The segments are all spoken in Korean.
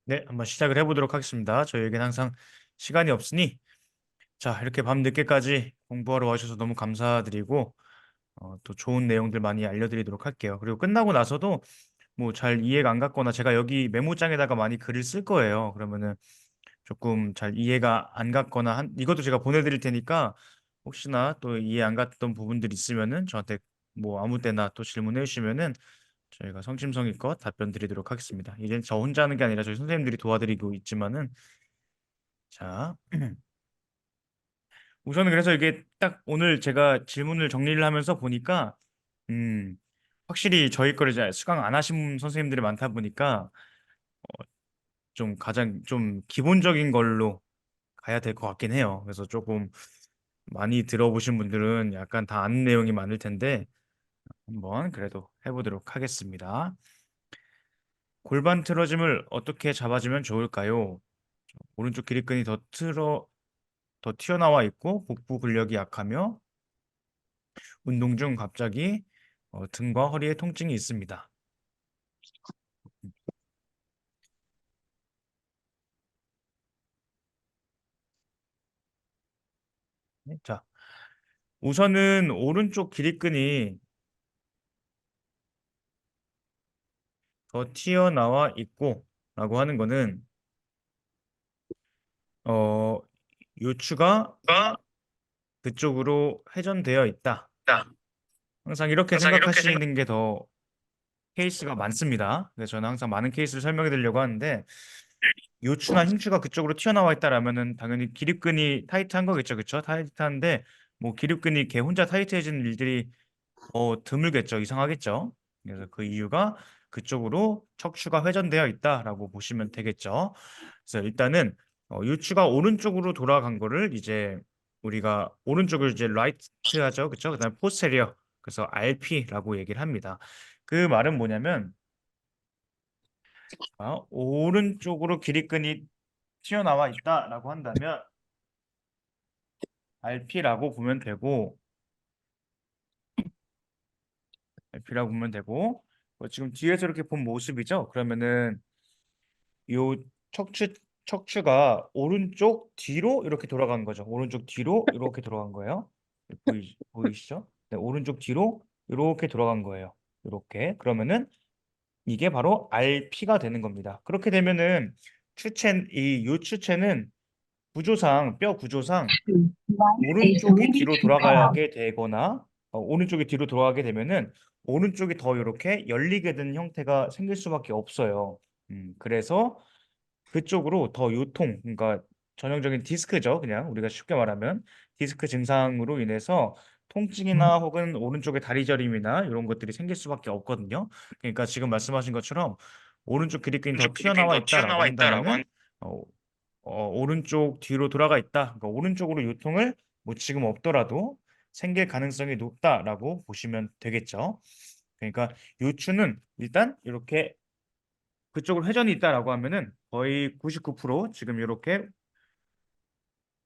네, 한번 시작을 해보도록 하겠습니다. 저희에겐 항상 시간이 없으니, 자, 이렇게 밤 늦게까지 공부하러 와주셔서 너무 감사드리고, 또 좋은 내용들 많이 알려드리도록 할게요. 그리고 끝나고 나서도 뭐 잘 이해가 안 갔거나 제가 여기 메모장에다가 많이 글을 쓸 거예요. 그러면은 조금 잘 이해가 안 갔거나 이것도 제가 보내드릴 테니까 혹시나 또 이해 안 갔던 부분들 있으면은 저한테 뭐 아무 때나 또 질문해 주시면은 저희가 성심성의껏 답변 드리도록 하겠습니다. 이젠 저 혼자 하는 게 아니라 저희 선생님들이 도와드리고 있지만은 자, 우선은 그래서 이게 딱 오늘 제가 질문을 정리를 하면서 보니까 음, 확실히 저희 거를 이제 수강 안 하신 선생님들이 많다 보니까 좀 가장 좀 기본적인 걸로 가야 될 것 같긴 해요. 그래서 조금 많이 들어보신 분들은 약간 다 아는 내용이 많을 텐데 한번 그래도 해보도록 하겠습니다. 골반 틀어짐을 어떻게 잡아주면 좋을까요? 오른쪽 기립근이 더 튀어나와 있고 복부 근력이 약하며 운동 중 갑자기 등과 허리에 통증이 있습니다. 네, 자, 우선은 오른쪽 기립근이 더 튀어나와 있고 라고 하는 거는 어, 요추가 가 그쪽으로 회전되어 있다. 있다. 항상 이렇게 항상 이렇게 생각. 생각하시는 게 더 케이스가 많습니다. 그래서 저는 항상 많은 케이스를 설명해 드리려고 하는데 요추나 흉추가 그쪽으로 튀어나와 있다라면은 당연히 기립근이 타이트한 거겠죠, 그렇죠? 타이트한데 뭐 기립근이 걔 혼자 타이트해지는 일들이 드물겠죠, 이상하겠죠. 그래서 그 이유가 그쪽으로 척추가 회전되어 있다라고 보시면 되겠죠. 그래서 일단은 요추가 오른쪽으로 돌아간 거를 이제 우리가 오른쪽을 이제 라이트 하죠, 그렇죠? 그다음에 포스테리어, 그래서 RP라고 얘기를 합니다. 그 말은 뭐냐면 오른쪽으로 기립근이 튀어나와 있다라고 한다면 RP라고 보면 되고 RP라고 보면 되고 지금 뒤에서 이렇게 본 모습이죠. 그러면은 요 척추 척추가 오른쪽 뒤로 이렇게 돌아간 거죠. 오른쪽 뒤로 이렇게 돌아간 거예요. 보이시죠? 네, 오른쪽 뒤로 이렇게 돌아간 거예요. 이렇게 그러면은 이게 바로 RP가 되는 겁니다. 그렇게 되면은 이 요추체는 뼈 구조상 is a 오른쪽이 moving 뒤로 path. 돌아가게 되거나 오른쪽이 뒤로 돌아가게 되면은 오른쪽이 더 이렇게 열리게 된 형태가 생길 수밖에 없어요. 그래서 그쪽으로 더 그러니까 전형적인 디스크죠. 그냥 우리가 쉽게 말하면 디스크 증상으로 인해서 통증이나 혹은 오른쪽의 다리 저림이나 이런 것들이 생길 수밖에 없거든요. 그러니까 지금 말씀하신 것처럼 오른쪽 그립근이 더 오른쪽 그립이 튀어나와 더 있다라고 튀어나와 있다라고 한다면은 어, 오른쪽 뒤로 돌아가 있다. 그러니까 오른쪽으로 요통을 뭐 지금 없더라도 생길 가능성이 높다라고 보시면 되겠죠. 그러니까 요추는 일단 이렇게 그쪽으로 회전이 있다라고 하면은 거의 99% 지금 이렇게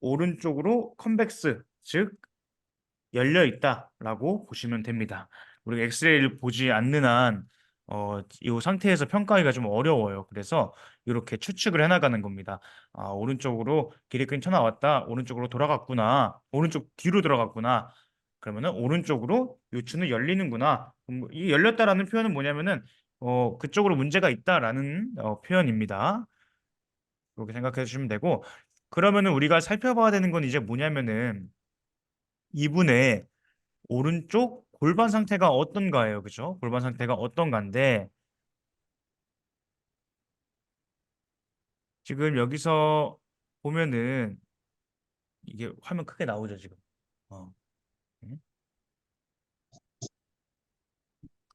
오른쪽으로 컨벡스, 즉 열려 있다라고 보시면 됩니다. 우리가 엑스레이를 보지 않는 한 이 상태에서 평가하기가 좀 어려워요. 그래서 이렇게 추측을 해나가는 겁니다. 오른쪽으로 길이 끊쳐나왔다. 오른쪽으로 돌아갔구나. 오른쪽 뒤로 들어갔구나. 그러면은 오른쪽으로 요추는 열리는구나. 이 열렸다라는 표현은 뭐냐면은 그쪽으로 문제가 있다라는 표현입니다. 그렇게 생각해 주시면 되고 그러면은 우리가 살펴봐야 되는 건 이제 뭐냐면은 이분의 오른쪽 골반 상태가 어떤가예요. 그죠? 골반 상태가 어떤가인데 지금 여기서 보면은 이게 화면 크게 나오죠, 지금. 어. 음.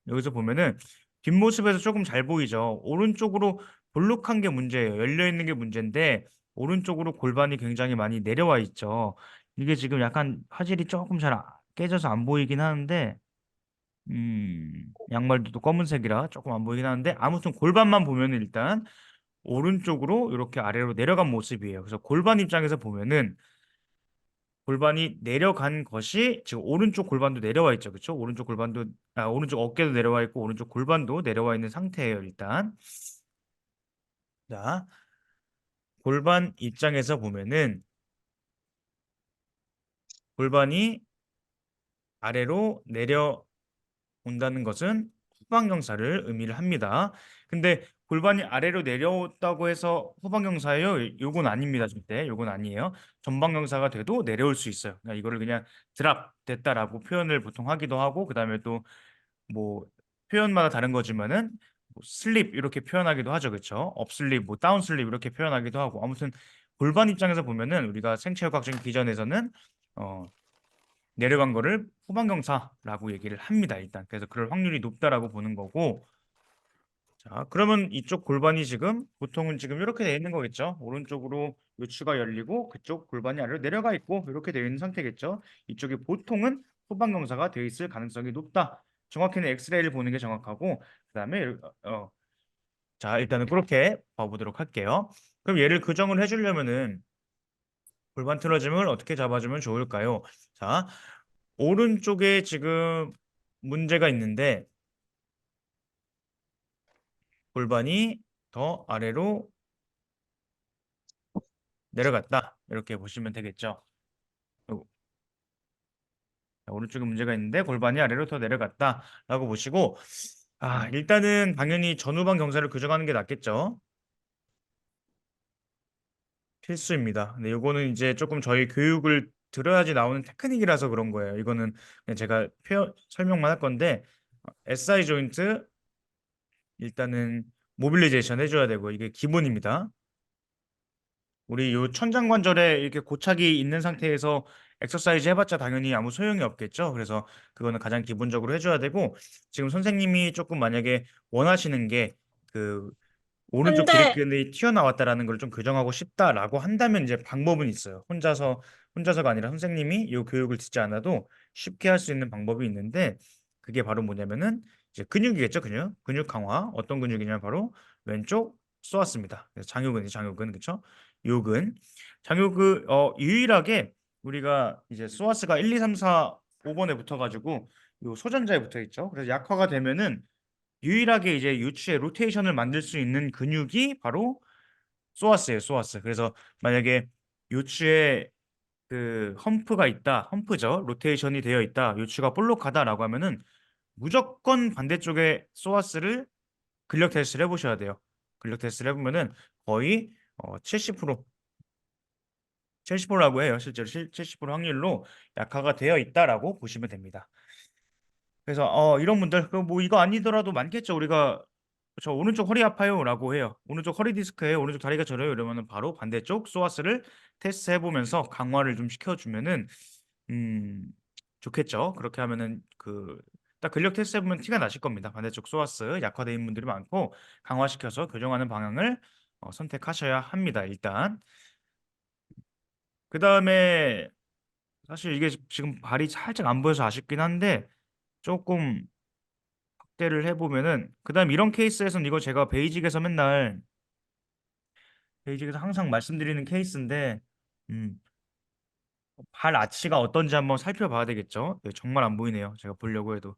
여기서 보면은 뒷모습에서 조금 잘 보이죠. 오른쪽으로 볼록한 게 문제예요. 열려 있는 게 문제인데 오른쪽으로 골반이 굉장히 많이 내려와 있죠. 이게 지금 약간 화질이 조금 깨져서 안 보이긴 하는데 양말도 또 검은색이라 조금 안 보이긴 하는데 아무튼 골반만 보면은 일단 오른쪽으로 이렇게 아래로 내려간 모습이에요. 그래서 골반 입장에서 보면은 골반이 내려간 것이 지금 오른쪽 골반도 내려와 있죠. 그렇죠? 오른쪽 어깨도 내려와 있고 오른쪽 골반도 내려와 있는 상태예요, 일단. 자, 골반 입장에서 보면은 골반이 아래로 내려온다는 것은 후방경사를 의미를 합니다. 근데 골반이 아래로 내려온다고 해서 후방경사예요? 요건 아닙니다. 절대 요건 아니에요. 전방경사가 돼도 내려올 수 있어요. 그러니까 이거를 그냥 드랍 됐다라고 표현을 보통 하기도 하고, 그다음에 또 뭐 표현마다 다른 거지만은 뭐 슬립 이렇게 표현하기도 하죠. 그렇죠? 업슬립, 뭐 다운슬립 이렇게 표현하기도 하고. 아무튼 골반 입장에서 보면은 우리가 생체역학적인 기전에서는 어 내려간 거를 후방경사라고 얘기를 합니다. 일단 그래서 그럴 확률이 높다라고 보는 거고. 자, 그러면 이쪽 골반이 지금 보통은 지금 이렇게 되어 있는 거겠죠. 오른쪽으로 요추가 열리고 그쪽 골반이 아래로 내려가 있고 이렇게 되어 있는 상태겠죠. 이쪽이 보통은 후방경사가 되어 있을 가능성이 높다. 정확히는 엑스레이를 보는 게 정확하고, 그다음에 자, 일단은 그렇게 봐보도록 할게요. 그럼 얘를 교정을 해주려면은 골반 틀어짐을 어떻게 잡아주면 좋을까요? 자, 오른쪽에 지금 문제가 있는데 골반이 더 아래로 내려갔다. 이렇게 보시면 되겠죠. 요- 오른쪽에 문제가 있는데 골반이 아래로 더 내려갔다라고 보시고, 일단은 당연히 전후방 경사를 교정하는 게 낫겠죠. 필수입니다. 근데 요거는 이제 조금 저희 교육을 들어야지 나오는 테크닉이라서 그런 거예요. 이거는 그냥 제가 설명만 할 건데, SI 조인트 일단은 모빌리제이션 해줘야 되고 이게 기본입니다. 우리 요 천장관절에 이렇게 고착이 있는 상태에서 엑서사이즈 해봤자 당연히 아무 소용이 없겠죠. 그래서 그거는 가장 기본적으로 해줘야 되고, 지금 선생님이 조금 만약에 원하시는 게그 오른쪽 근데 기립근이 튀어나왔다라는 걸 좀 교정하고 싶다라고 한다면 이제 방법은 있어요. 혼자서가 아니라 선생님이 이 교육을 듣지 않아도 쉽게 할 수 있는 방법이 있는데, 그게 바로 뭐냐면은 이제 근육이겠죠. 근육 강화. 어떤 근육이냐면 바로 왼쪽 쏘았습니다. 그래서 장요근 그쵸? 요근. 장요근 유일하게 우리가 이제 쏘아스가 1, 2, 3, 4, 5번에 붙어가지고 요 소전자에 붙어 있죠. 그래서 약화가 되면은 유일하게 이제 요추의 로테이션을 만들 수 있는 근육이 바로 소아스예요, 소아스. 그래서 만약에 요추에 그 험프가 있다, 험프죠. 로테이션이 되어 있다, 요추가 볼록하다라고 하면은 무조건 반대쪽에 소아스를 근력 테스트를 해보셔야 돼요. 근력 테스트를 해보면은 거의 70% 70%라고 해요. 실제로 70% 확률로 약화가 되어 있다라고 보시면 됩니다. 그래서 이런 분들 그뭐 이거 아니더라도 많겠죠. 우리가 저 오른쪽 허리 아파요라고 해요. 오른쪽 허리 디스크예요. 오른쪽 다리가 저려요. 이러면은 바로 반대쪽 소아스를 테스트 해보면서 강화를 좀 시켜주면은 음 좋겠죠. 그렇게 하면은 그 딱 근력 테스트 해보면 티가 나실 겁니다. 반대쪽 소아스 약화된 분들이 많고 강화시켜서 교정하는 방향을 선택하셔야 합니다. 일단 그 다음에 사실 이게 지금 발이 살짝 안 보여서 아쉽긴 한데 조금 확대를 해보면은, 그다음 이런 케이스에서는 이거 제가 베이직에서 항상 말씀드리는 케이스인데 음, 발 아치가 어떤지 한번 살펴봐야 되겠죠. 네, 정말 안 보이네요. 제가 보려고 해도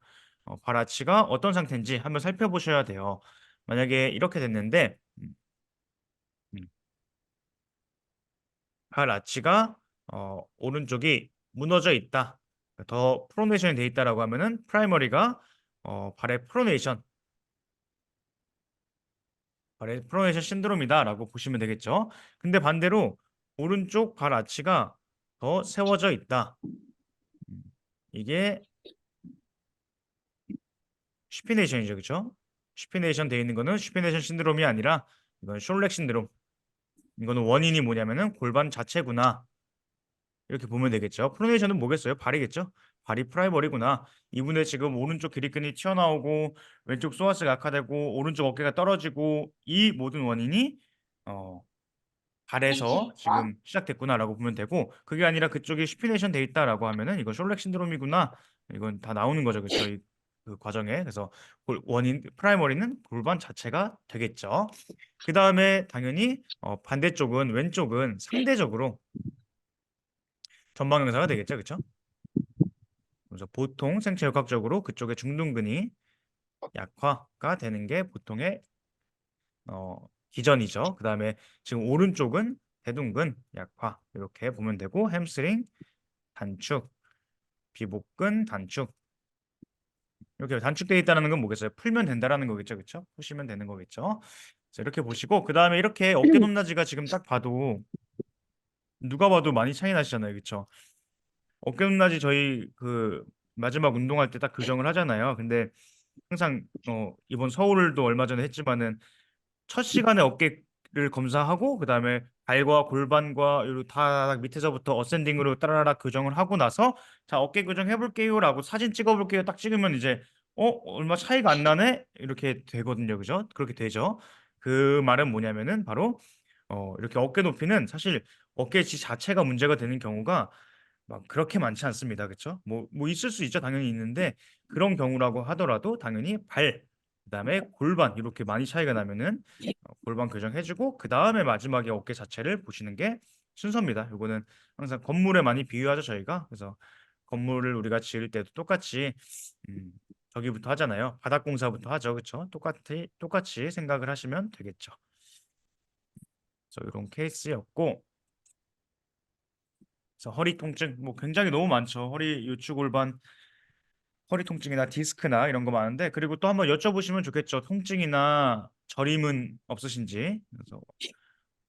발 아치가 어떤 상태인지 한번 살펴보셔야 돼요. 만약에 이렇게 됐는데 음, 발 아치가 오른쪽이 무너져 있다, 더 프로네이션이 돼 있다라고 하면은 프라이머리가 발의 프로네이션 신드롬이다라고 보시면 되겠죠. 근데 반대로 오른쪽 발 아치가 더 세워져 있다. 음, 이게 슈피네이션이죠, 그렇죠? 슈피네이션 돼 있는 거는 슈피네이션 신드롬이 아니라 이건 숄렉 신드롬. 이거는 원인이 뭐냐면은 골반 자체구나. 이렇게 보면 되겠죠. 프로네이션은 뭐겠어요? 발이겠죠. 발이 프라이머리구나. 이분의 지금 오른쪽 기립근이 튀어나오고 왼쪽 소아스가 악화되고 오른쪽 어깨가 떨어지고 이 모든 원인이 어, 발에서 지금 시작됐구나라고 보면 되고, 그게 아니라 그쪽이 슈피네이션 돼 있다라고 하면은 이건 숄렉 신드롬이구나. 이건 다 나오는 거죠. 그렇죠? 그 과정에. 그래서 원인 프라이머리는 골반 자체가 되겠죠. 그 다음에 당연히 반대쪽은 왼쪽은 상대적으로 전방경사가 되겠죠. 그렇죠? 그래서 보통 생체역학적으로 그쪽의 중둔근이 약화가 되는 게 보통의 기전이죠. 그다음에 지금 오른쪽은 대둔근 약화 이렇게 보면 되고 햄스트링 단축, 비복근 단축 이렇게 단축되어 있다는 건 뭐겠어요? 풀면 된다라는 거겠죠, 그렇죠? 푸시면 되는 거겠죠. 그래서 이렇게 보시고 그 다음에 이렇게 어깨 높낮이가 지금 딱 봐도 누가 봐도 많이 차이 나시잖아요, 그렇죠? 어깨 높낮이 저희 그 마지막 운동할 때 딱 교정을 하잖아요. 근데 항상 이번 서울도 얼마 전에 했지만은 첫 시간에 어깨를 검사하고 그다음에 발과 골반과 요다 밑에서부터 어센딩으로 따라락 교정을 하고 나서 자 어깨 교정 해볼게요라고 사진 찍어볼게요 딱 찍으면 이제 얼마 차이가 안 나네 이렇게 되거든요 그죠 그렇게 되죠 그 말은 뭐냐면은 바로 이렇게 어깨 높이는 사실 어깨 자체가 문제가 되는 경우가 막 그렇게 많지 않습니다. 그렇죠? 뭐 있을 수 있죠. 당연히 있는데 그런 경우라고 하더라도 당연히 발, 그다음에 골반 이렇게 많이 차이가 나면은 골반 교정해주고 그다음에 마지막에 어깨 자체를 보시는 게 순서입니다. 요거는 항상 건물에 많이 비유하죠 저희가. 그래서 건물을 우리가 지을 때도 똑같이 음, 저기부터 하잖아요. 바닥 공사부터 하죠. 그렇죠? 똑같이 생각을 하시면 되겠죠. 그래서 이런 케이스였고 그래서 허리 통증 뭐 굉장히 너무 많죠. 허리 요추 골반 허리 통증이나 디스크나 이런 거 많은데 그리고 또 한번 여쭤보시면 좋겠죠. 통증이나 저림은 없으신지. 그래서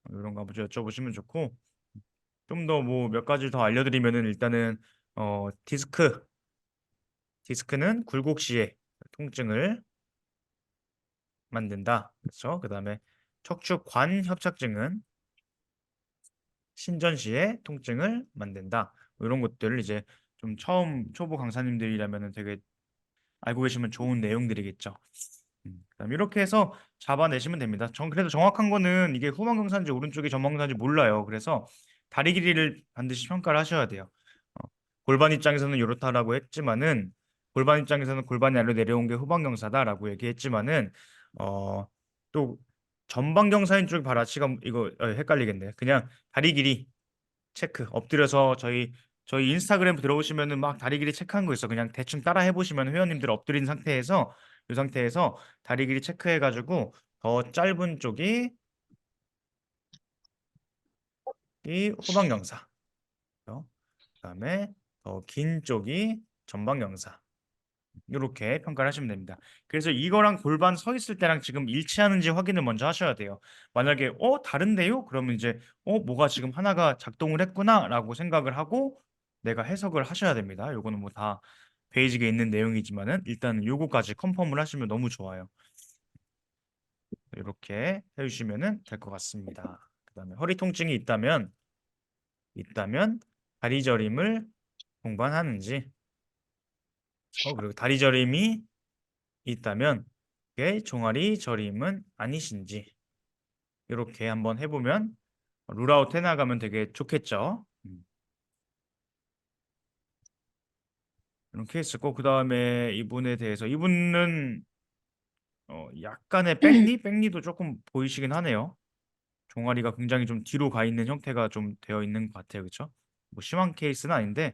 이런 거 한번 여쭤보시면 좋고 좀 더 뭐 몇 가지 더 알려드리면은 일단은 디스크는 굴곡 시에 통증을 만든다. 그렇죠? 그다음에 척추관 협착증은 신전 시에 통증을 만든다. 뭐 이런 것들을 이제 좀 처음 초보 강사님들이라면은 되게 알고 계시면 좋은 내용들이겠죠. 그다음 이렇게 해서 잡아내시면 됩니다. 전 그래도 정확한 거는 이게 후방경사인지 오른쪽이 전방경사인지 몰라요. 그래서 다리 길이를 반드시 평가를 하셔야 돼요. 어, 골반 입장에서는 이렇다라고 했지만은 골반 입장에서는 골반이 아래로 내려온 게 후방경사다라고 얘기했지만은 어, 또 전방경사인 쪽 바라치가 이거 헷갈리겠네. 그냥 다리 길이 체크 엎드려서 저희 인스타그램 들어오시면은 막 다리 길이 체크한 거 있어. 그냥 대충 따라 해보시면 회원님들 엎드린 상태에서 이 상태에서 다리 길이 체크해가지고 더 짧은 쪽이 이 후방경사, 그다음에 더 긴 쪽이 전방경사. 이렇게 평가를 하시면 됩니다. 그래서 이거랑 골반 서 있을 때랑 지금 일치하는지 확인을 먼저 하셔야 돼요. 만약에 다른데요? 그러면 이제 뭐가 지금 하나가 작동을 했구나라고 생각을 하고 내가 해석을 하셔야 됩니다. 요거는 뭐 다 베이직에 있는 내용이지만은 일단 요거까지 컨펌을 하시면 너무 좋아요. 이렇게 해주시면은 될 것 같습니다. 그다음에 허리 통증이 있다면 다리 저림을 동반하는지 그리고 다리 저림이 있다면 그게 종아리 저림은 아니신지 이렇게 한번 해보면 룰아웃 해나가면 되게 좋겠죠. 이런 케이스고 그 다음에 이분에 대해서 이분은 약간의 백니도 조금 보이시긴 하네요. 종아리가 굉장히 좀 뒤로 가 있는 형태가 좀 되어 있는 것 같아요. 그렇죠? 뭐 심한 케이스는 아닌데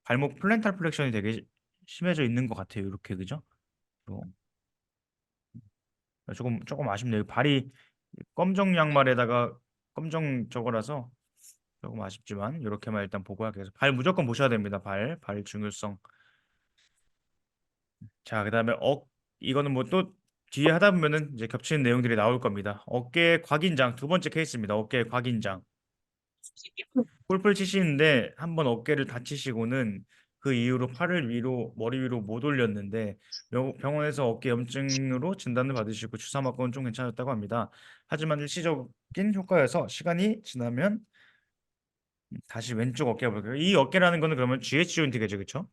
발목 플랜탈 플렉션이 되게 심해져 있는 것 같아요. 이렇게 그죠? 어, 조금 아쉽네요. 발이 검정 양말에다가 검정 저거라서 조금 아쉽지만 이렇게만 일단 보고 하겠습니다. 발 무조건 보셔야 됩니다. 발 중요성. 자, 그다음에 이거는 뭐 또 뒤에 하다 보면은 이제 겹치는 내용들이 나올 겁니다. 어깨 곽인장 두 번째 케이스입니다. 어깨 곽인장. 골프를 치시는데 한번 어깨를 다치시고는 그 이후로 팔을 위로 머리 위로 못 올렸는데 병원에서 어깨 염증으로 진단을 받으시고 주사 맞고는 좀 괜찮았다고 합니다. 하지만 일시적인 효과여서 시간이 지나면 다시 왼쪽 어깨 볼게요. 이 어깨라는 거는 그러면 GH 조인트겠죠, 그렇죠?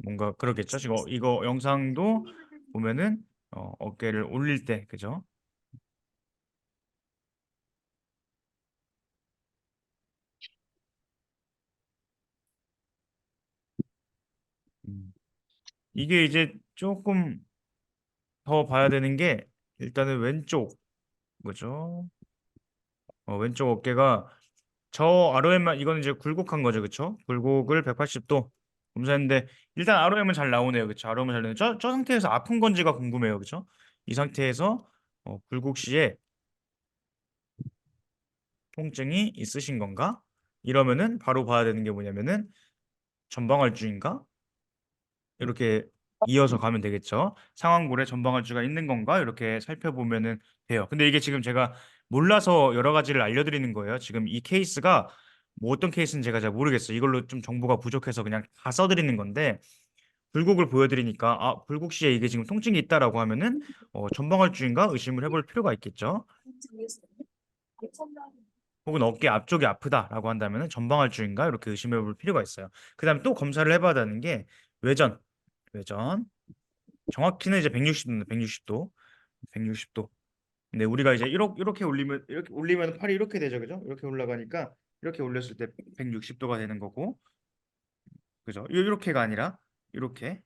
뭔가 그러겠죠. 이거 영상도 보면은 어깨를 올릴 때, 그죠? 음. 이게 이제 조금 더 봐야 되는 게 일단은 왼쪽, 그죠? 왼쪽 어깨가 저 ROM만 이거는 이제 굴곡한 거죠, 그렇죠? 굴곡을 180도 검사했는데 일단 ROM은 잘 나오네요, 그렇죠? ROM은 잘 나오네요. 저 상태에서 아픈 건지가 궁금해요, 그렇죠? 이 상태에서 불국시에 통증이 있으신 건가? 이러면은 바로 봐야 되는 게 뭐냐면은 전방할주인가? 이렇게 이어서 가면 되겠죠. 상완골에 전방할주가 있는 건가? 이렇게 살펴보면은 돼요. 근데 이게 지금 제가 몰라서 여러 가지를 알려드리는 거예요. 지금 이 케이스가 뭐 어떤 케이스는 제가 잘 모르겠어요. 이걸로 좀 정보가 부족해서 그냥 다 써드리는 건데 불국을 보여드리니까 아 불국시에 이게 지금 통증이 있다라고 하면은 전방할주인가 의심을 해볼 필요가 있겠죠. 혹은 어깨 앞쪽이 아프다라고 한다면은 전방할주인가 이렇게 의심해 볼 필요가 있어요. 그다음에 또 검사를 해봐야 되는 게 외전. 외전. 정확히는 이제 160도입니다. 160도. 160도. 근데 우리가 이제 이렇게 올리면 팔이 이렇게 되죠. 그죠? 이렇게 올라가니까 이렇게 올렸을 때 160도가 되는 거고. 그죠? 이렇게가 아니라 이렇게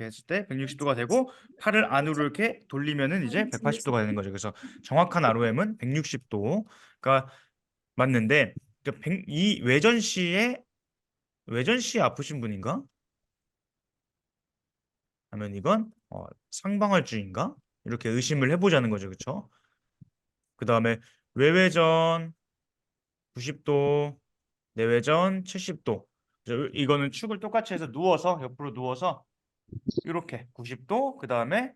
했을 때 160도가 되고 팔을 안으로 이렇게 돌리면은 이제 180도가 되는 거죠. 그래서 정확한 ROM은 160도가 맞는데 이 외전 시에 아프신 분인가? 하면 이건 상방할주인가? 이렇게 의심을 해보자는 거죠. 그렇죠? 그다음에 외회전 90도, 내외전 70도. 이거는 축을 똑같이 해서 누워서 옆으로 누워서 이렇게 90도, 그다음에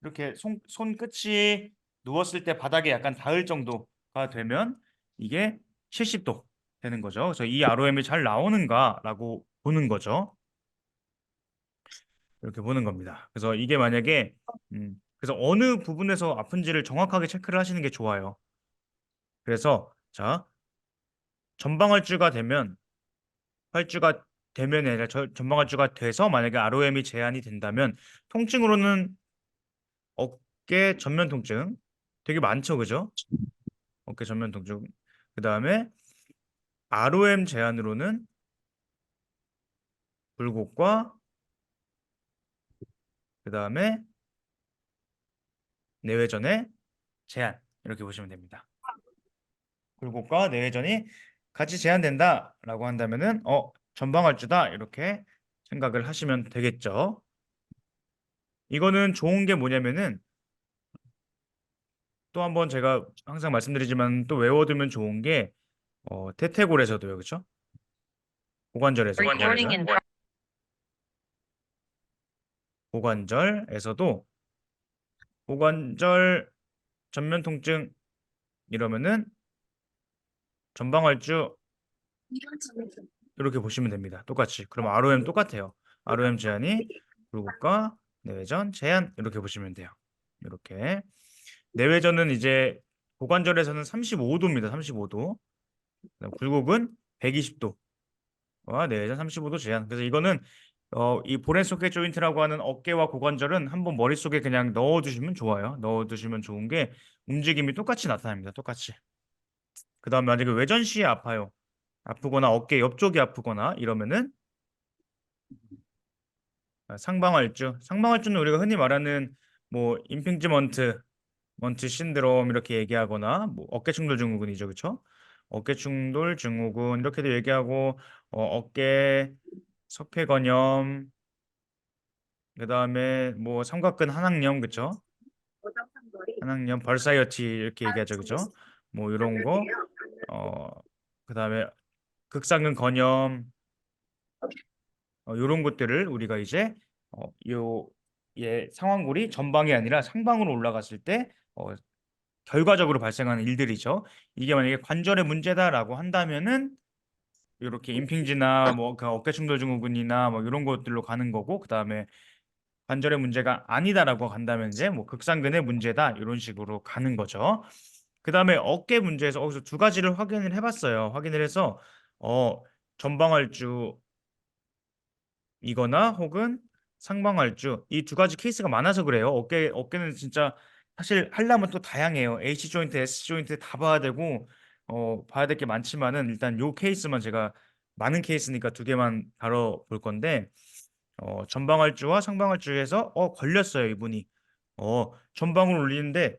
이렇게 손끝이 누웠을 때 바닥에 약간 닿을 정도가 되면 이게 70도 되는 거죠. 그래서 이 ROM이 잘 나오는가라고 보는 거죠. 이렇게 보는 겁니다. 그래서 이게 만약에 그래서 어느 부분에서 아픈지를 정확하게 체크를 하시는 게 좋아요. 그래서 자, 전방활주가 되면 활주가 되면 아니라 전방활주가 돼서 만약에 ROM이 제한이 된다면 통증으로는 어깨 전면 통증 되게 많죠, 그죠? 어깨 전면 통증. 그다음에 ROM 제한으로는 굴곡과 그다음에 내외전의 제한 이렇게 보시면 됩니다. 굴곡과 내외전이 같이 제한된다라고 한다면은 전방활주다 이렇게 생각을 하시면 되겠죠. 이거는 좋은 게 뭐냐면은 또 한번 제가 항상 말씀드리지만 또 외워두면 좋은 게 태퇴골에서도요, 그렇죠? 고관절에서 Recording in progress. 고관절에서도 고관절 전면 통증 이러면은 전방활주 이렇게 보시면 됩니다. 똑같이. 그럼 ROM 똑같아요. ROM 제한이 굴곡과 내외전 제한 이렇게 보시면 돼요. 이렇게 내외전은 이제 고관절에서는 35도입니다. 35도. 굴곡은 120도와 내외전 35도 제한. 그래서 이거는 이 보렌 소켓 조인트라고 하는 어깨와 고관절은 한번 머릿속에 그냥 넣어두시면 좋아요. 넣어두시면 좋은 게 움직임이 똑같이 나타납니다. 똑같이. 그 다음에 만약에 외전 시에 아파요. 아프거나 어깨 옆쪽이 아프거나 이러면은 상방할주. 상방할주는 우리가 흔히 말하는 뭐 먼트 신드롬 이렇게 얘기하거나 뭐 어깨 충돌 증후군이죠, 그렇죠? 어깨 충돌 증후군 이렇게도 얘기하고 어깨 석회건염 그다음에 뭐 삼각근 한항염 그렇죠? 한항염 벌사이어티 이렇게 얘기하죠, 그렇죠? 뭐 이런 거 그다음에 극상근 건염 이런 것들을 우리가 이제 상완골이 전방이 아니라 상방으로 올라갔을 때 결과적으로 발생하는 일들이죠. 이게 만약에 관절의 문제다라고 한다면은 이렇게 임핑지나 뭐 그 어깨 충돌 증후군이나 뭐 이런 것들로 가는 거고 그다음에 관절의 문제가 아니다라고 간다면 이제 뭐 극상근의 문제다 이런 식으로 가는 거죠. 그다음에 어깨 문제에서 거기서 두 가지를 확인을 해봤어요. 확인을 해서 전방할주 이거나 혹은 상방할주 이 두 가지 케이스가 많아서 그래요. 어깨는 진짜 사실 하려면 또 다양해요. H 조인트, S 조인트 다 봐야 되고 봐야 될 게 많지만은 일단 요 케이스만 제가 많은 케이스니까 두 개만 다뤄볼 건데 전방할주와 상방할주에서 걸렸어요 이분이 전방을 올리는데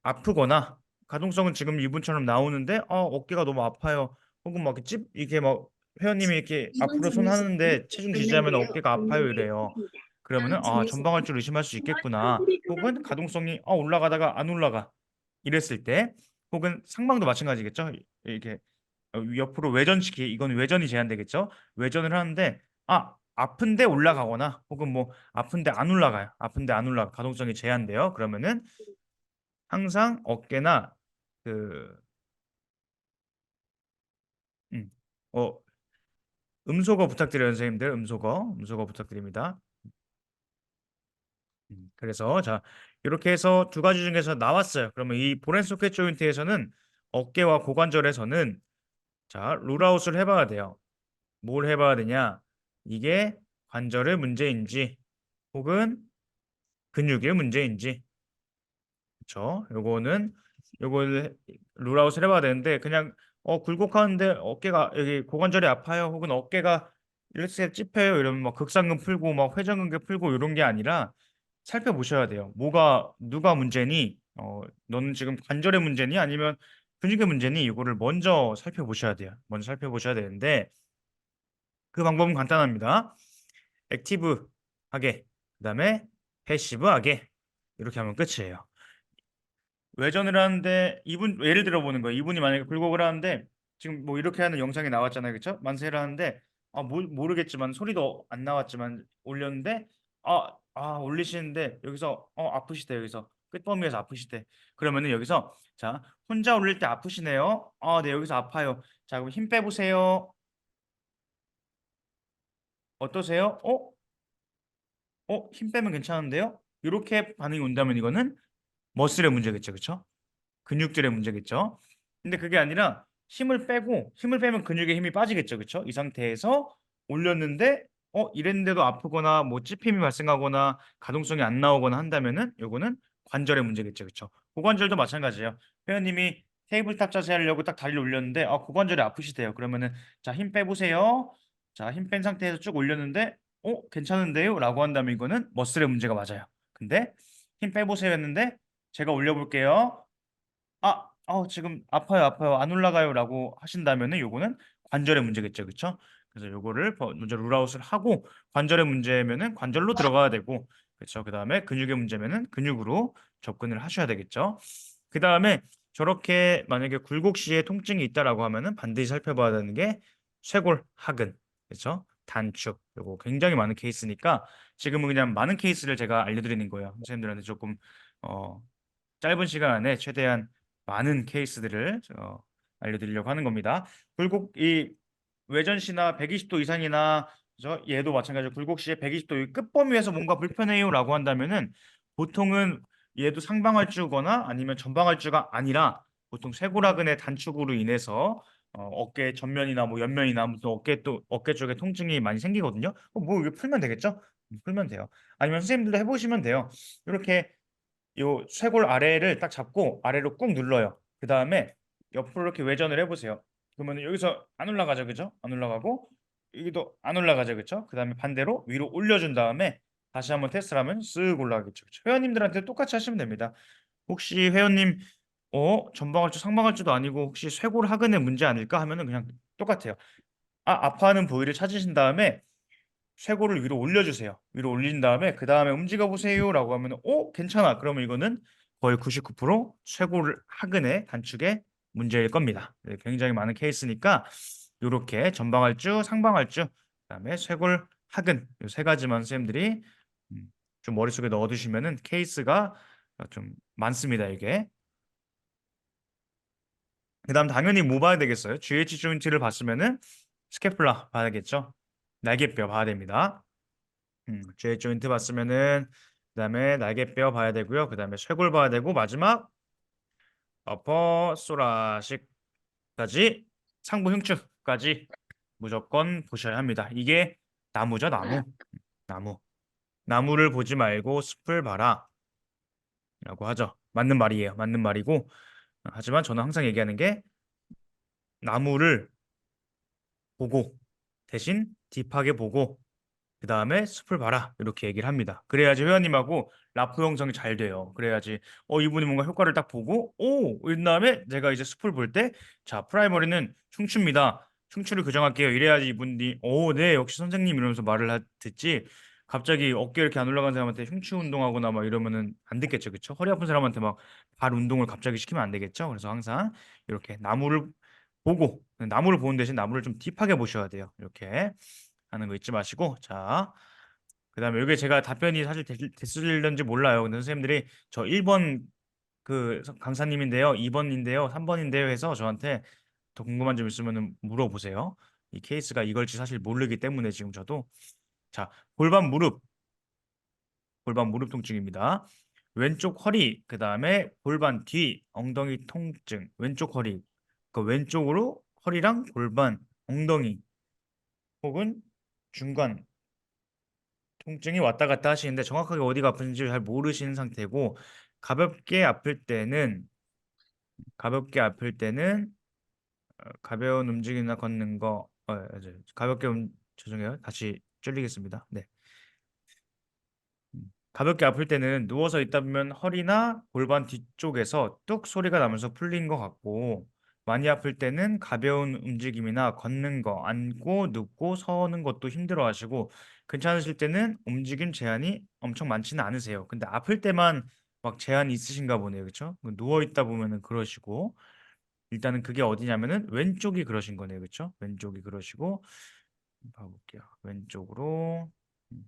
아프거나 가동성은 지금 이분처럼 나오는데 어깨가 너무 아파요. 혹은 막 이렇게 막 회원님이 이렇게 앞으로 손 하는데 체중 지지하면 어깨가 아파요 이래요. 아, 그러면은 재밌어. 전방할주를 의심할 수 있겠구나. 혹은 가동성이 올라가다가 안 올라가. 이랬을 때 혹은 상방도 마찬가지겠죠. 이렇게 옆으로 외전시키 이건 외전이 제한되겠죠. 외전을 하는데 아픈데 올라가거나 혹은 뭐 아픈데 안 올라가요. 아픈데 안 올라가 가동성이 제한돼요. 그러면은 항상 어깨나 그 음, 어, 음소거 부탁드려요, 선생님들. 음소거 부탁드립니다. 그래서 자 이렇게 해서 두 가지 중에서 나왔어요. 그러면 이 보렌 소켓 조인트에서는 어깨와 고관절에서는 자 룰아웃을 해봐야 돼요. 뭘 해봐야 되냐? 이게 관절의 문제인지 혹은 근육의 문제인지 그렇죠? 요거를 룰아웃을 해봐야 되는데 그냥 굴곡하는데 어깨가 여기 고관절이 아파요 혹은 어깨가 이렇게 찝혀요 이러면 막 극상근 풀고 막 회전근개 풀고 이런 게 아니라 살펴보셔야 돼요. 누가 문제니? 너는 지금 관절의 문제니? 아니면 근육의 문제니? 이거를 먼저 살펴보셔야 돼요. 먼저 살펴보셔야 되는데 그 방법은 간단합니다. 액티브하게, 그다음에 패시브하게 이렇게 하면 끝이에요. 외전을 하는데 이분 예를 들어 보는 거예요. 이분이 만약에 굴곡을 하는데 지금 뭐 이렇게 하는 영상이 나왔잖아요, 그렇죠? 만세를 하는데 모르겠지만 소리도 안 나왔지만 올렸는데 올리시는데 여기서 아프시대 여기서 끝범위에서 아프시대. 그러면은 여기서 자 혼자 올릴 때 아프시네요. 네 여기서 아파요. 자 그럼 힘 빼보세요. 어떠세요? 힘 빼면 괜찮은데요? 이렇게 반응이 온다면 이거는 머슬의 문제겠죠, 그렇죠? 근육질의 문제겠죠. 근데 그게 아니라 힘을 빼면 근육에 힘이 빠지겠죠, 그렇죠? 이 상태에서 올렸는데 이랬는데도 아프거나 뭐 찝힘이 발생하거나 가동성이 안 나오거나 한다면은 요거는 관절의 문제겠죠, 그렇죠? 고관절도 마찬가지예요. 회원님이 테이블탑 자세 하려고 딱 다리를 올렸는데 고관절이 아프시대요. 그러면은 자, 힘 빼보세요. 자, 힘 뺀 상태에서 쭉 올렸는데 괜찮은데요? 라고 한다면 이거는 머슬의 문제가 맞아요. 근데 힘 빼보세요 했는데 제가 올려볼게요. 지금 아파요, 안 올라가요라고 하신다면은 요거는 관절의 문제겠죠, 그렇죠? 그래서 요거를 먼저 룰아웃을 하고 관절의 문제면은 관절로 들어가야 되고, 그렇죠? 그다음에 근육의 문제면은 근육으로 접근을 하셔야 되겠죠. 그다음에 저렇게 만약에 굴곡 시에 통증이 있다라고 하면은 반드시 살펴봐야 되는 게 쇄골 하근, 그렇죠? 단축, 요거 굉장히 많은 케이스니까 지금은 그냥 많은 케이스를 제가 알려드리는 거예요. 선생님들한테 조금 어, 짧은 시간 안에 최대한 많은 케이스들을 알려드리려고 하는 겁니다. 굴곡 이 외전시나 120도 이상이나 얘도 마찬가지로 굴곡 시에 120도 끝범위에서 뭔가 불편해요라고 한다면은 보통은 얘도 상방할주거나 아니면 전방할주가 아니라 보통 쇄골하근의 단축으로 인해서 어깨 전면이나 뭐 옆면이나 무슨 어깨 쪽에 통증이 많이 생기거든요. 뭐 이거 풀면 되겠죠? 풀면 돼요. 아니면 선생님들도 해보시면 돼요. 이렇게 요 쇄골 아래를 딱 잡고 아래로 꾹 눌러요. 그 다음에 옆으로 이렇게 외전을 해보세요. 그러면 여기서 안 올라가죠, 그죠? 안 올라가고 여기도 안 올라가죠, 그죠? 그 다음에 반대로 위로 올려준 다음에 다시 한번 테스트를 하면 쓱 올라가겠죠, 그죠? 회원님들한테 똑같이 하시면 됩니다. 혹시 회원님 전방할주 상방할주도 아니고 혹시 쇄골 하근의 문제 아닐까 하면은 그냥 똑같아요. 아파하는 부위를 찾으신 다음에 쇄골을 위로 올려주세요. 위로 올린 다음에 그 다음에 움직여 보세요라고 하면 괜찮아. 그러면 이거는 거의 99% 쇄골 하근의 단축의 문제일 겁니다. 네, 굉장히 많은 케이스니까 이렇게 전방할주, 상방할주, 그다음에 쇄골 하근 이 세 가지만 선생님들이 좀 머릿속에 넣어두시면은 케이스가 좀 많습니다. 이게. 그다음 당연히 뭐 봐야 되겠어요? GH 조인트를 봤으면은 스캐플라 봐야겠죠. 날개뼈 봐야 됩니다. j 조인트 봤으면은 그다음에 날개뼈 봐야 되고요. 그다음에 쇄골 봐야 되고 마지막 어퍼 소라식까지 상부 흉추까지 무조건 보셔야 합니다. 이게 나무죠, 나무. 나무. 나무를 보지 말고 숲을 봐라라고 하죠. 맞는 말이에요. 맞는 말이고 하지만 저는 항상 얘기하는 게 나무를 보고 대신 딥하게 보고 그 다음에 숲을 봐라 이렇게 얘기를 합니다. 그래야지 회원님하고 라포 형성이 잘 돼요. 그래야지 이분이 뭔가 효과를 딱 보고 이 다음에 제가 이제 숲을 볼 때 자 프라이머리는 충추입니다. 충추를 교정할게요. 이래야지 이분이 네 역시 선생님 이러면서 듣지. 갑자기 어깨 이렇게 안 올라간 사람한테 흉추 운동하거나 막 이러면은 안 됐겠죠, 그쵸? 허리 아픈 사람한테 막 발 운동을 갑자기 시키면 안 되겠죠? 그래서 항상 이렇게 나무를 보고, 나무를 보는 대신 나무를 좀 딥하게 보셔야 돼요. 이렇게 하는 거 잊지 마시고. 자, 그다음에 이게 제가 답변이 사실 됐을런지 몰라요. 근데 선생님들이 저 1번 그 강사님인데요, 2번인데요, 3번인데요 해서 저한테 더 궁금한 점 있으면 물어보세요. 이 케이스가 이걸지 사실 모르기 때문에 지금 저도. 자, 골반 무릎, 골반 무릎 통증입니다. 왼쪽 허리, 그 다음에 골반 뒤, 엉덩이 통증, 왼쪽 허리, 그 왼쪽으로 허리랑 골반, 엉덩이 혹은 중간 통증이 왔다 갔다 하시는데 정확하게 어디가 아픈지 잘 모르시는 상태고, 가볍게 아플 때는 가볍게 아플 때는 가벼운 움직임이나 걷는 거, 가볍게 죄송해요. 다시 줄이겠습니다. 네. 가볍게 아플 때는 누워서 있다 보면 허리나 골반 뒤쪽에서 뚝 소리가 나면서 풀린 것 같고, 많이 아플 때는 가벼운 움직임이나 걷는 거, 앉고 눕고 서는 것도 힘들어 하시고, 괜찮으실 때는 움직임 제한이 엄청 많지는 않으세요. 근데 아플 때만 막 제한이 있으신가 보네요. 그렇죠? 누워 있다 보면은 그러시고, 일단은 그게 어디냐면은 왼쪽이 그러신 거네요. 그렇죠? 왼쪽이 그러시고, 봐볼게요. 왼쪽으로. 음.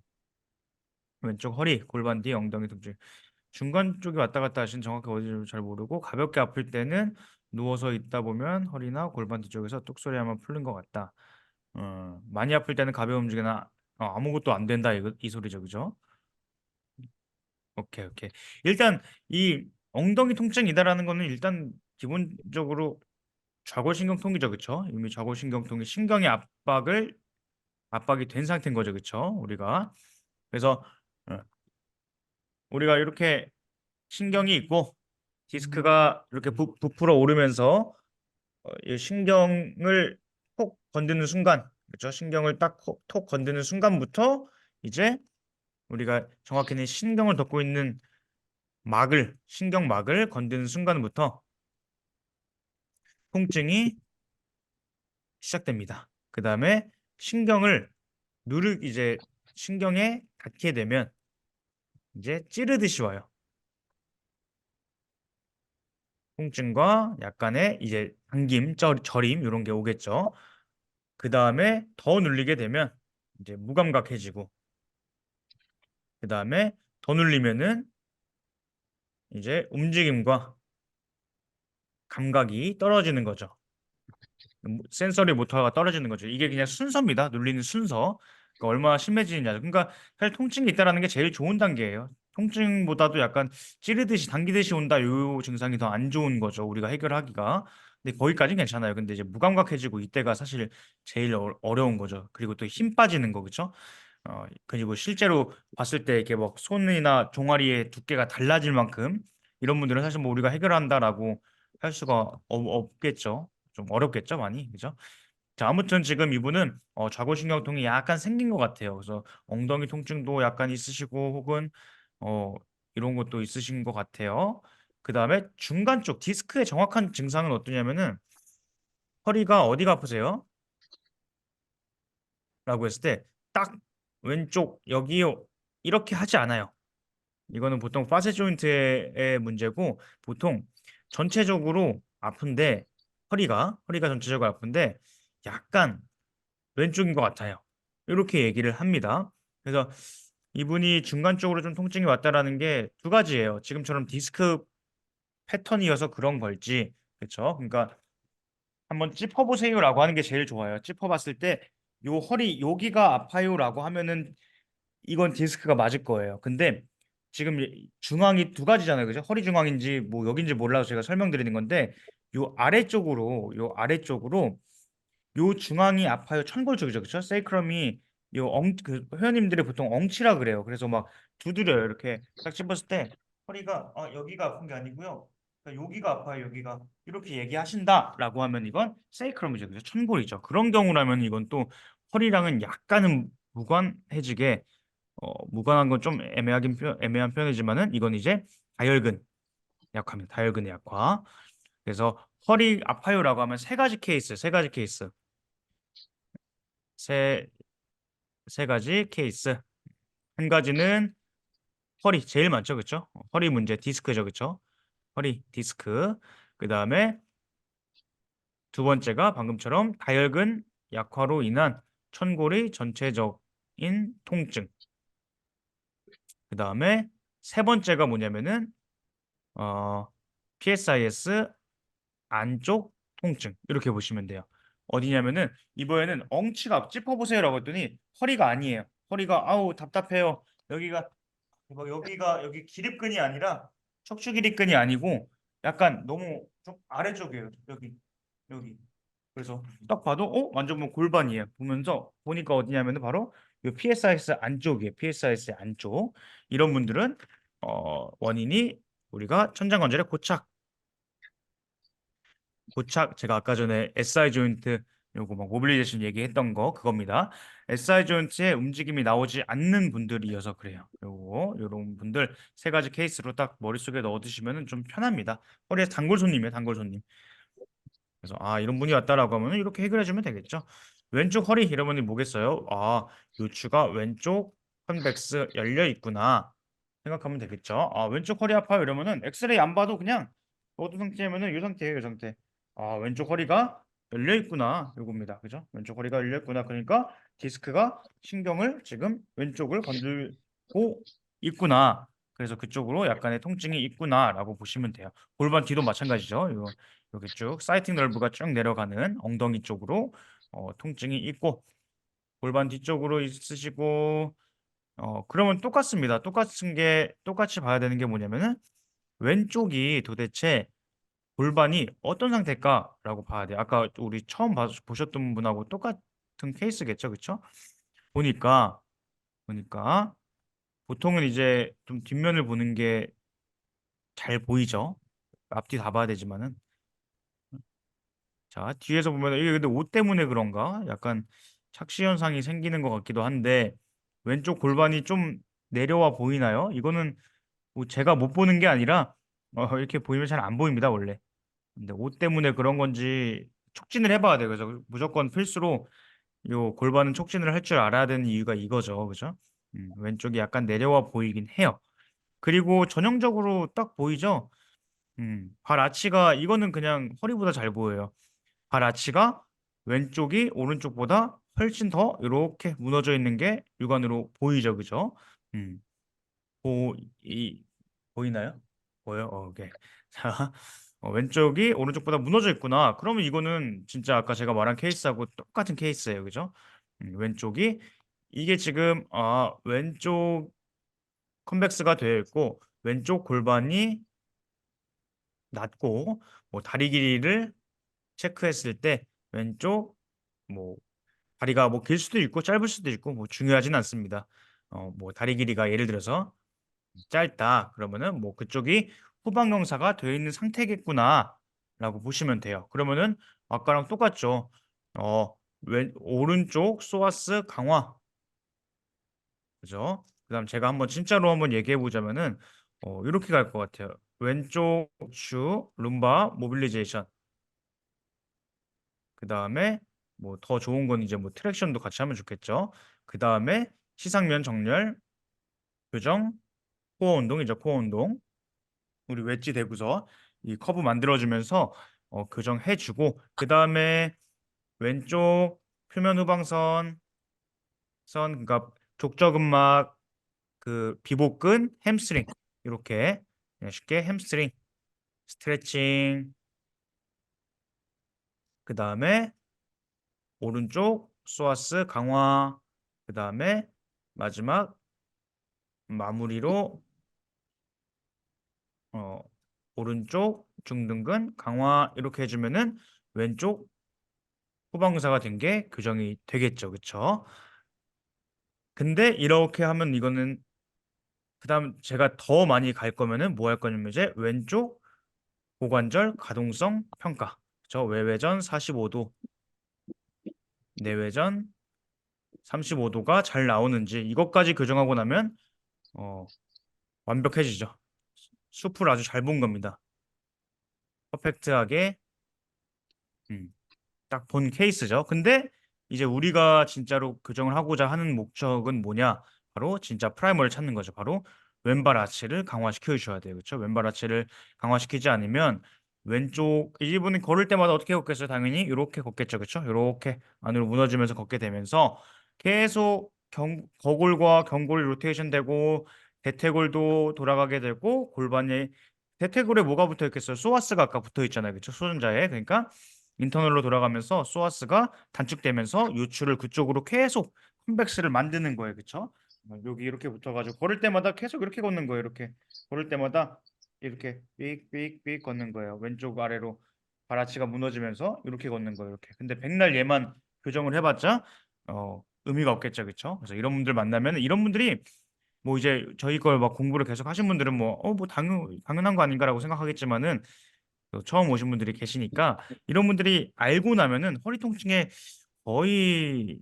왼쪽 허리, 골반 뒤, 엉덩이 통증. 중간 쪽이 왔다 갔다 하시는, 정확히 어디를 잘 모르고, 가볍게 아플 때는 누워서 있다 보면 허리나 골반 뒤쪽에서 뚝소리 하면 풀린 것 같다. 많이 아플 때는 가벼운 움직이나 아무것도 안 된다, 이 소리죠. 그죠? 오케이, 오케이. 일단 이 엉덩이 통증이다라는 거는 일단 기본적으로 좌골신경통이죠. 그쵸? 이미 좌골신경통이 신경의 압박이 된 상태인 거죠. 그쵸? 그래서 어, 우리가 이렇게 신경이 있고 디스크가 이렇게 부풀어 오르면서 이 신경을 톡 건드는 순간, 그렇죠? 신경을 톡 건드는 순간부터 이제 우리가 정확히는 신경을 덮고 있는 신경막을 건드는 순간부터 통증이 시작됩니다. 그 다음에 신경을 이제 신경에 닿게 되면 이제 찌르듯이 와요. 통증과 약간의 이제 당김, 저림 이런 게 오겠죠. 그 다음에 더 눌리게 되면 이제 무감각해지고, 그 다음에 더 눌리면은 이제 움직임과 감각이 떨어지는 거죠. 센서리 모터가 떨어지는 거죠. 이게 그냥 순서입니다. 눌리는 순서. 그러니까 얼마나 심해지느냐. 그러니까 사실 통증이 있다라는 게 제일 좋은 단계예요. 통증보다도 약간 찌르듯이 당기듯이 온다. 요 증상이 더 안 좋은 거죠. 우리가 해결하기가. 근데 거기까지는 괜찮아요. 근데 이제 무감각해지고 이때가 사실 제일 어려운 거죠. 그리고 또 힘 빠지는 거, 그렇죠? 그리고 실제로 봤을 때 이렇게 막 손이나 종아리의 두께가 달라질 만큼 이런 분들은 사실 뭐 우리가 해결한다라고 할 수가 없겠죠. 좀 어렵겠죠, 많이. 그죠? 자, 아무튼 지금 이분은 좌골신경통이 약간 생긴 것 같아요. 그래서 엉덩이 통증도 약간 있으시고 혹은 어, 이런 것도 있으신 것 같아요. 그 다음에 중간 쪽 디스크의 정확한 증상은 어떠냐면은 허리가 어디가 아프세요? 라고 했을 때 딱 왼쪽 여기요 이렇게 하지 않아요. 이거는 보통 파세 조인트의 문제고 보통 전체적으로 아픈데 허리가 전체적으로 아픈데 약간 왼쪽인 것 같아요. 이렇게 얘기를 합니다. 그래서 이분이 중간 쪽으로 좀 통증이 왔다라는 게 두 가지예요. 지금처럼 디스크 패턴이어서 그런 걸지. 그렇죠? 그러니까 한번 짚어보세요라고 하는 게 제일 좋아요. 짚어봤을 때 요 허리 여기가 아파요라고 하면은 이건 디스크가 맞을 거예요. 근데 지금 중앙이 두 가지잖아요. 그죠? 허리 중앙인지 뭐 여긴지 몰라서 제가 설명드리는 건데 요 아래쪽으로 요 중앙이 아파요. 천골 쪽이죠. 그죠? 세이크럼이 그 회원님들이 보통 엉치라 그래요. 그래서 막 두드려요. 이렇게 딱 짚었을 때 허리가 여기가 아픈 게 아니고요. 그러니까 여기가 아파요. 여기가 이렇게 얘기하신다라고 하면 이건 세이크럼이죠. 그죠? 천골이죠. 그런 경우라면 이건 또 허리랑은 약간은 무관한 건 좀 애매한 표현이지만은 이건 이제 다혈근 약화입니다. 다혈근의 약화. 그래서 허리 아파요라고 하면 세 가지 케이스. 한 가지는 허리 제일 많죠, 그렇죠? 허리 문제 디스크죠, 그렇죠? 허리 디스크. 그 다음에 두 번째가 방금처럼 다혈근 약화로 인한 천골의 전체적인 통증. 그 다음에 세 번째가 뭐냐면은 어, PSIS 안쪽 통증 이렇게 보시면 돼요. 어디냐면은 이번에는 엉치가 짚어보세요라고 했더니 허리가 아니에요. 허리가 아우 답답해요. 여기가 여기 기립근이 아니라 척추 기립근이 아니고 약간 너무 좀 아래쪽이에요. 여기. 그래서 딱 봐도 완전 뭐 골반이에요. 보면서 보니까 어디냐면은 바로 이 PSIS 안쪽이에요. PSIS 안쪽. 이런 분들은 원인이 우리가 천장관절의 고착 제가 아까 전에 SI 조인트 요거 막 모빌리제이션 얘기했던 거 그겁니다. SI 조인트의 움직임이 나오지 않는 분들이어서 그래요. 요거 요런 분들 세 가지 케이스로 딱 머릿속에 넣어두시면 좀 편합니다. 허리에 단골 손님이에요, 단골 손님. 그래서 이런 분이 왔다라고 하면 이렇게 해결해 주면 되겠죠. 왼쪽 허리 이러면 뭐겠어요? 요추가 왼쪽 컨벡스 열려 있구나 생각하면 되겠죠. 왼쪽 허리 아파요 이러면은 엑스레이 안 봐도 그냥 어떤 상태냐면은 이 상태예요, 이 상태. 왼쪽 허리가 열려 있구나 요겁니다. 그죠? 왼쪽 허리가 열려 있구나. 그러니까 디스크가 신경을 지금 왼쪽을 건들고 있구나. 그래서 그쪽으로 약간의 통증이 있구나라고 보시면 돼요. 골반 뒤도 마찬가지죠. 이렇게 쭉 사이팅 널브가 쭉 내려가는 엉덩이 쪽으로 통증이 있고 골반 뒤쪽으로 있으시고 그러면 똑같습니다. 똑같이 봐야 되는 게 뭐냐면은 왼쪽이 도대체 골반이 어떤 상태일까라고 봐야 돼요. 아까 우리 처음 보셨던 분하고 똑같은 케이스겠죠, 그렇죠? 보니까 보니까 보통은 이제 좀 뒷면을 보는 게 잘 보이죠. 앞뒤 다 봐야 되지만은 자, 뒤에서 보면 이게 근데 옷 때문에 그런가? 약간 착시 현상이 생기는 것 같기도 한데 왼쪽 골반이 좀 내려와 보이나요? 이거는 뭐 제가 못 보는 게 아니라 이렇게 보이면 잘 안 보입니다, 원래. 근데 옷 때문에 그런 건지 촉진을 해봐야 돼요. 그래서 무조건 필수로 요 골반은 촉진을 할 줄 알아야 되는 이유가 이거죠, 그죠? 왼쪽이 약간 내려와 보이긴 해요. 그리고 전형적으로 딱 보이죠? 발 아치가 이거는 그냥 허리보다 잘 보여요. 발 아치가 왼쪽이 오른쪽보다 훨씬 더 이렇게 무너져 있는 게 육안으로 보이죠, 그죠? 음, 이 보이나요? 보여요? 오케이. 자, 왼쪽이 오른쪽보다 무너져 있구나. 그러면 이거는 진짜 아까 제가 말한 케이스하고 똑같은 케이스예요, 그죠? 왼쪽이 이게 지금 왼쪽 컨벡스가 되어 있고 왼쪽 골반이 낮고 뭐 다리 길이를 체크했을 때 왼쪽 뭐 다리가 뭐 길 수도 있고 짧을 수도 있고 뭐 중요하진 않습니다. 뭐 다리 길이가 예를 들어서 짧다 그러면은 뭐 그쪽이 후방경사가 되어 있는 상태겠구나라고 보시면 돼요. 그러면은 아까랑 똑같죠. 왼 오른쪽 소아스 강화 그죠? 그다음 제가 한번 진짜로 한번 얘기해 보자면은 이렇게 갈 것 같아요. 왼쪽 추 룸바 모빌리제이션 그 다음에 뭐 더 좋은 건 이제 뭐 트랙션도 같이 하면 좋겠죠. 그 다음에 시상면 정렬, 교정, 코어 운동이죠. 코어 운동. 우리 웨지 대고서 이 커브 만들어주면서 교정해주고 그 다음에 왼쪽 표면 후방선 그러니까 족저근막 그 비복근 햄스트링 이렇게 그냥 쉽게 햄스트링 스트레칭 그 다음에 오른쪽 소아스 강화 그 다음에 마지막 마무리로 어, 오른쪽 중둔근 강화 이렇게 해주면은 왼쪽 후방사가 된 게 교정이 되겠죠, 그쵸? 근데 이렇게 하면 이거는 그다음 제가 더 많이 갈 거면은 뭐 할 거냐면 이제 왼쪽 고관절 가동성 평가. 저 외회전 45도, 내외전 35도가 잘 나오는지 이것까지 교정하고 나면 어, 완벽해지죠. 숲을 아주 잘 본 겁니다. 퍼펙트하게 딱 본 케이스죠. 근데 이제 우리가 진짜로 교정을 하고자 하는 목적은 뭐냐? 바로 진짜 프라이머를 찾는 거죠. 바로 왼발 아치를 강화시켜 주셔야 돼요. 그렇죠? 왼발 아치를 강화시키지 않으면 왼쪽 이분은 걸을 때마다 어떻게 걷겠어요? 당연히 이렇게 걷겠죠. 그렇죠? 이렇게 안으로 무너지면서 걷게 되면서 계속 거골과 경골이 로테이션 되고 대퇴골도 돌아가게 되고 골반에 대퇴골에 뭐가 붙어 있겠어요? 소아스가 아까 붙어 있잖아요. 그렇죠? 소전자에. 그러니까 인터널로 돌아가면서 소아스가 단축되면서 요추를 그쪽으로 계속 컴백스를 만드는 거예요. 그렇죠? 여기 이렇게 붙어가지고 걸을 때마다 계속 이렇게 걷는 거예요. 이렇게 걸을 때마다 이렇게 삑삑삑 걷는 거예요. 왼쪽 아래로 발아치가 무너지면서 이렇게 걷는 거예요. 이렇게. 근데 백날 얘만 교정을 해봤자 의미가 없겠죠, 그렇죠? 그래서 이런 분들 만나면 이런 분들이 뭐 이제 저희 걸 막 공부를 계속 하신 분들은 뭐 당연한 거 아닌가라고 생각하겠지만은 또 처음 오신 분들이 계시니까 이런 분들이 알고 나면은 허리 통증에 거의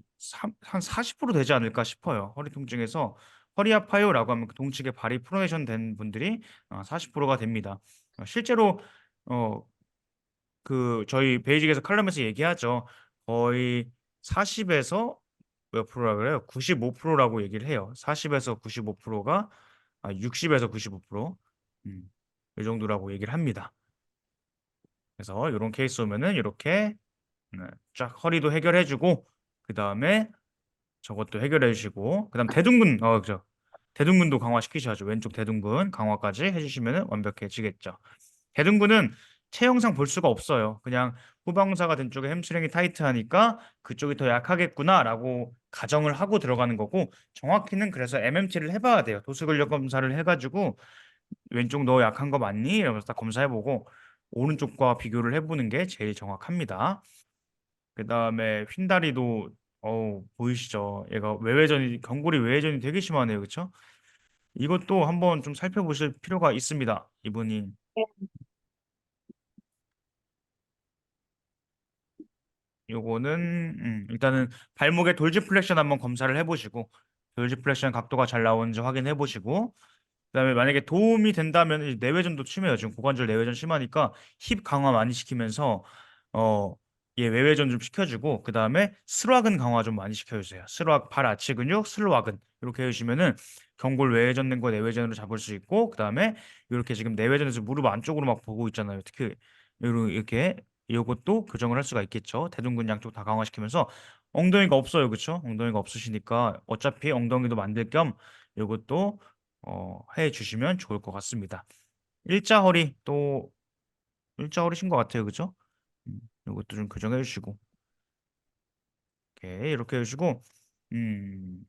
한 40% 되지 않을까 싶어요. 허리 통증에서 허리 아파요라고 하면 그 동측에 발이 프로네이션 된 분들이 40%가 됩니다. 실제로 어 그 저희 베이직에서 칼럼에서 얘기하죠. 거의 40에서 몇 프로라 그래요? 95%라고 얘기를 해요. 40에서 95%가 60에서 95%. 음. 이 정도라고 얘기를 합니다. 그래서 요런 케이스 오면은 요렇게 쫙 허리도 해결해 주고 그다음에 저것도 해결해 주시고 그다음 대둔근 그죠. 대둔근도 강화시키셔야죠. 왼쪽 대둔근 강화까지 해 주시면은 완벽해지겠죠. 대둔근은 체형상 볼 수가 없어요. 그냥 후방사가 된 쪽에 햄스트링이 타이트하니까 '그쪽이 더 약하겠구나.'라고 가정을 하고 들어가는 거고 정확히는 그래서 MMT를 해 봐야 돼요. 도수근력 검사를 해 가지고 "왼쪽 너 약한 거 맞니?" 이러면서 딱 검사해 보고 오른쪽과 비교를 해 보는 게 제일 정확합니다. 그다음에 휜다리도 보이시죠? 얘가 외회전이 경골이 외회전이 되게 심하네요. 그쵸? 이것도 한번 좀 살펴보실 필요가 있습니다, 이분이. 요거는 일단은 발목의 돌지 플렉션 한번 검사를 해 보시고 돌지 플렉션 각도가 잘 나오는지 확인해 보시고 그다음에 만약에 도움이 된다면 이 내외전도 심해요. 지금 고관절 내외전 심하니까 힙 강화 많이 시키면서 어 얘 외외전 좀 시켜 주고 그다음에 슬락근 강화 좀 많이 시켜 주세요. 슬락 발 아치 근육 슬락근 요렇게 해 주시면은 경골 외회전 된 거 내외전으로 잡을 수 있고 그다음에 요렇게 지금 내외전에서 무릎 안쪽으로 막 보고 있잖아요. 특히 이렇게 요것도 교정을 할 수가 있겠죠. 대둔근 양쪽 다 강화시키면서 엉덩이가 없어요. 그쵸? 엉덩이가 없으시니까 어차피 엉덩이도 만들 겸 요것도 해 주시면 좋을 것 같습니다. 일자 허리 또 일자 허리신 것 같아요. 그죠? 요것도 좀 교정해 주시고 오케이 이렇게 해 주시고 음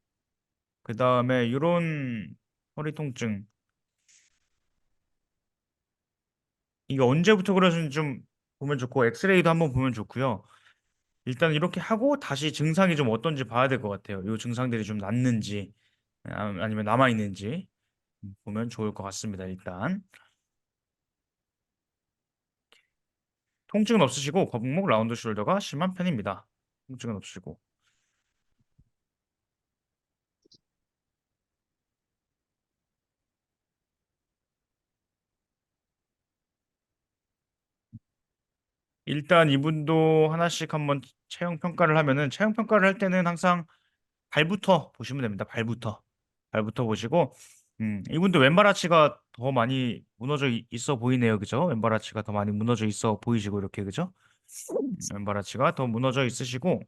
그다음에 요런 허리 통증 이게 언제부터 그러는지 좀 보면 좋고 엑스레이도 한번 보면 좋고요. 일단 이렇게 하고 다시 증상이 좀 어떤지 봐야 될 것 같아요. 요 증상들이 좀 낫는지 아니면 남아 있는지 보면 좋을 것 같습니다 일단. 통증은 없으시고 거북목 라운드 숄더가 심한 편입니다. 통증은 없으시고. 일단 이분도 하나씩 한번 체형 평가를 하면은 체형 평가를 할 때는 항상 발부터 보시면 됩니다. 발부터. 발부터 보시고 이분도 왼발 하치가 더 많이 무너져 있어 보이네요. 그죠? 왼발 하치가 더 많이 무너져 있어 보이시고 이렇게 그죠? 왼발 하치가 더 무너져 있으시고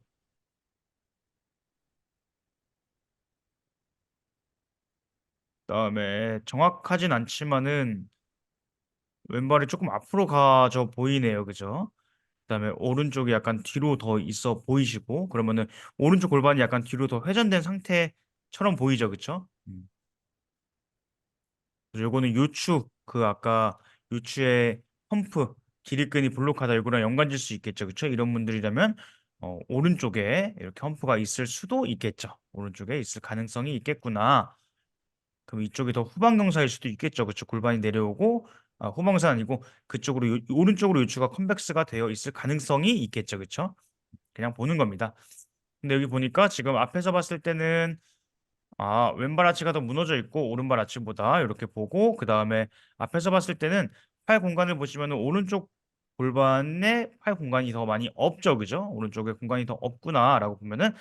그다음에 정확하진 않지만은 왼발이 조금 앞으로 가져 보이네요. 그죠? 그다음에 오른쪽이 약간 뒤로 더 있어 보이시고 그러면은 오른쪽 골반이 약간 뒤로 더 회전된 상태처럼 보이죠. 그쵸? 그래서 요거는 요추 그 아까 요추의 펌프 기립근이 볼록하다 요거랑 연관질 수 있겠죠. 그쵸? 이런 분들이라면 오른쪽에 이렇게 험프가 있을 수도 있겠죠. '오른쪽에 있을 가능성이 있겠구나.' 그럼 이쪽이 더 후방경사일 수도 있겠죠. 그쵸? 골반이 내려오고 후방사 아니고 그쪽으로 오른쪽으로 요추가 컨벡스가 되어 있을 가능성이 있겠죠. 그쵸? 그냥 보는 겁니다. 근데 여기 보니까 지금 앞에서 봤을 때는 왼발 아치가 더 무너져 있고 오른발 아치보다 이렇게 보고 그다음에 앞에서 봤을 때는 팔 공간을 보시면은 오른쪽 골반에 팔 공간이 더 많이 없죠, 그죠? 오른쪽에 공간이 더 없구나라고 보면은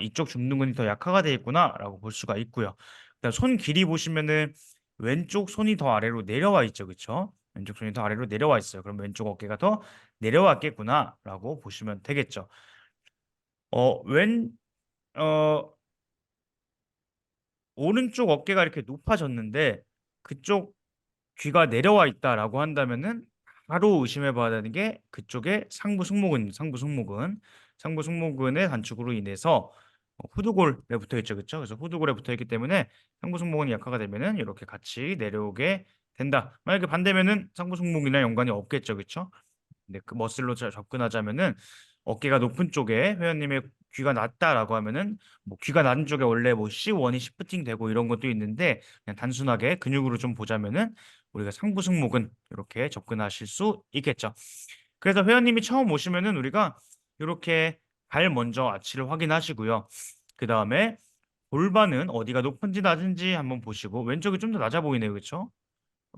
이쪽 중둔근이 더 약화가 되어 있구나라고 볼 수가 있고요. 그다음 손 길이 보시면은 왼쪽 손이 더 아래로 내려와 있죠, 그쵸? 왼쪽 손이 더 아래로 내려와 있어요. 그럼 왼쪽 어깨가 더 내려왔겠구나라고 보시면 되겠죠. 어, 왼, 어, 오른쪽 어깨가 이렇게 높아졌는데 그쪽 귀가 내려와 있다라고 한다면은 바로 의심해 봐야 되는 게 그쪽에 상부 승모근의 단축으로 인해서 후두골에 붙어 있죠, 그렇죠? 그래서 후두골에 붙어 있기 때문에 상부 승모근이 약화가 되면은 이렇게 같이 내려오게 된다. 만약에 반대면은 상부 승모근이랑 연관이 없겠죠, 그렇죠? 근데 그 머슬로 접근하자면은 어깨가 높은 쪽에 회원님의 귀가 낮다라고 하면은 뭐 귀가 낮은 쪽에 원래 뭐 C1이 시프팅 되고 이런 것도 있는데 그냥 단순하게 근육으로 좀 보자면은 우리가 상부 승모근 이렇게 접근하실 수 있겠죠. 그래서 회원님이 처음 오시면은 우리가 이렇게 발 먼저 아치를 확인하시고요. 그 다음에 골반은 어디가 높은지 낮은지 한번 보시고 왼쪽이 좀 더 낮아 보이네요, 그렇죠?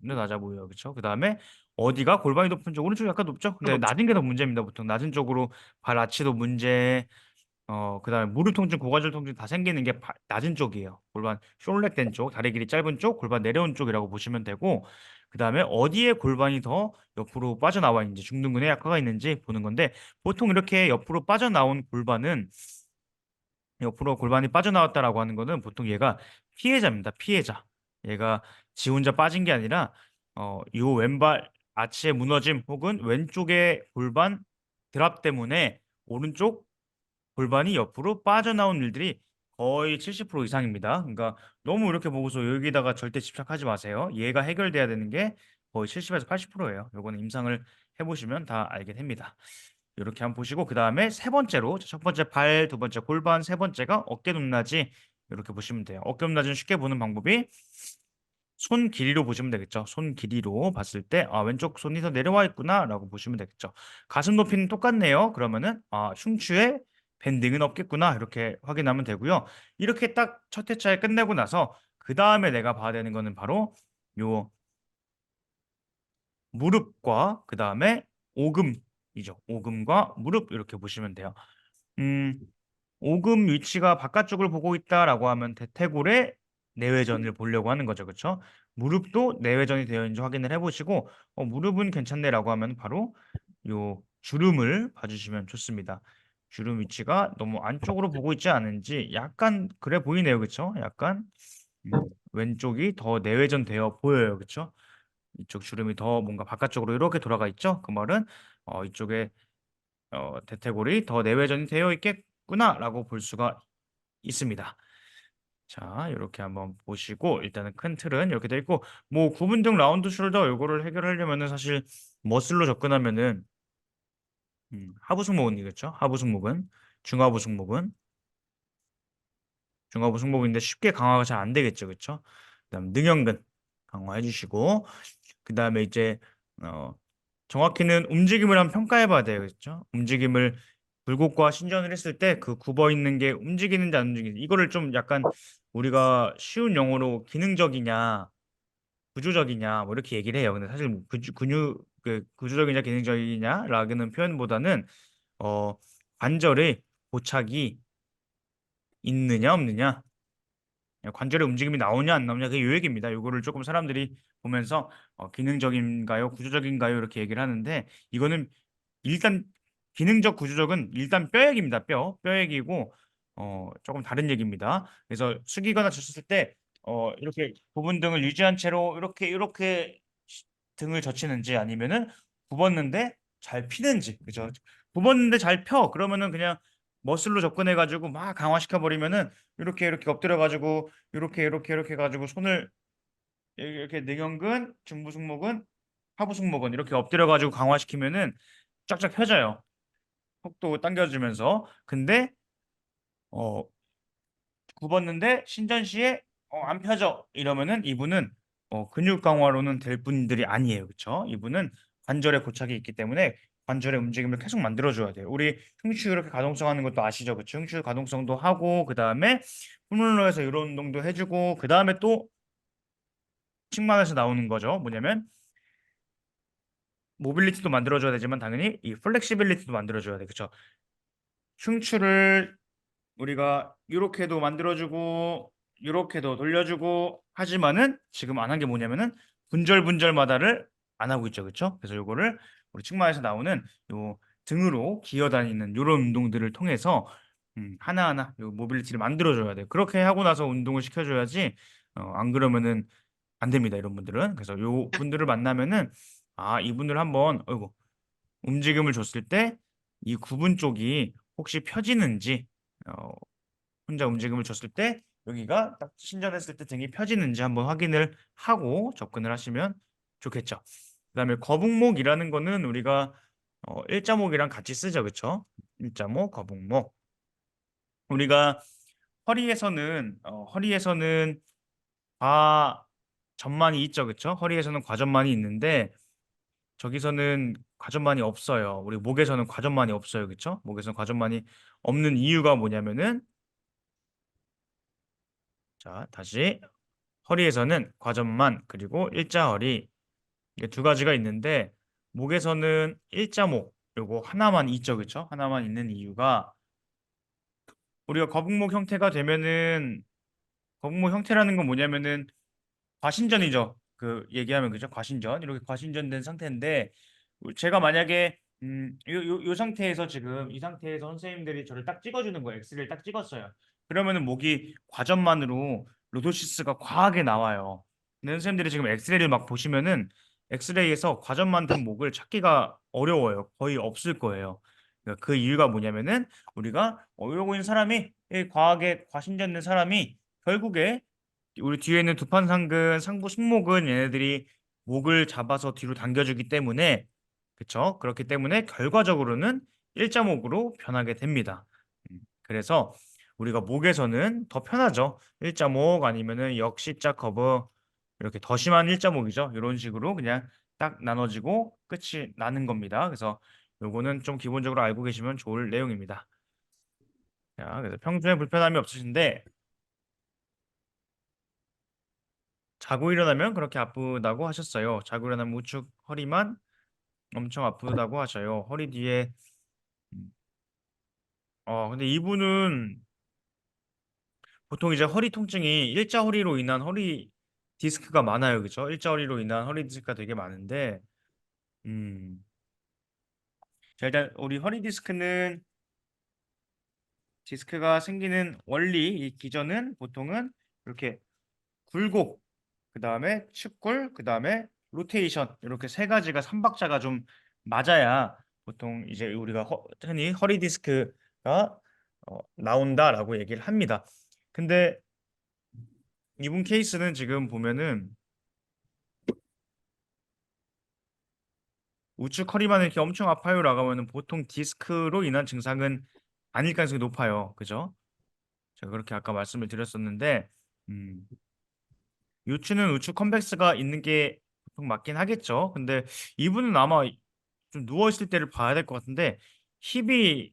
네, 낮아 보여요. 그렇죠? 그다음에 어디가 골반이 높은 쪽 오른쪽이 약간 높죠? 근데 낮은 게 더 문제입니다. 보통 낮은 쪽으로 발 아치도 문제 그다음에 무릎 통증, 고관절 통증 다 생기는 게 낮은 쪽이에요. 골반 숄렉 된 쪽, 다리 길이 짧은 쪽, 골반 내려온 쪽이라고 보시면 되고 그다음에 어디에 골반이 더 옆으로 빠져나와 있는지 중둔근에 약화가 있는지 보는 건데 보통 이렇게 옆으로 빠져나온 골반은 옆으로 골반이 빠져나왔다라고 하는 거는 보통 얘가 피해자입니다. 피해자. 얘가 지 혼자 빠진 게 아니라 요 왼발 아치의 무너짐 혹은 왼쪽의 골반 드랍 때문에 오른쪽 골반이 옆으로 빠져나온 일들이 거의 70% 이상입니다. 그러니까 너무 이렇게 보고서 여기다가 절대 집착하지 마세요. 얘가 해결돼야 되는 게 거의 70에서 80%예요. 요거는 임상을 해보시면 다 알게 됩니다. 이렇게 한번 보시고 그 다음에 세 번째로 첫 번째 발, 두 번째 골반, 세 번째가 어깨 높낮이 이렇게 보시면 돼요. 어깨 높낮이는 쉽게 보는 방법이 손 길이로 보시면 되겠죠. 손 길이로 봤을 때 왼쪽 손이 더 내려와 있구나라고 보시면 되겠죠. 가슴 높이는 똑같네요. 그러면은 흉추에 밴딩은 없겠구나 이렇게 확인하면 되고요. 이렇게 딱 첫 회차에 끝내고 나서 그 다음에 내가 봐야 되는 거는 바로 요 무릎과 그 다음에 오금이죠. 오금과 무릎 이렇게 보시면 돼요. 음, 오금 위치가 바깥쪽을 보고 있다라고 하면 대퇴골의 내외전을 보려고 하는 거죠. 그렇죠? 무릎도 내외전이 되어 있는지 확인을 해보시고 무릎은 괜찮네라고 하면 바로 요 주름을 봐주시면 좋습니다. 주름 위치가 너무 안쪽으로 보고 있지 않은지 약간 그래 보이네요. 그렇죠? 약간 왼쪽이 더 내외전 되어 보여요. 그렇죠? 이쪽 주름이 더 뭔가 바깥쪽으로 이렇게 돌아가 있죠? 그 말은 이쪽에 대퇴골이 더 내외전이 되어 있겠구나라고 볼 수가 있습니다. 자, 이렇게 한번 보시고 일단은 큰 틀은 이렇게 돼 있고 뭐 구분등 라운드 숄더 요거를 해결하려면은 사실 머슬로 접근하면은 하부 승모근이겠죠? 하부 승모근, 중하부 승모근, 중하부 승모근인데 쉽게 강화가 잘 안 되겠죠, 그렇죠? 그다음 능형근 강화해 주시고 그다음에 이제 어 정확히는 움직임을 한번 평가해 봐야 돼요. 그렇죠? 움직임을 굴곡과 신전을 했을 때 그 굽어 있는 게 움직이는지 안 움직이는지 이거를 좀 약간 우리가 쉬운 용어로 기능적이냐 구조적이냐 뭐 이렇게 얘기를 해요. 근데 사실 뭐 구조적이냐 기능적이냐라는 표현보다는 어 관절의 고착이 있느냐 없느냐 관절의 움직임이 나오냐 안 나오냐 그게 요 얘기입니다. 요거를 조금 사람들이 보면서 기능적인가요 구조적인가요 이렇게 얘기를 하는데 이거는 일단 기능적 구조적은 일단 뼈액입니다. 뼈액이고 조금 다른 얘기입니다. 그래서 숙이거나 젖혔을 때 이렇게 부분 등을 유지한 채로 이렇게 등을 젖히는지 아니면은 굽었는데 잘 피는지 그죠? 굽었는데 잘 펴 그러면은 그냥 머슬로 접근해 가지고 막 강화시켜 버리면은 이렇게 엎드려 가지고 이렇게 가지고 손을 이렇게 내경근, 중부승모근, 하부승모근 이렇게 엎드려 가지고 강화시키면은 쫙쫙 펴져요. 속도 당겨주면서 근데 어 굽었는데 신전 시에 안 펴져 이러면은 이분은 근육 강화로는 될 분들이 아니에요. 그렇죠? 이분은 관절에 고착이 있기 때문에 관절의 움직임을 계속 만들어줘야 돼요. 우리 흉추 이렇게 가동성 하는 것도 아시죠? 그렇죠? 흉추 가동성도 하고 그 다음에 홈런러에서 이런 운동도 해주고 그 다음에 또 칙만에서 나오는 거죠. 뭐냐면 모빌리티도 만들어줘야 되지만 당연히 이 플렉시빌리티도 만들어줘야 돼. 그쵸? 흉추를 우리가 이렇게도 만들어주고 이렇게도 돌려주고 하지만은 지금 안 한 게 뭐냐면은 분절분절마다를 안 하고 있죠. 그쵸? 그래서 요거를 우리 측마에서 나오는 요 등으로 기어다니는 요런 운동들을 통해서 하나하나 요 모빌리티를 만들어줘야 돼요. 그렇게 하고 나서 운동을 시켜줘야지 안 그러면은 안 됩니다. 이런 분들은. 그래서 요 분들을 만나면은 이분들 한번 어이구 움직임을 줬을 때 이 구분 쪽이 혹시 펴지는지 혼자 움직임을 줬을 때 여기가 딱 신전했을 때 등이 펴지는지 한번 확인을 하고 접근을 하시면 좋겠죠. 그다음에 거북목이라는 거는 우리가 일자목이랑 같이 쓰죠. 그쵸? 일자목, 거북목. 우리가 허리에서는 과전만이 있죠. 그쵸? 허리에서는 과전만이 있는데 저기서는 과전만이 없어요. 우리 목에서는 과전만이 없어요. 그쵸? 목에서는 과전만이 없는 이유가 뭐냐면은 자, 다시 허리에서는 과전만 그리고 일자허리 이게 두 가지가 있는데 목에서는 일자목 요거 하나만 있죠. 그쵸? 하나만 있는 이유가 우리가 거북목 형태가 되면은 거북목 형태라는 건 뭐냐면은 과신전이죠. 그 얘기하면 그죠? 과신전. 이렇게 과신전된 상태인데 제가 만약에 요 상태에서 지금 이 상태에서 선생님들이 저를 딱 찍어주는 거예요. 엑스레이를 딱 찍었어요. 그러면은 목이 과전만으로 로도시스가 과하게 나와요. 근데 선생님들이 지금 엑스레이를 막 보시면은 엑스레이에서 과전만 된 목을 찾기가 어려워요. 거의 없을 거예요. 그러니까 그 이유가 뭐냐면은 우리가 이러고 있는 사람이 이 과하게 과신전된 사람이 결국에 우리 뒤에 있는 두판상근, 상부 승모근 얘네들이 목을 잡아서 뒤로 당겨주기 때문에 그쵸? 그렇기 때문에 결과적으로는 일자목으로 변하게 됩니다. 그래서 우리가 목에서는 더 편하죠. 일자목 아니면은 역시자 커브 이렇게 더 심한 일자목이죠. 이런 식으로 그냥 딱 나눠지고 끝이 나는 겁니다. 그래서 요거는 좀 기본적으로 알고 계시면 좋을 내용입니다. 자, 그래서 평소에 불편함이 없으신데 자고 일어나면 그렇게 아프다고 하셨어요. 자고 일어나면 우측 허리만 엄청 아프다고 하셔요. 허리 뒤에 음, 근데 이분은 보통 이제 허리 통증이 일자 허리로 인한 허리 디스크가 많아요. 그죠? 일자 허리로 인한 허리 디스크가 되게 많은데 음. 자, 일단 우리 허리 디스크가 생기는 원리 이 기전은 보통은 이렇게 굴곡 그다음에 측골 그다음에 로테이션 이렇게 세 가지가 삼박자가 좀 맞아야 보통 이제 우리가 흔히 허리 디스크가 나온다라고 얘기를 합니다. 근데 이분 케이스는 지금 보면은 우측 허리만 이렇게 엄청 아파요라고 하면은 보통 디스크로 인한 증상은 아닐 가능성이 높아요. 그죠? 제가 그렇게 아까 말씀을 드렸었는데 음, 요추는 우측 컴백스가 있는 게 보통 맞긴 하겠죠. 근데 이분은 아마 좀 누워 있을 때를 봐야 될 것 같은데 힙이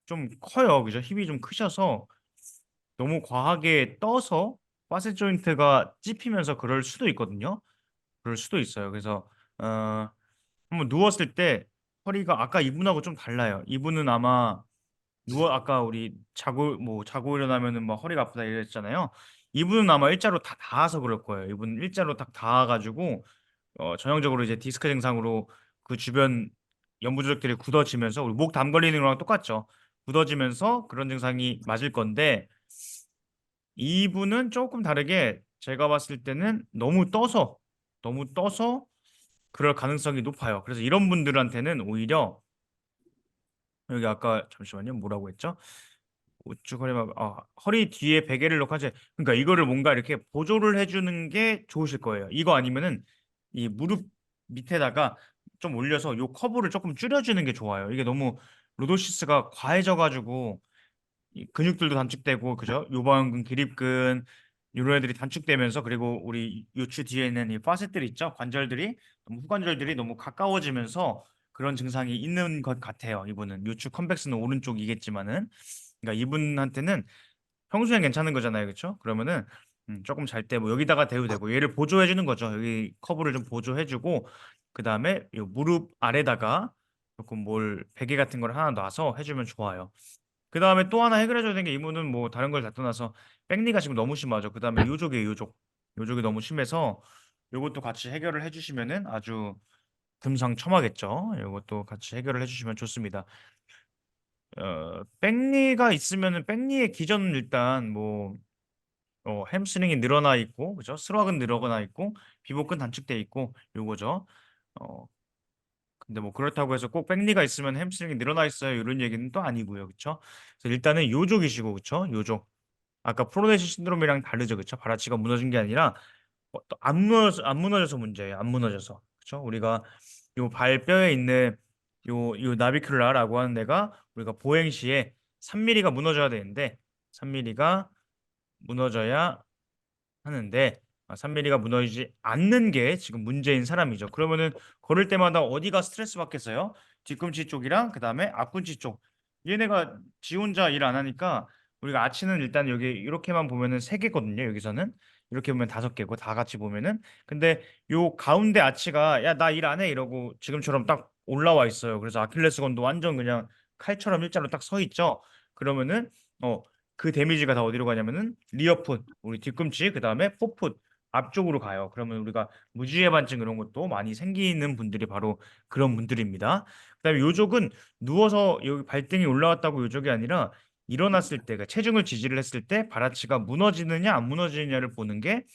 좀 커요. 그죠? 힙이 좀 크셔서 너무 과하게 떠서 파셋 조인트가 찝히면서 그럴 수도 있거든요. 그럴 수도 있어요. 그래서 어, 한번 누웠을 때 허리가 아까 이분하고 좀 달라요. 이분은 아마 아까 우리 자고 일어나면은 막 허리가 아프다 이랬잖아요. 이분은 아마 일자로 다 닿아서 그럴 거예요. 이분은 일자로 딱 닿아가지고 전형적으로 이제 디스크 증상으로 그 주변 연부조직들이 굳어지면서 우리 목 담 걸리는 거랑 똑같죠. 굳어지면서 그런 증상이 맞을 건데 이분은 조금 다르게 제가 봤을 때는 너무 떠서 그럴 가능성이 높아요. 그래서 이런 분들한테는 오히려 여기 아까 잠시만요. 뭐라고 했죠? 우측 허리만 허리 뒤에 베개를 놓고 하지. 그러니까 이거를 뭔가 이렇게 보조를 해주는 게 좋으실 거예요. 이거 아니면은 이 무릎 밑에다가 좀 올려서 요 커브를 조금 줄여주는 게 좋아요. 이게 너무 로도시스가 과해져가지고 이 근육들도 단축되고 그죠? 요방근, 기립근 이런 애들이 단축되면서 그리고 우리 요추 뒤에 있는 이 파셋들 있죠? 관절들이 너무 후관절들이 너무 가까워지면서 그런 증상이 있는 것 같아요. 이분은 요추 컴백스는 오른쪽이겠지만은 그러니까 이분한테는 평소엔 괜찮은 거잖아요, 그렇죠? 그러면은 조금 잘 때 뭐 여기다가 대도 되고 얘를 보조해 주는 거죠. 여기 커브를 좀 보조해 주고 그다음에 요 무릎 아래다가 조금 뭘 베개 같은 걸 하나 놔서 해주면 좋아요. 그다음에 또 하나 해결해 줘야 되는 게 이분은 뭐 다른 걸 다 떠나서 백리가 지금 너무 심하죠. 그다음에 요족이에요, 요족. 요족이 너무 심해서 요것도 같이 해결을 해주시면은 아주 금상첨화겠죠. 요것도 같이 해결을 해주시면 좋습니다. 백리가 있으면은 백리의 기전은 일단 뭐 햄스트링이 늘어나 있고, 그죠? 스락은 늘어나 있고, 비복근 단축돼 있고, 요거죠. 어, 근데 뭐 그렇다고 해서 꼭 백리가 있으면 햄스트링이 늘어나 있어요. 이런 얘기는 또 아니고요, 그쵸? 그래서 일단은 요족이시고, 그쵸? 요족. 아까 프로네시 신드롬이랑 다르죠, 그쵸? 바라치가 무너진 게 아니라 또안 무너져서 문제예요. 안 무너져서, 그쵸? 우리가 요 발뼈에 있는 요 나비큘라라고 하는 데가 우리가 보행 시에 3mm가 무너져야 되는데 3mm가 무너져야 하는데 3mm가 무너지지 않는 게 지금 문제인 사람이죠. 그러면은 걸을 때마다 어디가 스트레스 받겠어요? 뒤꿈치 쪽이랑 그다음에 앞꿈치 쪽. 얘네가 지 혼자 일 안 하니까 우리가 아치는 일단 여기 이렇게만 보면은 세 개거든요. 여기서는 이렇게 보면 다섯 개고 다 같이 보면은 근데 요 가운데 아치가 야 나 일 안 해 이러고 지금처럼 딱 올라와 있어요. 그래서 아킬레스건도 완전 그냥 칼처럼 일자로 딱 서 있죠. 그러면은 그 데미지가 다 어디로 가냐면은 리어풋, 우리 뒤꿈치, 그 다음에 포풋 앞쪽으로 가요. 그러면 우리가 무지해 반증 이런 것도 많이 생기는 분들이 바로 그런 분들입니다. 그다음에 요족은 누워서 여기 발등이 올라왔다고 요족이 아니라 일어났을 때, 그러니까 체중을 지지를 했을 때 발아치가 무너지느냐 안 무너지느냐를 보는 게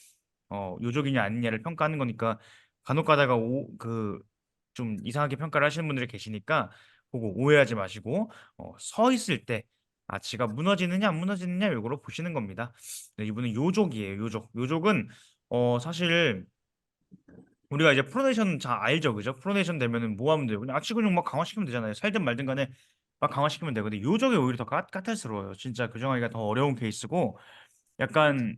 요족이냐 아니냐를 평가하는 거니까 간혹 가다가 그 좀 이상하게 평가를 하시는 분들이 계시니까 그거 오해하지 마시고 서 있을 때 아치가 무너지느냐 안 무너지느냐 요거로 보시는 겁니다. 네, 이분은 요족이에요. 요족. 요족은 사실 우리가 이제 프로네이션 잘 알죠, 그죠? 프로네이션 되면은 뭐 하면 돼요? 그냥 악시 근육 막 강화시키면 되잖아요. 살든 말든 간에 막 강화시키면 되거든요. 요족이 오히려 더 까탈스러워요. 진짜 교정하기가 더 어려운 케이스고 약간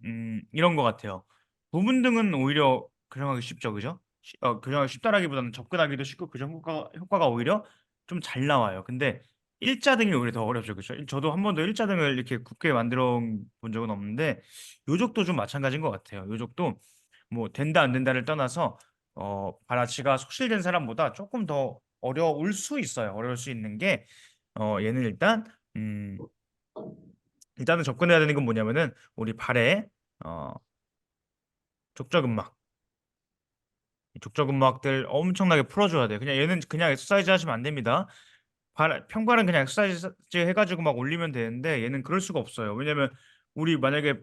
이런 것 같아요. 부분 등은 오히려 교정하기 쉽죠, 그죠? 교정하기 쉽다라기보다는 접근하기도 쉽고 교정 효과가 오히려 좀 잘 나와요. 근데 일자등이 오히려 더 어렵죠, 그죠? 저도 한 번도 일자등을 이렇게 굳게 만들어 본 적은 없는데 요족도 좀 마찬가지인 것 같아요. 요족도 뭐 된다 안 된다를 떠나서 바라치가 소실된 사람보다 조금 더 어려울 수 있어요. 어려울 수 있는 게 얘는 일단 음, 일단은 접근해야 되는 건 뭐냐면은 우리 발에 어, 족저근막, 이 족저근막들 엄청나게 풀어줘야 돼요. 그냥 얘는 그냥 엑서사이즈 하시면 안 됩니다. 평발은 그냥 엑서사이즈 해가지고 막 올리면 되는데 얘는 그럴 수가 없어요. 왜냐면 우리 만약에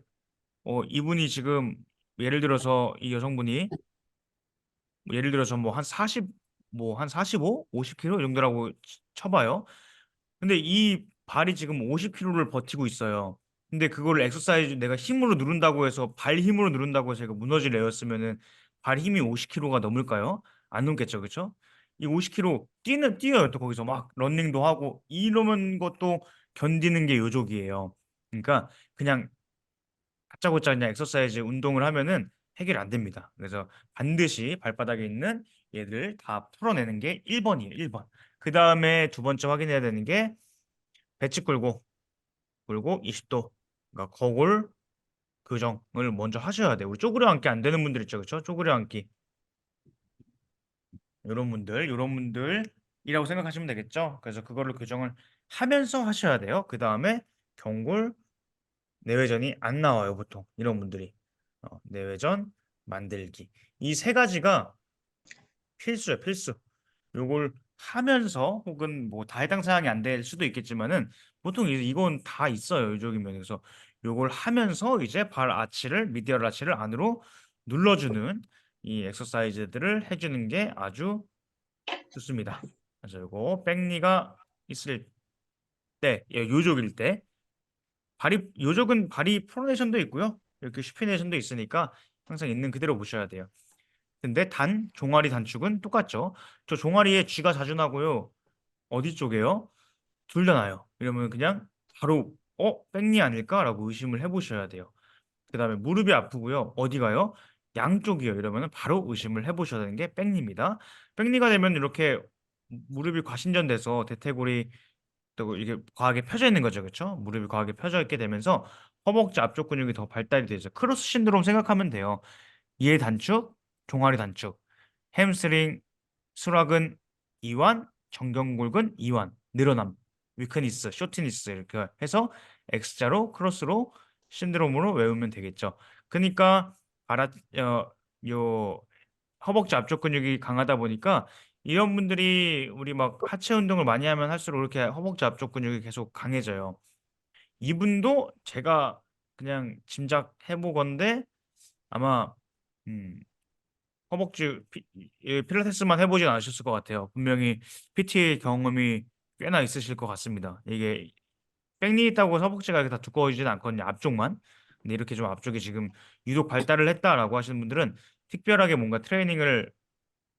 이분이 지금 예를 들어서 이 여성분이 예를 들어서 뭐 한 40, 뭐 한 45, 50kg 이 정도라고 쳐봐요. 근데 이 발이 지금 50kg를 버티고 있어요. 근데 그거를 엑서사이즈 내가 힘으로 누른다고 해서 발 힘으로 누른다고 해서 제가 무너질 애였으면은 발 힘이 50kg가 넘을까요? 안 넘겠죠, 그렇죠? 이 50kg 뛰어요 또 거기서 막 런닝도 하고 이러는 것도 견디는 게 요족이에요. 그러니까 그냥 다짜고짜 그냥 엑서사이즈 운동을 하면은 해결 안 됩니다. 그래서 반드시 발바닥에 있는 얘들 다 풀어내는 게 1번이에요. 1번. 그 다음에 두 번째 확인해야 되는 게 배치 끌고 20도. 그러니까 거골 교정을 먼저 하셔야 돼요. 우리 쪼그려 앉기 안 되는 분들 있죠. 그렇죠? 쪼그려 앉기. 이런 분들이라고 생각하시면 되겠죠. 그래서 그거를 교정을 하면서 하셔야 돼요. 그 다음에 경골 내외전이 안 나와요, 보통. 이런 분들이. 내외전 만들기. 이 세 가지가 필수예요, 필수. 요걸 하면서 혹은 뭐 다 해당 사항이 안 될 수도 있겠지만은 보통 이건 다 있어요, 이쪽이면. 그래서 요걸 하면서 이제 발 아치를 미디얼 아치를 안으로 눌러주는 이 엑서사이즈들을 해주는 게 아주 좋습니다. 그래서 요거 백리가 있을 때, 요족일 때 요족은 발이 프로네이션도 있고요. 이렇게 슈피네이션도 있으니까 항상 있는 그대로 보셔야 돼요. 근데 종아리 단축은 똑같죠. 저 종아리에 쥐가 자주 나고요. 어디 쪽에요? 둘 다 나요. 이러면 그냥 바로 백리 아닐까라고 의심을 해보셔야 돼요. 그다음에 무릎이 아프고요. 어디 가요? 양쪽이요. 이러면 바로 의심을 해보셔야 되는 게 백리입니다. 백리가 되면 이렇게 무릎이 과신전돼서 대퇴골이 또 이게 과하게 펴져 있는 거죠, 그렇죠? 무릎이 과하게 펴져 있게 되면서 허벅지 앞쪽 근육이 더 발달이 되죠. 크로스 신드롬 생각하면 돼요. 이해 단축, 종아리 단축, 햄스트링, 수락은 이완, 정경골근 이완, 늘어남, 위크니스, 쇼트니스 이렇게 해서 X자로 크로스로 신드롬으로 외우면 되겠죠. 그러니까 바라 요 허벅지 앞쪽 근육이 강하다 보니까 이런 분들이 우리 막 하체 운동을 많이 하면 할수록 이렇게 허벅지 앞쪽 근육이 계속 강해져요. 이분도 제가 그냥 짐작해 보건데 아마 음, 필라테스만 해보진 않으셨을 것 같아요. 분명히 PT 경험이 꽤나 있으실 것 같습니다. 이게 백니 있다고 허벅지가 이렇게 다 두꺼워지진 않거든요. 앞쪽만. 근데 이렇게 좀 앞쪽이 지금 유독 발달을 했다라고 하시는 분들은 특별하게 뭔가 트레이닝을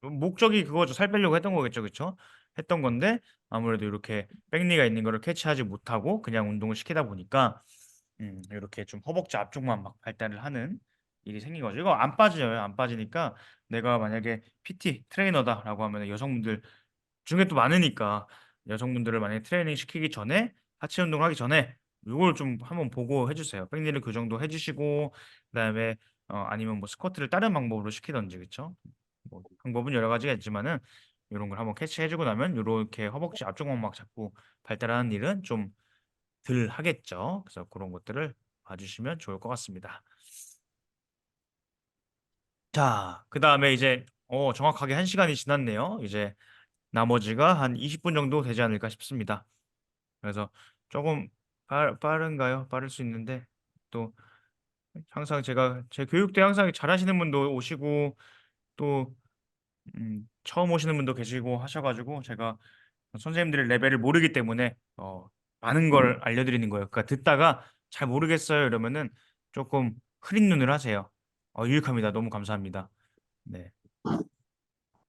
목적이 그거죠. 살 빼려고 했던 거겠죠. 그쵸? 했던 건데 아무래도 이렇게 백니가 있는 거를 캐치하지 못하고 그냥 운동을 시키다 보니까 이렇게 좀 허벅지 앞쪽만 막 발달을 하는 일이 생긴 거죠. 이거 안 빠져요. 안 빠지니까 내가 만약에 PT 트레이너다라고 하면 여성분들 중에 또 많으니까 여성분들을 만약에 트레이닝 시키기 전에 하체 운동을 하기 전에 이걸 좀 한번 보고 해주세요. 백니를 그 정도 해주시고 그다음에 아니면 뭐 스쿼트를 다른 방법으로 시키던지 그쵸? 뭐 방법은 여러 가지가 있지만은 이런 걸 한번 캐치해주고 나면 이렇게 허벅지 앞쪽만 막 자꾸 발달하는 일은 좀 덜 하겠죠. 그래서 그런 것들을 봐주시면 좋을 것 같습니다. 자, 그 다음에 이제 정확하게 1시간이 지났네요. 이제 나머지가 한 20분 정도 되지 않을까 싶습니다. 그래서 조금 빠른가요? 빠를 수 있는데 또 항상 제가 제 교육 때 항상 잘하시는 분도 오시고 또 처음 오시는 분도 계시고 하셔가지고 제가 선생님들의 레벨을 모르기 때문에 많은 걸 알려드리는 거예요. 그러니까 듣다가 잘 모르겠어요 이러면은 조금 흐린 눈을 하세요. 유익합니다. 너무 감사합니다. 네.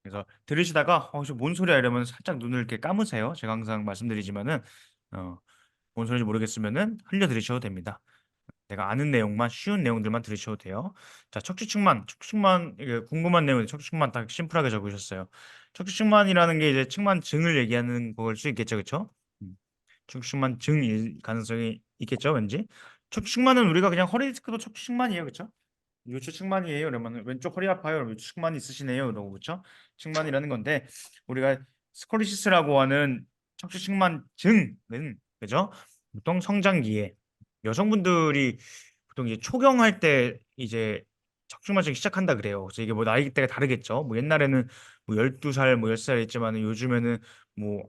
그래서 들으시다가 이거 뭔 소리야 이러면 살짝 눈을 이렇게 감으세요. 제가 항상 말씀드리지만은 어, 뭔 소리인지 모르겠으면은 흘려 들으셔도 됩니다. 내가 아는 내용만 쉬운 내용들만 들으셔도 돼요. 자, 척추측만 이게 궁금한 내용이 척추측만 딱 심플하게 적으셨어요. 척추측만이라는 게 이제 측만증을 얘기하는 걸 수 있겠죠, 그렇죠? 척추측만증일 가능성이 있겠죠, 왠지. 척추측만은 우리가 그냥 허리 디스크도 척추측만이에요, 그렇죠? 요추측만이에요. 그러면 왼쪽 허리 아파요. 그러면 요추측만이 있으시네요. 이러고 그렇죠? 측만이라는 건데 우리가 스콜리시스라고 하는 척추측만증은 그죠? 보통 성장기에 여성분들이 보통 이제 초경할 때 이제 척추만증 시작한다 그래요. 그래서 이게 뭐 나이대가 다르겠죠. 뭐 옛날에는 뭐 12살, 뭐 10살 있지만은 요즘에는 뭐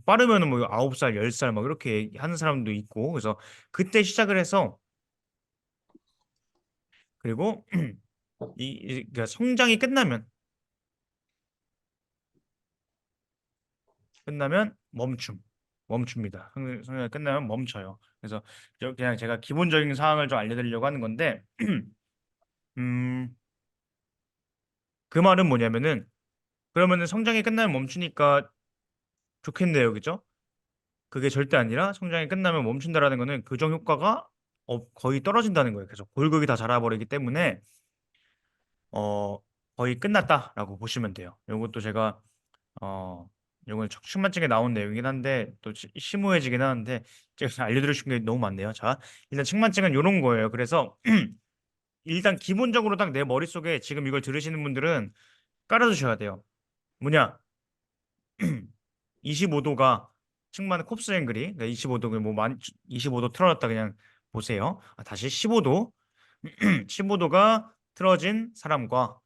빠르면은 뭐 9살, 10살 막 이렇게 하는 사람도 있고 그래서 그때 시작을 해서 그리고 그러니까 성장이 끝나면 멈춥니다. 성장이 끝나면 멈춰요. 그래서 그냥 제가 기본적인 사항을 좀 알려드리려고 하는 건데, 음, 그 말은 뭐냐면은 그러면은 성장이 끝나면 멈추니까 좋겠네요, 그죠? 그게 절대 아니라 성장이 끝나면 멈춘다라는 거는 교정 효과가 거의 떨어진다는 거예요. 그래서 골격이 다 자라버리기 때문에 어, 거의 끝났다라고 보시면 돼요. 이것도 제가 이건 척추만증에 나온 내용이긴 한데 또 심오해지긴 하는데 제가 알려드리고 싶은 게 너무 많네요. 자, 일단 측만증은 이런 거예요. 그래서 일단 기본적으로 딱 내 머릿속에 지금 이걸 들으시는 분들은 깔아두셔야 돼요. 뭐냐? 25도가 측만 콥스 앵글이 그러니까 25도 뭐 25도 틀어놨다 그냥 보세요. 다시 15도 15도가 틀어진 사람과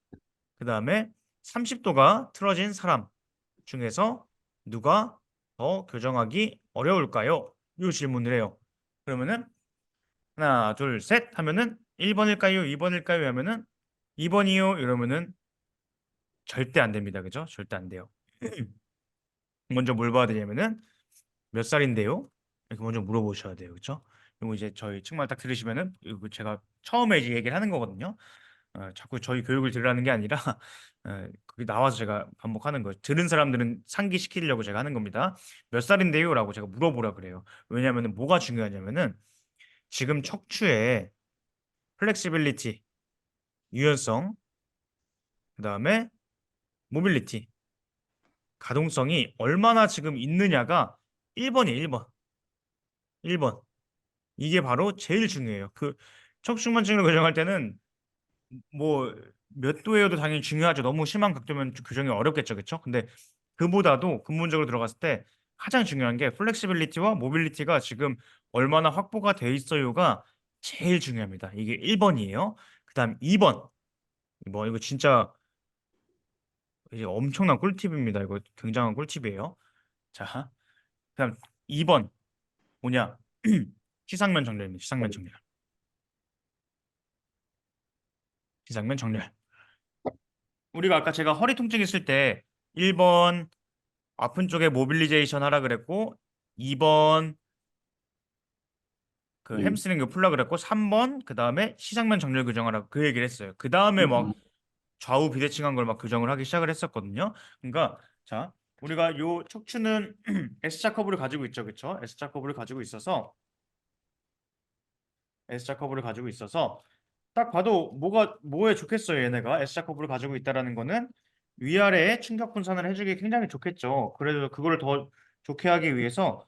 그 다음에 30도가 틀어진 사람 중에서 누가 더 교정하기 어려울까요? 이 질문을 해요. 그러면은 하나, 둘, 셋 하면은 1번일까요? 2번일까요? 하면은 2번이요. 이러면은 절대 안 됩니다. 그죠? 절대 안 돼요. 먼저 뭘 봐야 되냐면은 몇 살인데요? 이렇게 먼저 물어보셔야 돼요. 그죠? 그리고 이제 저희 측말 딱 들으시면은 이거 제가 처음에 이제 얘기를 하는 거거든요. 자꾸 저희 교육을 들으라는 게 아니라 거기 나와서 제가 반복하는 거예요. 들은 사람들은 상기시키려고 제가 하는 겁니다. 몇 살인데요? 라고 제가 물어보라 그래요. 왜냐하면 뭐가 중요하냐면은 지금 척추의 플렉시빌리티, 유연성, 그다음에 모빌리티, 가동성이 얼마나 지금 있느냐가 1번이에요. 1번. 1번. 이게 바로 제일 중요해요. 그 척추만증을 교정할 때는 뭐 몇 도예요도 당연히 중요하죠. 너무 심한 각도면 교정이 어렵겠죠. 그쵸? 근데 그보다도 근본적으로 들어갔을 때 가장 중요한 게 플렉시빌리티와 모빌리티가 지금 얼마나 확보가 돼 있어요가 제일 중요합니다. 이게 1 번이에요. 그다음 2 번. 뭐 이거 진짜 이제 엄청난 꿀팁입니다. 이거 굉장한 꿀팁이에요. 자, 그다음 2번 뭐냐? 시상면 정렬입니다. 시상면 정렬. 시상면 정렬. 우리가 아까 제가 허리 통증 있을 때 1번 아픈 쪽에 모빌리제이션 하라 그랬고 2번 그 햄스트링 풀라 그랬고 3번 그다음에 시상면 정렬 교정하라고 그 얘기를 했어요. 그다음에 막 좌우 비대칭한 걸 막 교정을 하기 시작을 했었거든요. 그러니까 자, 우리가 요 척추는 S자 커브를 가지고 있죠. 그렇죠? S자 커브를 가지고 있어서 S자 커브를 가지고 있어서 딱 봐도 뭐에 좋겠어요, 얘네가. S자 커브를 가지고 있다라는 거는 위아래에 충격 분산을 해주기 굉장히 좋겠죠. 그래도 그거를 더 좋게 하기 위해서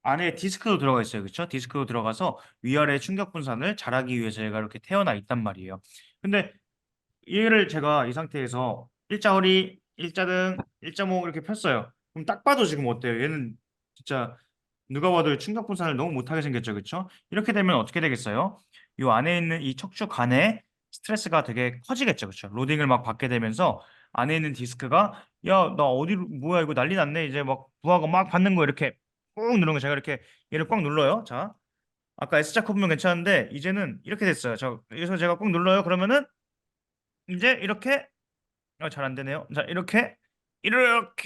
안에 디스크도 들어가 있어요. 그렇죠? 디스크도 들어가서 위아래 충격 분산을 잘하기 위해서 얘가 이렇게 태어나 있단 말이에요. 근데 얘를 제가 이 상태에서 일자 허리, 일자 등, 일자 목 이렇게 폈어요. 그럼 딱 봐도 지금 어때요? 얘는 진짜 누가 봐도 충격 분산을 너무 못하게 생겼죠, 그렇죠? 이렇게 되면 어떻게 되겠어요? 이 안에 있는 이 척추 간에 스트레스가 되게 커지겠죠, 그렇죠? 로딩을 막 받게 되면서 안에 있는 디스크가 야, 나 어디로 뭐야 이거 난리 났네. 이제 막 부하가 막 받는 거 이렇게 꾹 누르는 거 제가 이렇게 얘를 꽉 눌러요. 자, 아까 S자 커브면 괜찮은데 이제는 이렇게 됐어요. 자, 그래서 제가 꾹 눌러요. 그러면은 이제 이렇게 잘 안 되네요. 자, 이렇게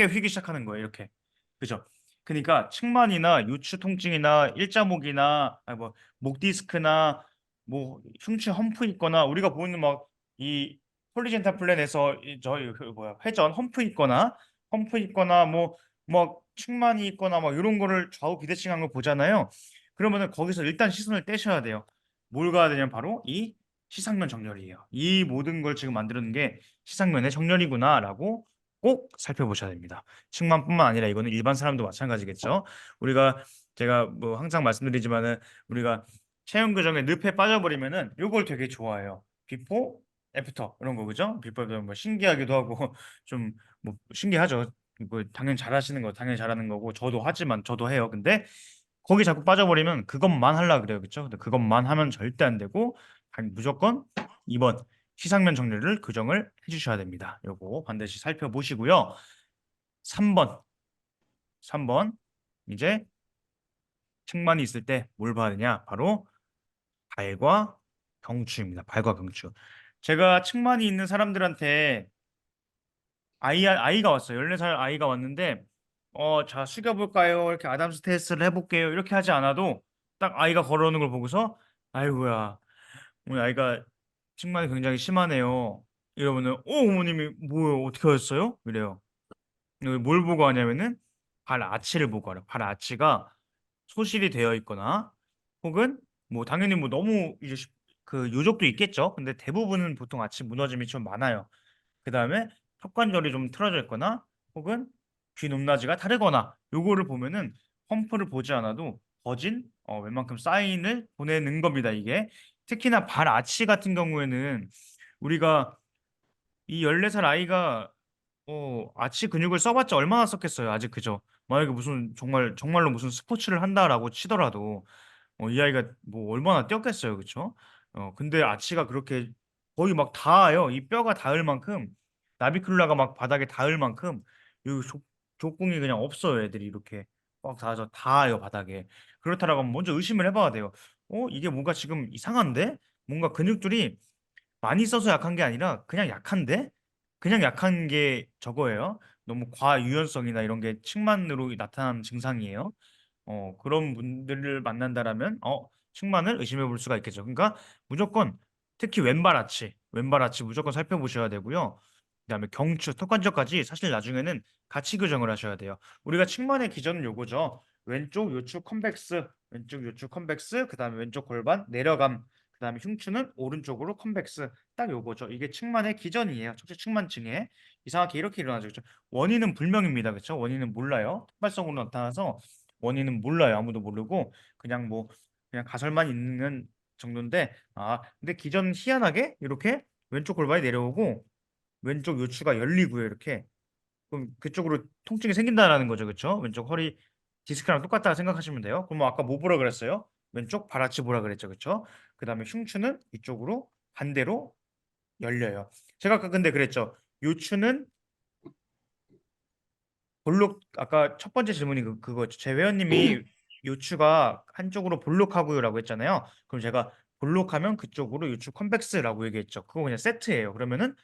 휘기 시작하는 거예요. 이렇게. 그죠? 그러니까 측만이나 요추 통증이나 일자목이나 아니 뭐목 디스크나 뭐 흉추 험프 있거나 우리가 보는 막 이 폴리젠탈 플랜에서 이 저희 그 뭐야 회전 험프 있거나 뭐 측만이 있거나 막 이런 거를 좌우 비대칭한 거 보잖아요. 그러면은 거기서 일단 시선을 떼셔야 돼요. 뭘 가야 되냐면 바로 이 시상면 정렬이에요. 이 모든 걸 지금 만드는 게 시상면의 정렬이구나라고 꼭 살펴보셔야 됩니다. 측만뿐만 아니라 이거는 일반 사람도 마찬가지겠죠. 우리가 제가 뭐 항상 말씀드리지만은 우리가 체형 교정에 늪에 빠져버리면은 요걸 되게 좋아해요. 비포, 애프터 이런 거 그죠? 비포도 뭐 신기하기도 하고 좀 뭐 신기하죠. 뭐 당연히 잘하시는 거 당연히 잘하는 거고 저도 하지만 저도 해요. 근데 거기 자꾸 빠져버리면 그것만 하려 그래요. 그렇죠? 근데 그것만 하면 절대 안 되고 무조건 2번 시상면 정렬을 교정을 해주셔야 됩니다. 요거 반드시 살펴보시고요. 3번, 3번 이제 측만이 있을 때 뭘 봐야 되냐? 바로 발과 경추입니다. 발과 경추. 제가 측만이 있는 사람들한테 아이가 왔어요. 14살 아이가 왔는데 자 숙여볼까요? 이렇게 아담스 테스트를 해볼게요. 이렇게 하지 않아도 딱 아이가 걸어오는 걸 보고서 아이고야 우리 아이가 측만이 굉장히 심하네요. 이러면은 어머님이 뭐요? 어떻게 하셨어요? 이래요. 뭘 보고 하냐면은 발 아치를 보고 알아요. 발 아치가 소실이 되어 있거나 혹은 뭐 당연히 뭐 너무 이제 그 요족도 있겠죠. 근데 대부분은 보통 아치 무너짐이 좀 많아요. 그다음에 턱관절이 좀 틀어져 있거나 혹은 귀 높낮이가 다르거나 요거를 보면은 펌프를 보지 않아도 거진 웬만큼 사인을 보내는 겁니다. 이게 특히나 발 아치 같은 경우에는 우리가 이 14살 아이가 아치 근육을 써봤자 얼마나 썼겠어요. 아직 그죠? 만약에 무슨 정말로 무슨 스포츠를 한다라고 치더라도 이 아이가 뭐 얼마나 뛰었겠어요, 그쵸? 근데 아치가 그렇게 거의 막 닿아요. 이 뼈가 닿을 만큼 나비클루라가 막 바닥에 닿을 만큼 이 족궁이 그냥 없어요. 애들이 이렇게 꽉 닿아서 닿아요 바닥에. 그렇다라고 하면 먼저 의심을 해봐야 돼요. 이게 뭔가 지금 이상한데? 뭔가 근육들이 많이 써서 약한 게 아니라 그냥 약한데? 그냥 약한 게 저거예요. 너무 과유연성이나 이런 게 측만으로 나타나는 증상이에요. 그런 분들을 만난다라면 측만을 의심해 볼 수가 있겠죠. 그러니까 무조건 특히 왼발 아치 무조건 살펴보셔야 되고요. 그다음에 경추, 턱관절까지 사실 나중에는 같이 교정을 하셔야 돼요. 우리가 측만의 기전은 요거죠. 왼쪽 요추 컨벡스, 왼쪽 요추 컨벡스, 그다음에 왼쪽 골반 내려감, 그다음에 흉추는 오른쪽으로 컨벡스. 딱 요거죠. 이게 측만의 기전이에요. 척추 측만증에 이상하게 이렇게 일어나죠. 그렇죠? 원인은 불명입니다. 그렇죠? 원인은 몰라요. 특발성으로 나타나서 원인은 몰라요. 아무도 모르고 그냥 뭐 그냥 가설만 있는 정도인데, 근데 기전 희한하게 이렇게 왼쪽 골반이 내려오고 왼쪽 요추가 열리고요. 이렇게. 그럼 그쪽으로 통증이 생긴다라는 거죠. 그렇죠? 왼쪽 허리 디스크랑 똑같다 생각하시면 돼요. 그럼 아까 뭐 보라 그랬어요? 왼쪽 발아치 보라 그랬죠. 그렇죠? 그다음에 흉추는 이쪽으로 반대로 열려요. 제가 아까 근데 그랬죠. 요추는 볼록, 아까 첫 번째 질문이 그거죠. 제 회원님이 요추가 한쪽으로 볼록하고요라고 했잖아요. 그럼 제가 볼록하면 그쪽으로 요추 컨벡스라고 얘기했죠. 그거 그냥 세트예요. 그러면은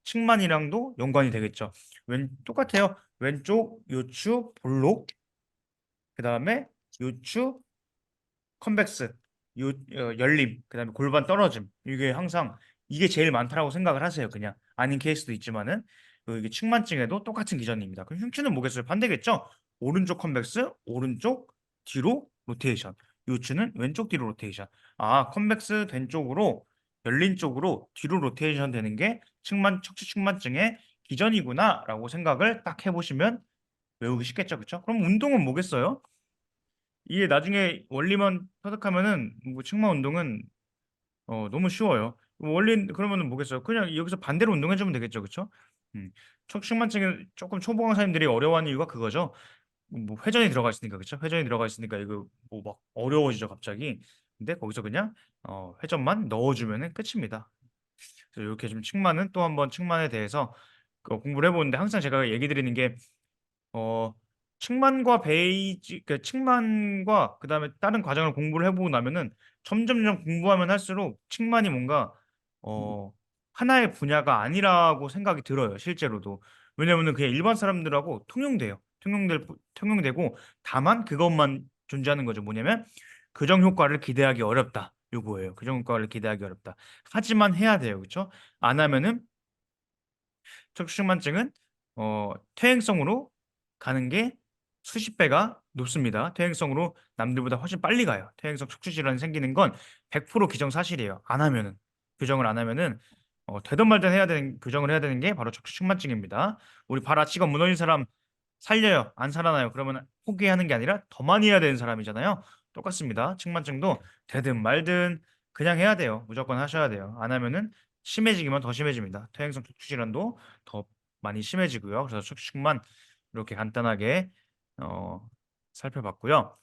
측만이랑도 연관이 되겠죠. 똑같아요. 왼쪽 요추 볼록, 그다음에 요추 컨벡스, 열림, 그다음에 골반 떨어짐. 이게 항상 이게 제일 많다라고 생각을 하세요. 그냥 아닌 케이스도 있지만은 이게 측만증에도 똑같은 기전입니다. 그럼 흉추는 뭐겠어요? 반대겠죠? 오른쪽 컨벡스, 오른쪽 뒤로 로테이션. 요추는 왼쪽 뒤로 로테이션. 컨벡스 된 쪽으로 열린 쪽으로 뒤로 로테이션 되는 게 척추 측만증의 기전이구나라고 생각을 딱 해보시면 외우기 쉽겠죠, 그렇죠? 그럼 운동은 뭐겠어요? 이게 나중에 원리만 터득하면은 뭐 측만 운동은 너무 쉬워요. 원리 그러면은 뭐겠어요? 그냥 여기서 반대로 운동해주면 되겠죠, 그렇죠? 음, 척추만증은 조금 초보 강사님들이 어려워하는 이유가 그거죠. 뭐 회전이 들어가 있으니까 그렇죠? 회전이 들어가 있으니까 이거 뭐 막 어려워지죠, 갑자기. 근데 거기서 그냥 회전만 넣어주면은 끝입니다. 그래서 이렇게 좀 측만은 또 한번 측만에 대해서 공부를 해보는데 항상 제가 얘기 드리는 게 어, 측만과 베이지, 그 측만과 그다음에 다른 과정을 공부를 해보고 나면은 점점점 공부하면 할수록 측만이 뭔가 어, 하나의 분야가 아니라고 생각이 들어요, 실제로도. 왜냐면은 그냥 일반 사람들하고 통용돼요. 통용되고 다만 그것만 존재하는 거죠. 뭐냐면 교정 효과를 기대하기 어렵다. 요거예요. 교정 효과를 기대하기 어렵다. 하지만 해야 돼요. 그렇죠? 안 하면은 척추측만증은 퇴행성으로 가는 게 수십 배가 높습니다. 퇴행성으로 남들보다 훨씬 빨리 가요. 퇴행성 척추 질환이 생기는 건 100% 기정사실이에요. 안 하면은 교정을 안 하면은 되든 말든 해야 되는 교정을 해야 되는 게 바로 척추측만증입니다. 우리 발 아치가 무너진 사람 살려요? 안 살아나요? 그러면 포기하는 게 아니라 더 많이 해야 되는 사람이잖아요. 똑같습니다. 측만증도 되든 말든 그냥 해야 돼요. 무조건 하셔야 돼요. 안 하면은 심해지기만 더 심해집니다. 퇴행성 척추 질환도 더 많이 심해지고요. 그래서 척추측만 이렇게 간단하게 어, 살펴봤고요.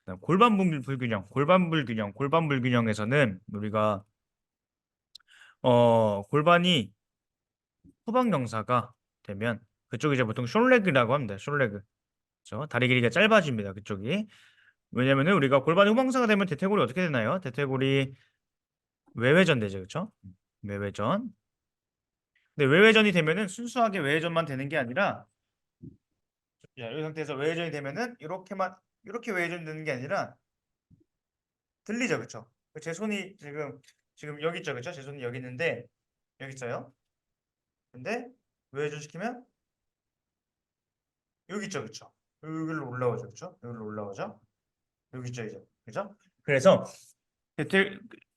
그다음 골반 불균형에서는 우리가 골반이 후방 경사가 되면 그쪽이 이제 보통 숄레그라고 합니다. 숄레그. 그렇죠? 다리 길이가 짧아집니다. 그쪽이. 왜냐면은 우리가 골반이 후방사가 되면 대퇴골이 어떻게 되나요? 대퇴골이 외회전 되죠. 그렇죠? 외회전. 근데 외회전이 되면은 순수하게 외회전만 되는 게 아니라 이 상태에서 외회전이 되면은 이렇게 외회전이 되는 게 아니라 들리죠. 그렇죠? 제 손이 지금 여기 있죠. 그렇죠? 제 손이 여기 있는데 여기 있어요. 근데 외회전 시키면 여기 있죠. 그렇죠? 여기로 올라오죠. 그렇죠? 여기로 올라오죠. 여기 있죠, 이제. 그죠? 그래서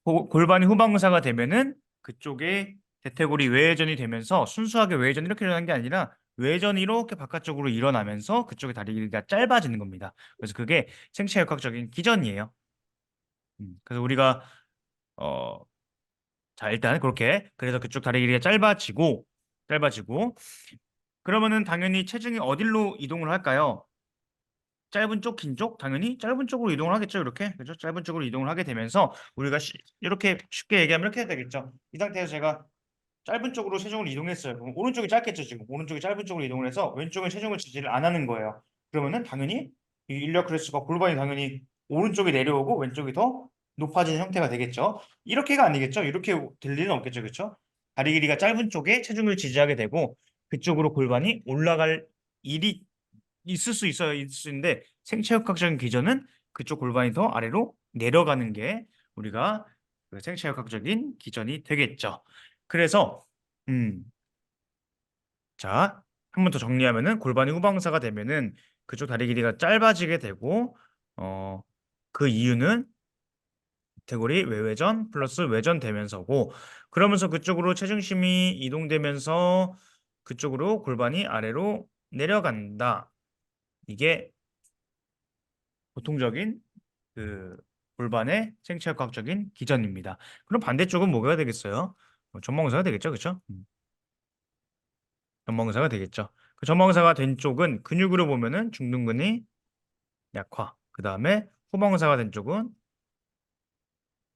골반이 후방사가 되면은 그쪽에 대퇴골이 외회전이 되면서 순수하게 외회전이 이렇게 일어나는 게 아니라 외전이 이렇게 바깥쪽으로 일어나면서 그쪽의 다리 길이가 짧아지는 겁니다. 그래서 그게 생체역학적인 기전이에요. 그래서 우리가 어, 자 일단 그렇게 그래서 그쪽 다리 길이가 짧아지고 그러면은 당연히 체중이 어디로 이동을 할까요? 짧은 쪽, 긴 쪽? 당연히 짧은 쪽으로 이동을 하겠죠. 이렇게. 그죠? 짧은 쪽으로 이동을 하게 되면서 우리가 이렇게 쉽게 얘기하면 이렇게 해야 되겠죠. 이 상태에서 제가 짧은 쪽으로 체중을 이동했어요. 그럼 오른쪽이 짧겠죠, 지금. 오른쪽이 짧은 쪽으로 이동을 해서 왼쪽은 체중을 지지를 안 하는 거예요. 그러면은 당연히 이 일리아크 크레스가 골반이 당연히 오른쪽이 내려오고 왼쪽이 더 높아지는 형태가 되겠죠. 이렇게가 아니겠죠. 이렇게 될 일은 없겠죠. 그렇죠? 다리 길이가 짧은 쪽에 체중을 지지하게 되고 그쪽으로 골반이 올라갈 일이 있을 수 있는데 생체역학적인 기전은 그쪽 골반이 더 아래로 내려가는 게 우리가 그 생체역학적인 기전이 되겠죠. 그래서 음, 자, 한 번 더 정리하면은 골반이 후방사가 되면은 그쪽 다리 길이가 짧아지게 되고 어, 그 이유는 대골이 외회전 플러스 외전 되면서고 그러면서 그쪽으로 체중심이 이동되면서 그쪽으로 골반이 아래로 내려간다. 이게 보통적인 그 골반의 생체역학적인 기전입니다. 그럼 반대쪽은 뭐가 되겠어요? 전망사가 되겠죠, 그렇죠? 전망사가 되겠죠. 그 전망사가 된 쪽은 근육으로 보면은 중둔근이 약화. 그 다음에 후방사가 된 쪽은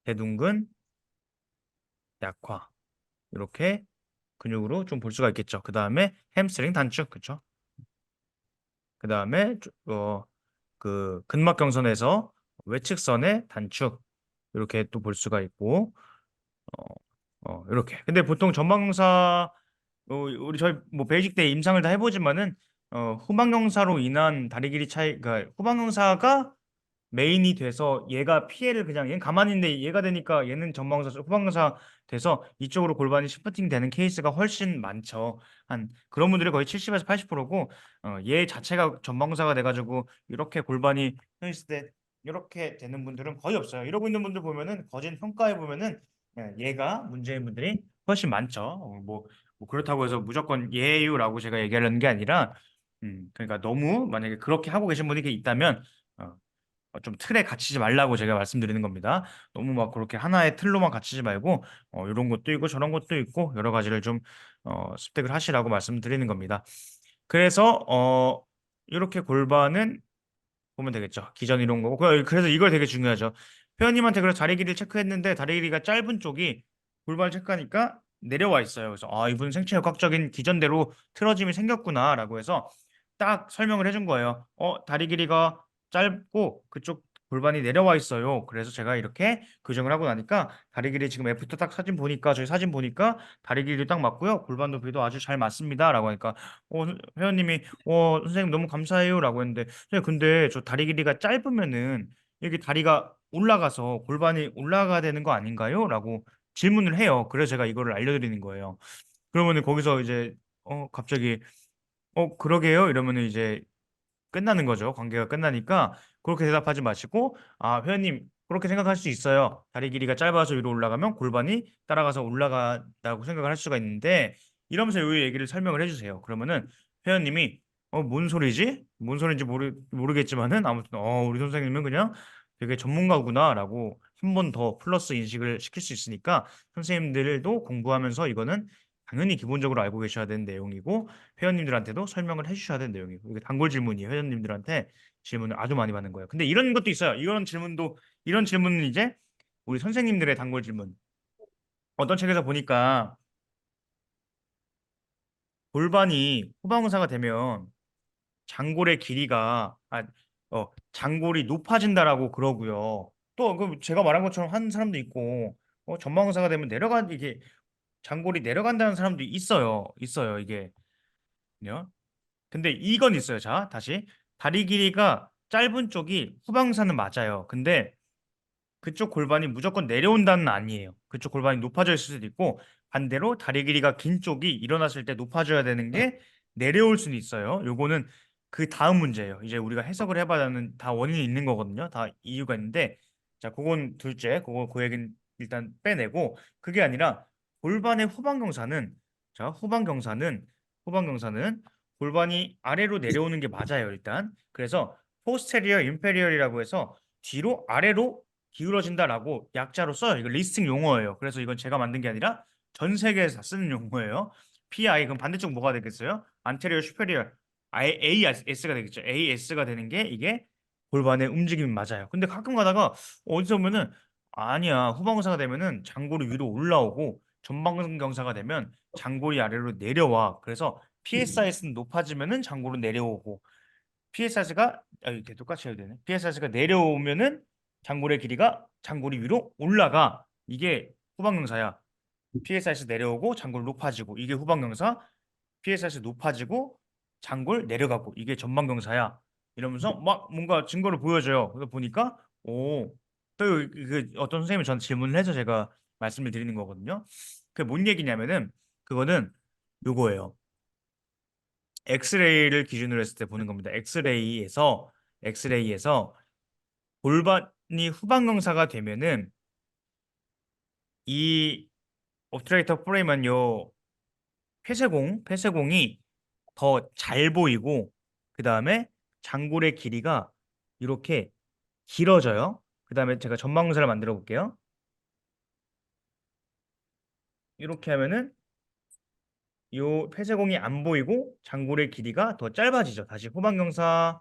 대둔근 약화. 이렇게 근육으로 좀 볼 수가 있겠죠. 그 다음에 햄스트링 단축, 그렇죠? 그 다음에 그 근막 경선에서 외측선의 단축 이렇게 또 볼 수가 있고 어, 이렇게. 근데 보통 전방경사 우리 저희 뭐 베이직 때 임상을 다 해보지만은 후방경사로 인한 다리 길이 차이, 그러니까 후방경사가 메인이 돼서 얘가 피해를 그냥 얘는 가만히 있는데 얘가 되니까 얘는 전방사 후방사 돼서 이쪽으로 골반이 시프팅 되는 케이스가 훨씬 많죠. 한 그런 분들이 거의 70에서 80%고 얘 자체가 전방사가 돼가지고 이렇게 골반이 서 있을 때 이렇게 되는 분들은 거의 없어요. 이러고 있는 분들 보면은 거진 평가해 보면은 얘가 문제인 분들이 훨씬 많죠. 뭐 그렇다고 해서 무조건 얘요라고 제가 얘기하려는 게 아니라 그러니까 너무 만약에 그렇게 하고 계신 분이 있다면 어, 좀 틀에 갇히지 말라고 제가 말씀드리는 겁니다. 너무 막 그렇게 하나의 틀로만 갇히지 말고 이런 것도 있고 저런 것도 있고 여러 가지를 좀 습득을 하시라고 말씀드리는 겁니다. 그래서 이렇게 골반은 보면 되겠죠. 기전 이런 거고. 그래서 이걸 되게 중요하죠. 회원님한테 그래서 다리 길이를 체크했는데 다리 길이가 짧은 쪽이 골반을 체크하니까 내려와 있어요. 그래서 아, 이분 생체 역학적인 기전대로 틀어짐이 생겼구나라고 해서 딱 설명을 해준 거예요. 다리 길이가 짧고 그쪽 골반이 내려와 있어요. 그래서 제가 이렇게 교정을 하고 나니까 다리 길이 지금 애프터 딱 사진 보니까 저희 사진 보니까 다리 길이도 딱 맞고요. 골반 높이도 아주 잘 맞습니다라고 하니까 회원님이 선생님 너무 감사해요라고 했는데 선생님 근데 저 다리 길이가 짧으면은 여기 다리가 올라가서 골반이 올라가야 되는 거 아닌가요? 라고 질문을 해요. 그래서 제가 이거를 알려드리는 거예요. 그러면은 거기서 이제 갑자기 그러게요 이러면은 이제 끝나는 거죠. 관계가 끝나니까 그렇게 대답하지 마시고 아, 회원님 그렇게 생각할 수 있어요. 다리 길이가 짧아서 위로 올라가면 골반이 따라가서 올라간다고 생각을 할 수가 있는데 이러면서 요 얘기를 설명을 해주세요. 그러면은 회원님이 뭔 소리지? 뭔 소리인지 모르겠지만은 아무튼 우리 선생님은 그냥 되게 전문가구나라고 한 번 더 플러스 인식을 시킬 수 있으니까 선생님들도 공부하면서 이거는 당연히 기본적으로 알고 계셔야 되는 내용이고 회원님들한테도 설명을 해주셔야 되는 내용이고 이게 단골 질문이에요. 회원님들한테 질문을 아주 많이 받는 거예요. 근데 이런 것도 있어요. 이런 질문은 이제 우리 선생님들의 단골 질문. 어떤 책에서 보니까 골반이 후방사가 되면 장골의 길이가 장골이 높아진다라고 그러고요. 또 그 제가 말한 것처럼 하는 사람도 있고 전방사가 되면 이게 장골이 내려간다는 사람도 있어요. 이게. 근데 이건 있어요. 자, 다시. 다리 길이가 짧은 쪽이 후방사는 맞아요. 근데 그쪽 골반이 무조건 내려온다는 아니에요. 그쪽 골반이 높아져 있을 수도 있고 반대로 다리 길이가 긴 쪽이 일어났을 때 높아져야 되는 게 내려올 수는 있어요. 요거는 그 다음 문제예요. 이제 우리가 해석을 해봐야 하는 다 원인이 있는 거거든요. 다 이유가 있는데 자, 그건 둘째. 그 얘기는 일단 빼내고 그게 아니라 골반의 후방경사는 자, 후방경사는 골반이 아래로 내려오는 게 맞아요, 일단. 그래서 포스테리어 인페리얼이라고 해서 뒤로 아래로 기울어진다라고 약자로 써요. 이거 리스팅 용어예요. 그래서 이건 제가 만든 게 아니라 전 세계에서 다 쓰는 용어예요. PI 그럼 반대쪽 뭐가 되겠어요? anterior superior AS가 되겠죠. AS가 되는 게 이게 골반의 움직임이 맞아요. 근데 가끔 가다가 어디서 보면은 아니야 후방경사가 되면은 장골이 위로 올라오고 전방경사가 되면 장골이 아래로 내려와. 그래서 PSIS는 높아지면은 장골은 내려오고 PSIS가 이렇게 똑같이 해야 되네. PSIS가 내려오면은 장골이 위로 올라가. 이게 후방경사야. PSIS 내려오고 장골 높아지고 이게 후방경사. PSIS 높아지고 장골 내려가고 이게 전방경사야. 이러면서 막 뭔가 증거를 보여줘요. 그래서 보니까 그 어떤 선생님이 저한테 질문을 해서 제가 말씀을 드리는 거거든요. 그게 뭔 얘기냐면은 그거는 요거예요. 엑스레이를 기준으로 했을 때 보는 겁니다. 엑스레이에서 골반이 후방경사가 되면은 이 옵트레이터 프레임은요 폐쇄공이 더 잘 보이고 그 다음에 장골의 길이가 이렇게 길어져요. 그다음에 제가 전방사를 만들어 볼게요. 이렇게 하면은 요 폐쇄공이 안 보이고 장골의 길이가 더 짧아지죠. 다시 후방경사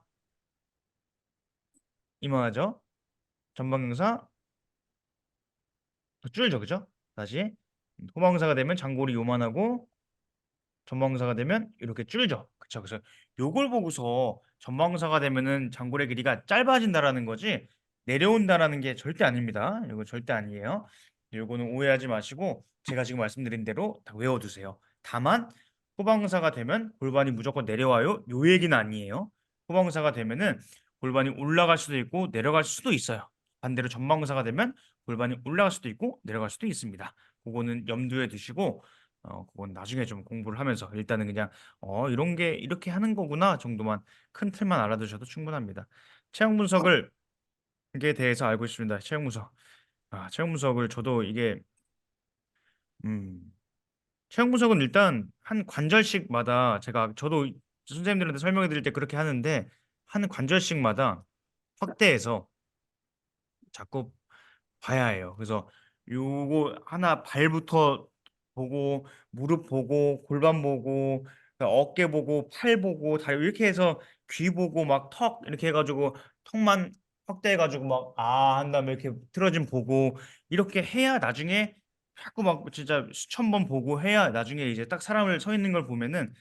이만하죠. 전방경사 더 줄죠, 그죠? 다시 후방경사가 되면 장골이 요만하고 전방사가 되면 이렇게 줄죠. 그쵸? 그래서 요걸 보고서 전방사가 되면은 장골의 길이가 짧아진다라는 거지 내려온다라는 게 절대 아닙니다. 이거 절대 아니에요. 요거는 오해하지 마시고 제가 지금 말씀드린 대로 다 외워두세요. 다만 후방사가 되면 골반이 무조건 내려와요. 요 얘기는 아니에요. 후방사가 되면은 골반이 올라갈 수도 있고 내려갈 수도 있어요. 반대로 전방사가 되면 골반이 올라갈 수도 있고 내려갈 수도 있습니다. 그거는 염두에 두시고 그건 나중에 좀 공부를 하면서 일단은 그냥 이런 게 이렇게 하는 거구나 정도만 큰 틀만 알아두셔도 충분합니다. 체형 분석을 에 대해서 알고 있습니다. 체형 분석. 체형 분석을 저도 이게 음, 체형 분석은 일단 한 관절씩마다 제가 저도 선생님들한테 설명해 드릴 때 그렇게 하는데 한 관절씩마다 확대해서 자꾸 봐야 해요. 그래서 요거 하나 발부터 보고 무릎 보고 골반 보고 어깨 보고 팔 보고 다리 이렇게 해서 귀 보고 막 턱 이렇게 해가지고 턱만 확대해가지고 막 한 다음에 이렇게 틀어진 보고 이렇게 해야 나중에 자꾸 막 진짜 수천 번 보고 해야 나중에 이제 딱 사람을 서 있는 걸 보면은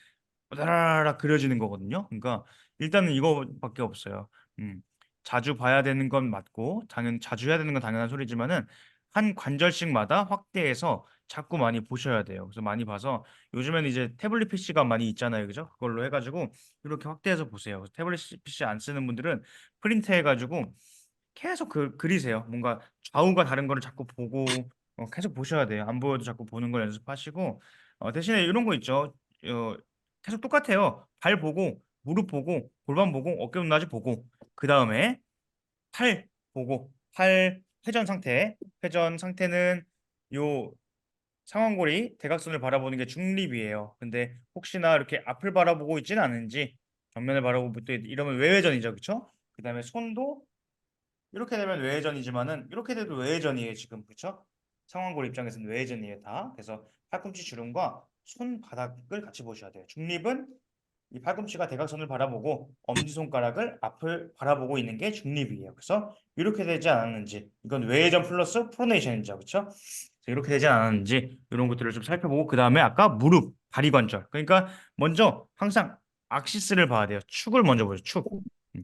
따라락 그려지는 거거든요. 그러니까 일단은 이거밖에 없어요. 음. 자주 봐야 되는 건 맞고 자주 해야 되는 건 당연한 소리지만은 한 관절씩마다 확대해서 자꾸 많이 보셔야 돼요. 그래서 많이 봐서 요즘에는 이제 태블릿 PC가 많이 있잖아요. 그죠? 그걸로 해가지고 이렇게 확대해서 보세요. 태블릿 PC 안 쓰는 분들은 프린트 해가지고 계속 그리세요. 뭔가 좌우가 다른 거를 자꾸 보고 계속 보셔야 돼요. 안 보여도 자꾸 보는 걸 연습하시고 대신에 이런 거 있죠. 어, 계속 똑같아요. 발 보고 무릎 보고 골반 보고 어깨 높낮이 보고 그 다음에 팔 보고 팔 회전 상태는 요 상완골이 대각선을 바라보는 게 중립이에요. 근데 혹시나 이렇게 앞을 바라보고 있지는 않은지 정면을 바라보고 또 이러면 외회전이죠, 그렇죠? 그 다음에 손도 이렇게 되면 외회전이지만은 이렇게 돼도 외회전이에요 지금 그쵸? 상완골 입장에서는 외회전이에요 다. 그래서 팔꿈치 주름과 손바닥을 같이 보셔야 돼요. 중립은 이 팔꿈치가 대각선을 바라보고 엄지손가락을 앞을 바라보고 있는 게 중립이에요. 그래서 이렇게 되지 않았는지 이건 외회전 플러스 프로네이션이죠. 그렇죠? 이렇게 되지 않았는지 이런 것들을 좀 살펴보고 그 다음에 아까 무릎, 다리 관절 그러니까 먼저 항상 악시스를 봐야 돼요. 축을 먼저 보죠. 축.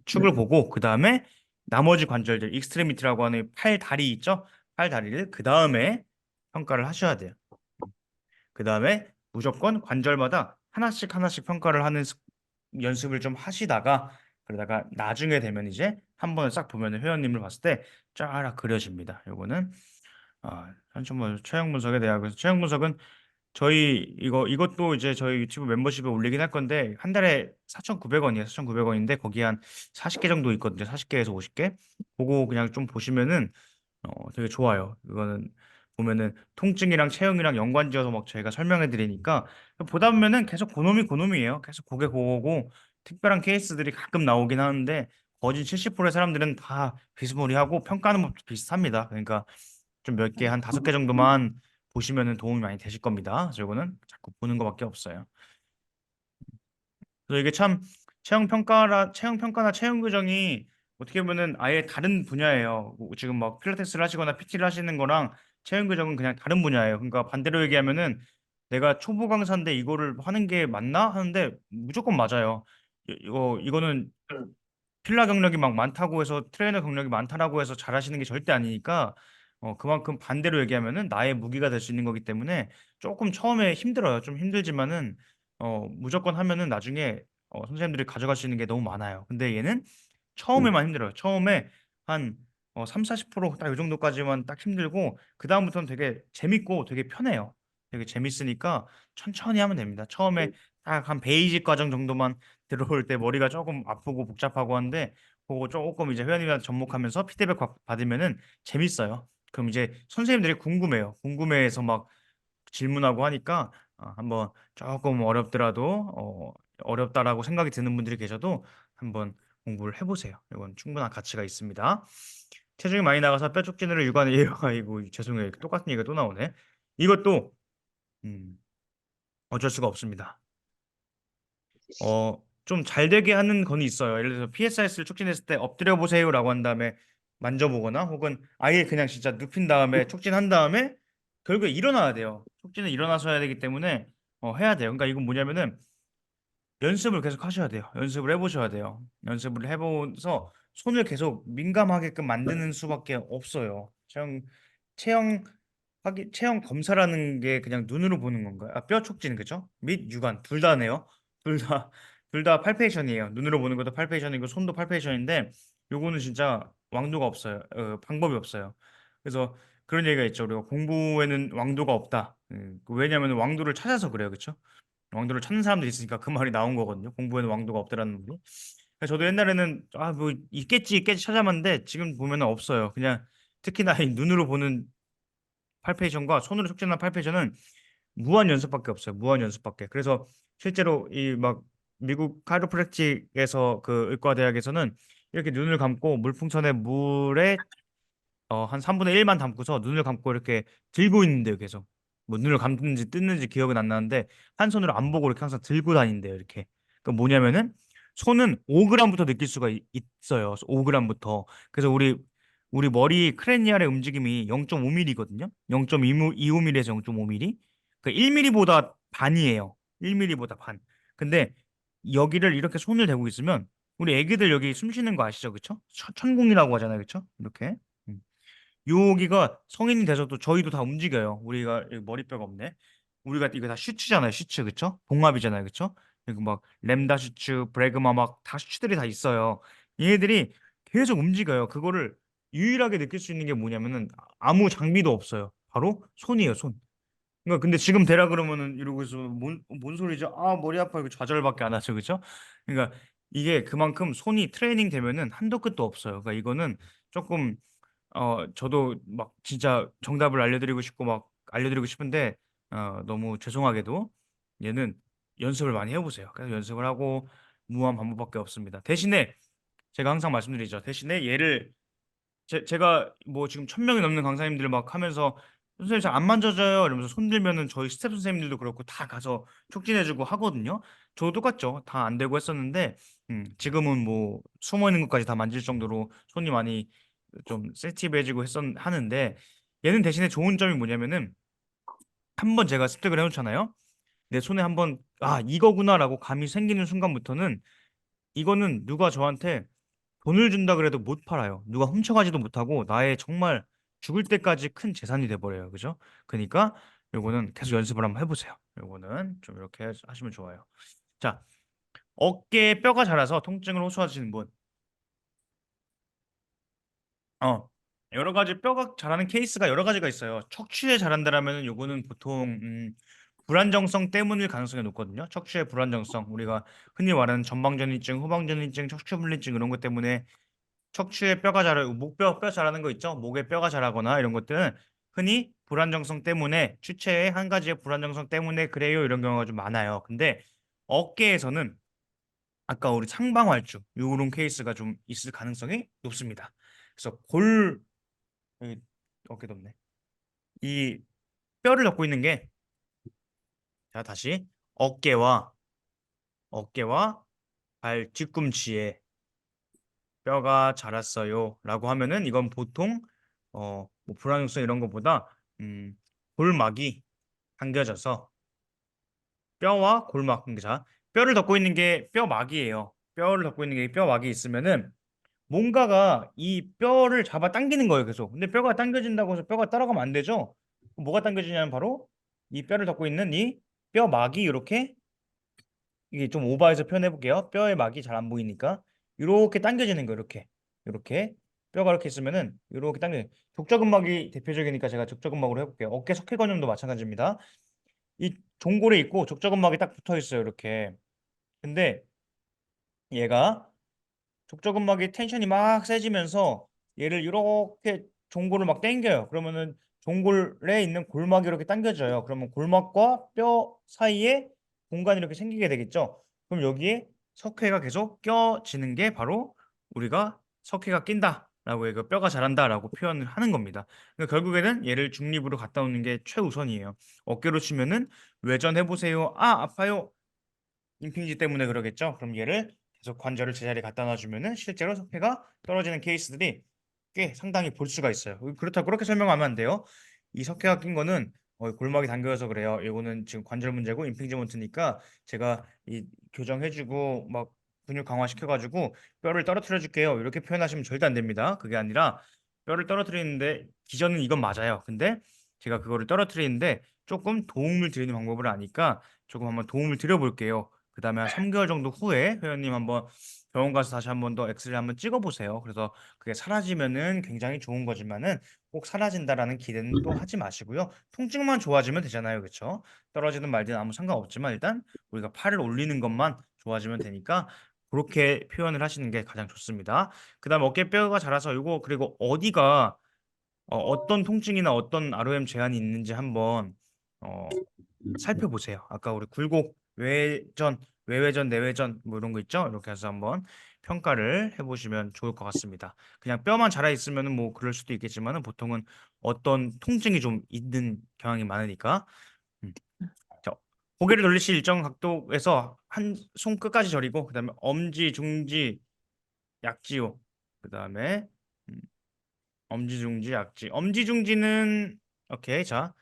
축을 보고 그 다음에 나머지 관절들 익스트리미티라고 하는 팔, 다리 있죠? 팔, 다리를 그 다음에 평가를 하셔야 돼요. 그 다음에 무조건 관절마다 하나씩 하나씩 평가를 하는 연습을 좀 하시다가 그러다가 나중에 되면 이제 한 번을 싹 보면 회원님을 봤을 때 쫙 그려집니다. 요거는 한천문 체형 분석에 대하여 그래서 체형 분석은 저희 이것도 이제 저희 유튜브 멤버십에 올리긴 할 건데 한 달에 4,900원이에요. 4,900원인데 거기 한 40개 정도 있거든요. 40개에서 50개. 그거 그냥 좀 보시면은 되게 좋아요. 이거는 보면은 통증이랑 체형이랑 연관지어서 막 저희가 설명해 드리니까 보다 보면은 계속 고놈이에요. 계속 그게 그거고 특별한 케이스들이 가끔 나오긴 하는데 거진 70%의 사람들은 다 비스무리하고 평가하는 법도 비슷합니다. 그러니까 좀 몇 개 한 5개 정도만 보시면은 도움이 많이 되실 겁니다. 그래서 이거는 자꾸 보는 것밖에 없어요. 그래서 이게 참 체형 평가나 체형 교정이 어떻게 보면은 아예 다른 분야예요. 뭐 지금 막 필라테스를 하시거나 PT를 하시는 거랑 체형 교정은 그냥 다른 분야예요. 그러니까 반대로 얘기하면은 내가 초보 강사인데 이거를 하는 게 맞나 하는데 무조건 맞아요. 이거는 필라 경력이 막 많다고 해서 트레이너 경력이 많다라고 해서 잘하시는 게 절대 아니니까 그만큼 반대로 얘기하면은 나의 무기가 될 수 있는 거기 때문에 조금 처음에 힘들어요. 좀 힘들지만은 무조건 하면은 나중에 선생님들이 가져갈 수 있는 게 너무 많아요. 근데 얘는 처음에만 힘들어요. 처음에 한 3, 40%딱 이 정도까지만 딱 힘들고 그다음부터는 되게 재밌고 되게 편해요. 되게 재밌으니까 천천히 하면 됩니다. 처음에 딱 한 베이직 과정 정도만 들어올 때 머리가 조금 아프고 복잡하고 한데 그거 조금 이제 회원님한테 접목하면서 피드백 받으면은 재밌어요. 그럼 이제 선생님들이 궁금해해서 막 질문하고 하니까 한번 조금 어렵더라도 어렵다라고 생각이 드는 분들이 계셔도 한번 공부를 해보세요. 이건 충분한 가치가 있습니다. 체중이 많이 나가서 뼈 촉진으로 육안을 아이고 죄송해요. 똑같은 얘기가 또 나오네. 이것도 음, 어쩔 수가 없습니다. 좀 잘 되게 하는 건 있어요. 예를 들어서 PSIS를 촉진했을 때 엎드려 보세요라고 한 다음에 만져보거나 혹은 아예 그냥 진짜 눕힌 다음에 촉진한 다음에 결국에 일어나야 돼요. 촉진은 일어나서 해야 되기 때문에 해야 돼요. 그러니까 이건 뭐냐면은 연습을 계속 하셔야 돼요. 연습을 해보셔야 돼요. 연습을 해보면서 손을 계속 민감하게끔 만드는 수밖에 없어요. 체형 검사라는 게 그냥 눈으로 보는 건가요? 아, 뼈 촉진 그죠? 및 육안 둘 다네요. 둘 다 둘 다 팔페이션이에요. 눈으로 보는 것도 팔페이션이고 손도 팔페이션인데 요거는 진짜 왕도가 없어요. 방법이 없어요. 그래서 그런 얘기가 있죠. 우리가 공부에는 왕도가 없다. 왜냐하면 왕도를 찾아서 그래요. 그렇죠? 왕도를 찾는 사람들이 있으니까 그 말이 나온 거거든요. 공부에는 왕도가 없다라는 말이. 그래서 저도 옛날에는 아 뭐 있겠지 찾아봤는데 지금 보면은 없어요. 그냥 특히나 이 눈으로 보는 팔페이션과 손으로 촉진한 팔페이션은 무한 연습밖에 없어요. 무한 연습밖에. 그래서 실제로 이 막 미국 카이로프랙틱에서 그 의과대학에서는 이렇게 눈을 감고 물풍선에 물에 한 3분의 1만 담고서 눈을 감고 이렇게 들고 있는데요, 계속. 뭐 눈을 감는지 뜯는지 기억은 안 나는데 한 손으로 안 보고 이렇게 항상 들고 다닌대요, 이렇게. 그 뭐냐면은 손은 5g부터 느낄 수가 있어요. 5g부터. 그래서 우리 머리 크레니알의 움직임이 0.5mm거든요. 0.25mm에서 0.5mm. 그 1mm보다 반이에요. 1mm보다 반. 근데 여기를 이렇게 손을 대고 있으면 우리 애기들 여기 숨 쉬는 거 아시죠? 그쵸? 천공이라고 하잖아요. 그쵸? 이렇게. 음. 여기가 성인이 돼서도 저희도 다 움직여요. 우리가 여기 머리뼈가 없네. 우리가 이거 다 슈츠잖아요. 슈츠 그쵸? 봉합이잖아요. 그쵸? 그리고 막 램다 슈츠, 브래그마 막 다 슈츠들이 다 있어요. 얘네들이 계속 움직여요. 그거를 유일하게 느낄 수 있는 게 뭐냐면은 아무 장비도 없어요. 바로 손이에요. 손. 그러니까 근데 지금 되라 그러면은 이러고 있어 뭔 소리죠? 아 머리 아파 이거 좌절밖에 안 하죠, 그죠? 그러니까 이게 그만큼 손이 트레이닝 되면은 한도 끝도 없어요. 그러니까 이거는 조금 저도 막 진짜 정답을 알려드리고 싶고 막 알려드리고 싶은데 너무 죄송하게도 얘는 연습을 많이 해보세요. 그래서 연습을 하고 무한 반복밖에 없습니다. 대신에 제가 항상 말씀드리죠. 대신에 얘를 제가 뭐 지금 1,000명이 넘는 강사님들 막 하면서 선생님 잘 안 만져져요 이러면서 손 들면은 저희 스텝 선생님들도 그렇고 다 가서 촉진해주고 하거든요. 저도 똑같죠. 다 안 되고 했었는데 지금은 뭐 숨어 있는 것까지 다 만질 정도로 손이 많이 좀 센티브해지고 하는데 얘는 대신에 좋은 점이 뭐냐면은 한번 제가 습득을 해놓잖아요. 내 손에 한번 아 이거구나라고 감이 생기는 순간부터는 이거는 누가 저한테 돈을 준다 그래도 못 팔아요. 누가 훔쳐가지도 못하고 나의 정말 죽을 때까지 큰 재산이 돼버려요. 그죠? 그러니까 요거는 계속 연습을 한번 해보세요. 요거는 좀 이렇게 하시면 좋아요. 자, 어깨에 뼈가 자라서 통증을 호소하시는 분. 어, 여러 가지 뼈가 자라는 케이스가 여러 가지가 있어요. 척추에 자란다라면 요거는 보통 불안정성 때문일 가능성이 높거든요. 척추의 불안정성, 우리가 흔히 말하는 전방전이증, 후방전이증, 척추분리증 이런 것 때문에 척추에 목뼈 뼈 자라는 거 있죠? 목에 뼈가 자라거나 이런 것들은 흔히 불안정성 때문에 추체의 한 가지의 불안정성 때문에 그래요 이런 경우가 좀 많아요. 근데 어깨에서는 아까 우리 상방활주 이런 케이스가 좀 있을 가능성이 높습니다. 그래서 여기 어깨도 없네. 이 뼈를 덮고 있는 게 자 다시 어깨와 어깨와 발 뒤꿈치에 뼈가 자랐어요라고 하면은 이건 보통 뭐 불안정성 이런 것보다 골막이 당겨져서 뼈와 골막 자 뼈를 덮고 있는 게 뼈막이에요. 뼈를 덮고 있는 게 뼈막이 있으면은 뭔가가 이 뼈를 잡아 당기는 거예요, 계속. 근데 뼈가 당겨진다고 해서 뼈가 따라가면 안 되죠. 뭐가 당겨지냐면 바로 이 뼈를 덮고 있는 이 뼈막이 이렇게 이게 좀 오버해서 표현해 볼게요. 뼈의 막이 잘 안 보이니까 이렇게 당겨지는 거 이렇게 뼈가 이렇게 있으면은 이렇게 당겨. 족저근막이 대표적이니까 제가 족저근막으로 해볼게요. 어깨 석회관염도 마찬가지입니다. 이 종골에 있고 족저근막이 딱 붙어 있어요. 이렇게. 근데 얘가 족저근막이 텐션이 막 세지면서 얘를 이렇게 종골을 막 당겨요. 그러면은 종골에 있는 골막이 이렇게 당겨져요. 그러면 골막과 뼈 사이에 공간이 이렇게 생기게 되겠죠. 그럼 여기에 석회가 계속 껴지는 게 바로 우리가 석회가 낀다. 라고 이거 뼈가 자란다라고 표현을 하는 겁니다. 그러니까 결국에는 얘를 중립으로 갖다 놓는 게 최우선이에요. 어깨로 치면은 외전해 보세요. 아, 아파요. 임핑지 때문에 그러겠죠. 그럼 얘를 계속 관절을 제자리에 갖다 놔주면은 실제로 석회가 떨어지는 케이스들이 꽤 상당히 볼 수가 있어요. 그렇다고 그렇게 설명하면 안 돼요. 이 석회가 낀 거는 골막이 당겨져서 그래요. 이거는 지금 관절 문제고 임핑지먼트니까 제가 이 교정해주고 막 근육 강화시켜가지고 뼈를 떨어뜨려 줄게요. 이렇게 표현하시면 절대 안 됩니다. 그게 아니라 뼈를 떨어뜨리는데 기전은 이건 맞아요. 근데 제가 그거를 떨어뜨리는데 조금 도움을 드리는 방법을 아니까 조금 한번 도움을 드려볼게요. 그 다음에 한 3개월 정도 후에 회원님 한번 병원 가서 다시 한번 더 엑스레이 한번 찍어보세요. 그래서 그게 사라지면은 굉장히 좋은 거지만은 꼭 사라진다라는 기대는 또 하지 마시고요. 통증만 좋아지면 되잖아요. 그렇죠? 떨어지든 말든 아무 상관없지만 일단 우리가 팔을 올리는 것만 좋아지면 되니까 그렇게 표현을 하시는 게 가장 좋습니다. 그 다음 어깨뼈가 자라서 이거 그리고 어디가 어떤 통증이나 어떤 ROM 제한이 있는지 한번 어, 살펴보세요. 아까 우리 굴곡, 외전, 외회전, 내외전 뭐 이런 거 있죠? 이렇게 해서 한번 평가를 해보시면 좋을 것 같습니다. 그냥 뼈만 자라 있으면은 뭐 그럴 수도 있겠지만은 보통은 어떤 통증이 좀 있는 경향이 많으니까. 음. 자, 고개를 돌리실 일정 각도에서 한 손 끝까지 저리고 그다음에 엄지, 중지, 약지요. 그다음에 음, 엄지, 중지, 약지. 엄지, 중지는 오케이. 자,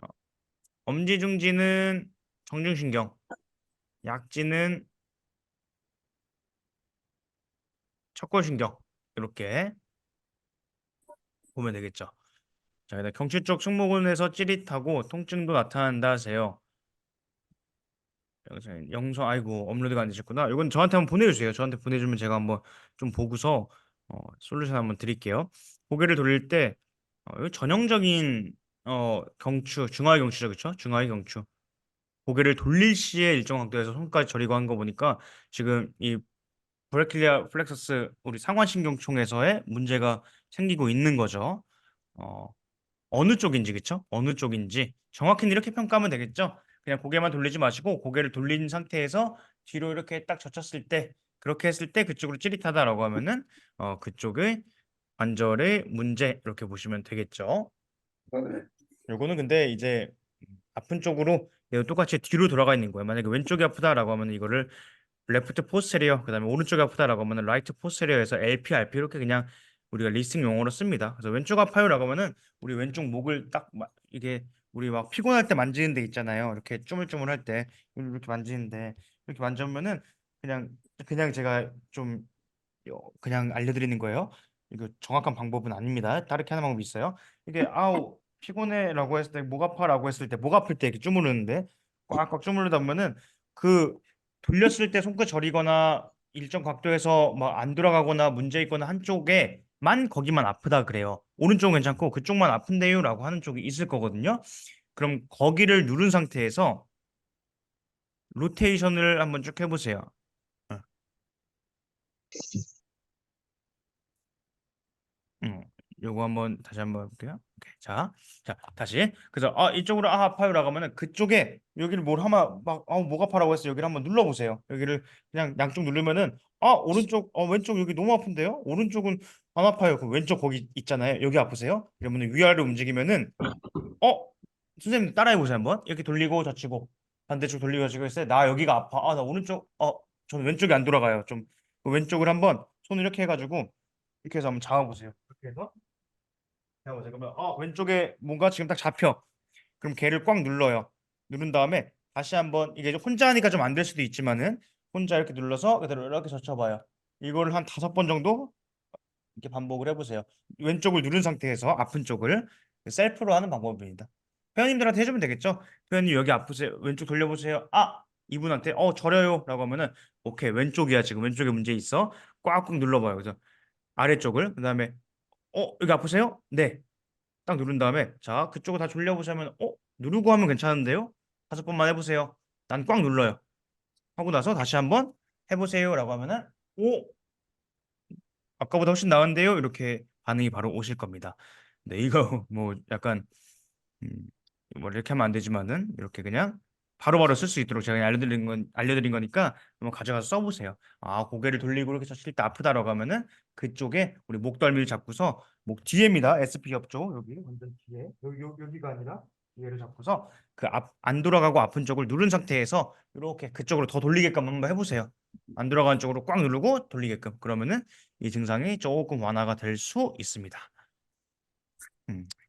어, 엄지, 중지는 정중신경. 약지는 척골신경 이렇게 보면 되겠죠. 자, 그다음 경추 쪽 승모근에서 찌릿하고 통증도 나타난다 하세요. 여기서 영상 아이고 업로드가 안 되셨구나. 이건 저한테 한번 보내주세요. 저한테 보내주면 제가 한번 좀 보고서 솔루션 한번 드릴게요. 고개를 돌릴 때 이거 전형적인 경추 중하위 경추죠, 그렇죠? 중하위 경추. 고개를 돌릴 시에 일정 각도에서 손까지 저리고 한 거 보니까 지금 이 브래킬리아 플렉서스 우리 상완신경총에서의 문제가 생기고 있는 거죠. 어, 어느 쪽인지 그쵸? 어느 쪽인지 정확히는 이렇게 평가하면 되겠죠? 그냥 고개만 돌리지 마시고 고개를 돌린 상태에서 뒤로 이렇게 딱 젖혔을 때 그렇게 했을 때 그쪽으로 찌릿하다라고 하면은 그쪽의 관절의 문제 이렇게 보시면 되겠죠. 요거는 근데 이제 아픈 쪽으로 얘도 똑같이 뒤로 돌아가 있는 거예요. 만약에 왼쪽이 아프다라고 하면 이거를 레프트 포스테리어 그다음에 오른쪽이 아프다라고 하면 라이트 포스테리어에서 LP, RP 이렇게 그냥 우리가 리스팅 용어로 씁니다. 그래서 왼쪽 아파요라고 하면은 우리 왼쪽 목을 딱 이게 우리 막 피곤할 때 만지는 데 있잖아요. 이렇게 쪼물쪼물할 때 이렇게 만지는데 이렇게 만져보면은 그냥 제가 좀 그냥 알려드리는 거예요. 이거 정확한 방법은 아닙니다. 다르게 하는 방법이 있어요. 이게 아우 피곤해라고 했을 때 목 아파라고 했을 때 목 아플 때 이렇게 주무르는데 꽉꽉 주무르다 보면은 그 돌렸을 때 손끝 저리거나 일정 각도에서 막 안 돌아가거나 문제 있거나 한쪽에만 거기만 아프다 그래요. 오른쪽은 괜찮고 그쪽만 아픈데요라고 하는 쪽이 있을 거거든요. 그럼 거기를 누른 상태에서 로테이션을 한번 쭉 해보세요. 어. 음, 요거 한번 다시 한번 해볼게요. 오케이. 자, 다시. 그래서 이쪽으로 아파요라고 하면은 그쪽에 여기를 뭘 하면 막 목 아파라고 했어. 여기를 한번 눌러보세요. 여기를 그냥 양쪽 누르면은 오른쪽 왼쪽 여기 너무 아픈데요? 오른쪽은 안 아파요. 그 왼쪽 거기 있잖아요. 여기 아프세요? 이러면은 위아래로 움직이면은 어 선생님 따라해 보세요 한번. 이렇게 돌리고 젖히고 반대쪽 돌리고 했어요. 나 여기가 아파. 나 오른쪽 저는 왼쪽이 안 돌아가요. 좀 왼쪽을 한번 손을 이렇게 해가지고 이렇게 해서 한번 잡아보세요. 이렇게 해서 잡아보세요. 그러면 왼쪽에 뭔가 지금 딱 잡혀. 그럼 걔를 꽉 눌러요. 누른 다음에 다시 한번 이게 혼자 하니까 좀 안 될 수도 있지만은 혼자 이렇게 눌러서 그대로 이렇게 젖혀봐요. 이거를 한 5번 정도 이렇게 반복을 해보세요. 왼쪽을 누른 상태에서 아픈 쪽을 셀프로 하는 방법입니다. 회원님들한테 해주면 되겠죠? 회원님 여기 아프세요? 왼쪽 돌려보세요. 이분한테 저려요라고 하면은 오케이 왼쪽이야 지금 왼쪽에 문제 있어. 꽉꽉 눌러봐요. 그래서 아래쪽을 그다음에 여기 아프세요? 네. 딱 누른 다음에 자 그쪽을 다 돌려보시면 누르고 하면 괜찮은데요? 5번만 해보세요. 난 꽉 눌러요. 하고 나서 다시 한번 해보세요라고 하면은 오 아까보다 훨씬 나은데요? 이렇게 반응이 바로 오실 겁니다. 네 이거 뭐 약간 음, 뭐 이렇게 하면 안 되지만은 이렇게 그냥 바로바로 쓸 수 있도록 제가 그냥 알려드린 거니까 한번 가져가서 써보세요. 아, 고개를 돌리고 이렇게 쳤을 때 아프다라고 하면은 그쪽에 우리 목덜미를 잡고서 목 뒤에입니다. SP 옆쪽 여기 완전 뒤에 여기가 아니라 뒤에를 잡고서 그 안 돌아가고 아픈 쪽을 누른 상태에서 이렇게 그쪽으로 더 돌리게끔 한번 해보세요. 안 돌아가는 쪽으로 꽉 누르고 돌리게끔. 그러면은 이 증상이 조금 완화가 될 수 있습니다.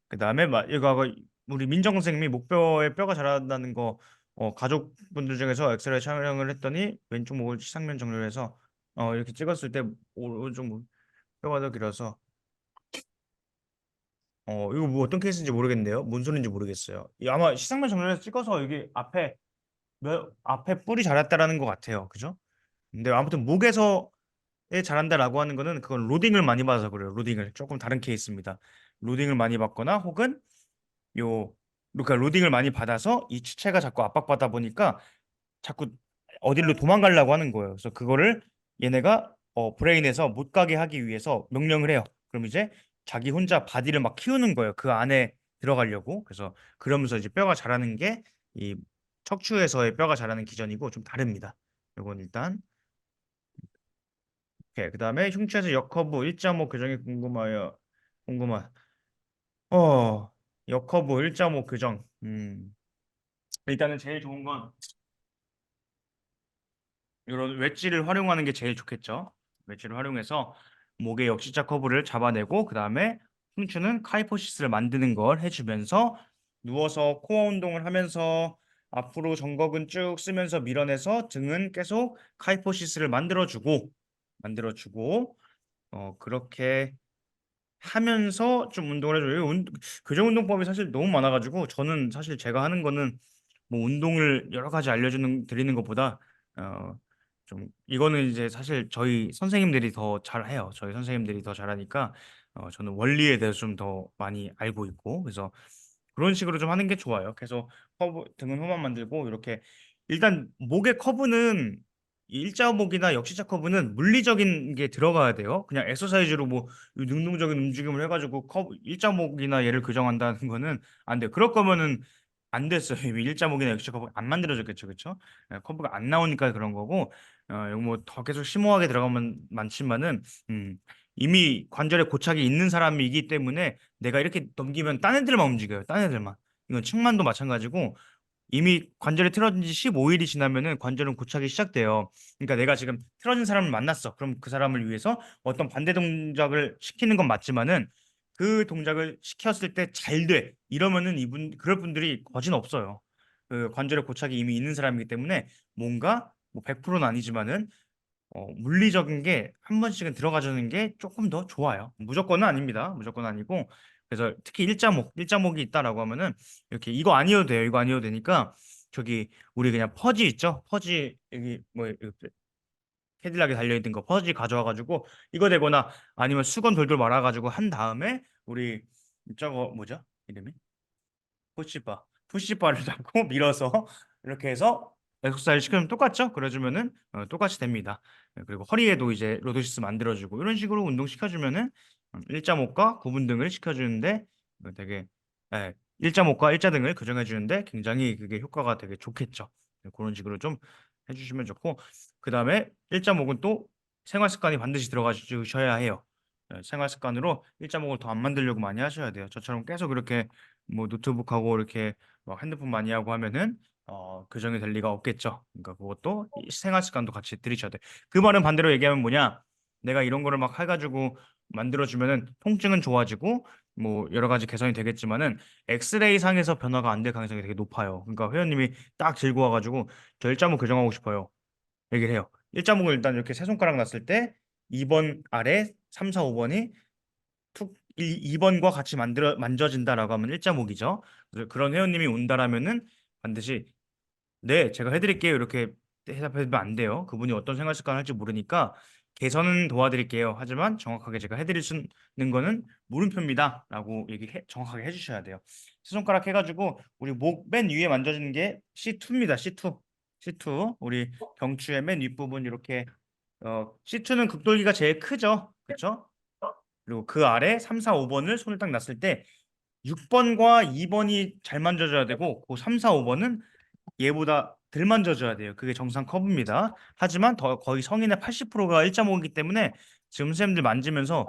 그다음에 이거 우리 민정 선생님이 목뼈에 뼈가 자란다는 거 가족분들 중에서 엑스레이 촬영을 했더니 왼쪽 목을 시상면 정렬해서 이렇게 찍었을 때 오른쪽 뼈가 더 길어서 이거 뭐 어떤 케이스인지 모르겠네요. 뭔 소리인지 모르겠어요. 아마 시상면 정렬해서 찍어서 여기 앞에 뿔이 자랐다라는 것 같아요. 그죠? 근데 아무튼 목에서 자란다라고 하는 거는 그건 로딩을 많이 받아서 그래요. 로딩을 조금 다른 케이스입니다. 로딩을 많이 받거나 혹은 요 그러니까 로딩을 많이 받아서 이 주체가 자꾸 압박받다 보니까 자꾸 어디로 도망가려고 하는 거예요. 그래서 그거를 얘네가 브레인에서 못 가게 하기 위해서 명령을 해요. 그럼 이제 자기 혼자 바디를 막 키우는 거예요. 그 안에 들어가려고. 그래서 그러면서 이제 뼈가 자라는 게 이 척추에서의 뼈가 자라는 기전이고 좀 다릅니다. 이건 일단 오케이. 그다음에 흉추에서 역커브 1.5 교정이 궁금한 역커브 1.5 교정. 일단은 제일 좋은 건 이런 웨지를 활용하는 게 제일 좋겠죠. 웨지를 활용해서 목의 역시자 커브를 잡아내고 그 다음에 흉추는 카이포시스를 만드는 걸 해주면서 누워서 코어 운동을 하면서 앞으로 정거근 쭉 쓰면서 밀어내서 등은 계속 카이포시스를 만들어주고 그렇게 하면서 좀 운동을 해줘요. 교정 운동법이 사실 너무 많아가지고 저는 사실 제가 하는 거는 뭐 운동을 여러 가지 드리는 것보다 어, 좀 이거는 이제 사실 저희 선생님들이 더 잘해요. 저희 선생님들이 더 잘하니까 저는 원리에 대해서 좀 더 많이 알고 있고 그래서 그런 식으로 좀 하는 게 좋아요. 계속 커브 등은 홈만 만들고 이렇게 일단 목의 커브는 이 일자목이나 역시자 커브는 물리적인 게 들어가야 돼요. 그냥 엑서사이즈로 뭐 능동적인 움직임을 해가지고 커브 일자목이나 얘를 교정한다는 거는 안 돼요. 그럴 거면은 안 됐어요. 이미 일자목이나 역시자 커브가 안 만들어졌겠죠, 그렇죠? 커브가 안 나오니까 그런 거고 이거 뭐 더 계속 심오하게 들어가면 많지만은 이미 관절에 고착이 있는 사람이기 때문에 내가 이렇게 넘기면 딴 애들만 움직여요. 딴 애들만. 이건 층만도 마찬가지고 이미 관절이 틀어진 지 15일이 지나면은 관절은 고착이 시작돼요. 그러니까 내가 지금 틀어진 사람을 만났어. 그럼 그 사람을 위해서 어떤 반대 동작을 시키는 건 맞지만은 그 동작을 시켰을 때 잘 돼. 이러면은 그럴 분들이 거진 없어요. 그 관절에 고착이 이미 있는 사람이기 때문에 뭔가 뭐 100%는 아니지만은 물리적인 게 한 번씩은 들어가주는 게 조금 더 좋아요. 무조건은 아닙니다. 무조건 아니고 그래서 특히 일자목이 있다라고 하면은 이렇게 이거 아니어도 돼요. 이거 아니어도 되니까 저기 우리 그냥 퍼지 있죠? 퍼지 여기 뭐 캐딜락에 달려있는 거 퍼지 가져와가지고 이거 되거나 아니면 수건 돌돌 말아가지고 한 다음에 우리 저거 뭐죠? 이름이? 푸시바를 잡고 밀어서 이렇게 해서 엑서사이즈 시키면 똑같죠? 그래주면은 똑같이 됩니다. 그리고 허리에도 이제 로도시스 만들어주고 이런 식으로 운동 시켜주면은 일자목과 구분 등을 시켜주는데 되게 일자목과 일자등을 교정해주는데 굉장히 그게 효과가 되게 좋겠죠. 그런 식으로 좀 해주시면 좋고 그 다음에 일자목은 또 생활 습관이 반드시 들어가 주셔야 해요. 생활 습관으로 일자목을 더 안 만들려고 많이 하셔야 돼요. 저처럼 계속 이렇게 뭐 노트북하고 이렇게 막 핸드폰 많이 하고 하면은 교정이 될 리가 없겠죠. 그러니까 그것도 이 생활 습관도 같이 들이셔야 돼. 그 말은 반대로 얘기하면 뭐냐? 내가 이런 거를 막 해가지고 만들어주면은 통증은 좋아지고 뭐 여러 가지 개선이 되겠지만은 엑스레이 상에서 변화가 안 될 가능성이 되게 높아요. 그러니까 회원님이 딱 들고 와가지고 저 일자목 교정하고 싶어요. 얘기를 해요. 일자목을 일단 이렇게 세 손가락 놨을 때 2번 아래 3, 4, 5번이 2번과 같이 만져진다라고 하면 일자목이죠. 그래서 그런 회원님이 온다라면은 반드시 네, 제가 해드릴게요. 이렇게 대답해도 안 돼요. 그분이 어떤 생활 습관을 할지 모르니까 개선은 도와드릴게요. 하지만 정확하게 제가 해드릴 수 있는 거는 물음표입니다. 라고 정확하게 해주셔야 돼요. 세 손가락 해가지고 우리 목 맨 위에 만져지는 게 C2입니다. C2. C2. 우리 경추의 맨 윗부분 이렇게 C2는 극돌기가 제일 크죠. 그렇죠? 그리고 그 아래 3, 4, 5번을 손을 딱 놨을 때 6번과 2번이 잘 만져져야 되고 그 3, 4, 5번은 얘보다 덜 만져줘야 돼요. 그게 정상 커브입니다. 하지만 더 거의 성인의 80%가 1.5이기 때문에 지금 선생님들 만지면서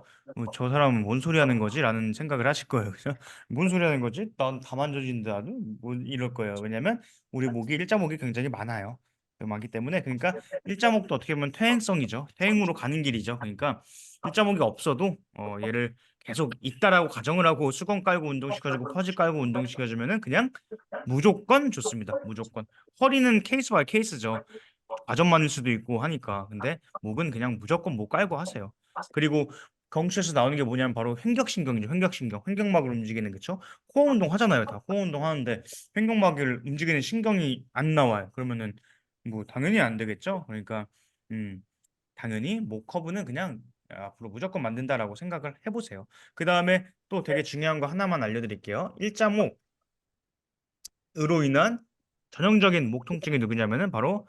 저 사람은 뭔 소리 하는 거지? 라는 생각을 하실 거예요. 그죠? 뭔 소리 하는 거지? 난 다 만져진다. 나도 뭐 이럴 거예요. 왜냐면 우리 목이 1.5이 굉장히 많아요. 많기 때문에 그러니까 1.5도 어떻게 보면 퇴행성이죠. 퇴행으로 가는 길이죠. 그러니까 1.5가 없어도 얘를 계속 있다라고 가정을 하고 수건 깔고 운동시켜주고 퍼지 깔고 운동시켜주면은 그냥 무조건 좋습니다. 무조건. 허리는 케이스 바이 케이스죠. 과전만일 수도 있고 하니까. 근데 목은 그냥 무조건 목 깔고 하세요. 그리고 경추에서 나오는 게 뭐냐면 바로 횡격신경이죠. 횡격신경. 횡격막을 움직이는 그쵸? 코어 운동 하잖아요. 다 코어 운동 하는데 횡격막을 움직이는 신경이 안 나와요. 그러면은 뭐 당연히 안 되겠죠. 그러니까 음 당연히 목 커브는 그냥 앞으로 무조건 만든다라고 생각을 해보세요. 그 다음에 또 되게 중요한 거 하나만 알려드릴게요. 일자목 으로 인한 전형적인 목 통증이 누구냐면은 바로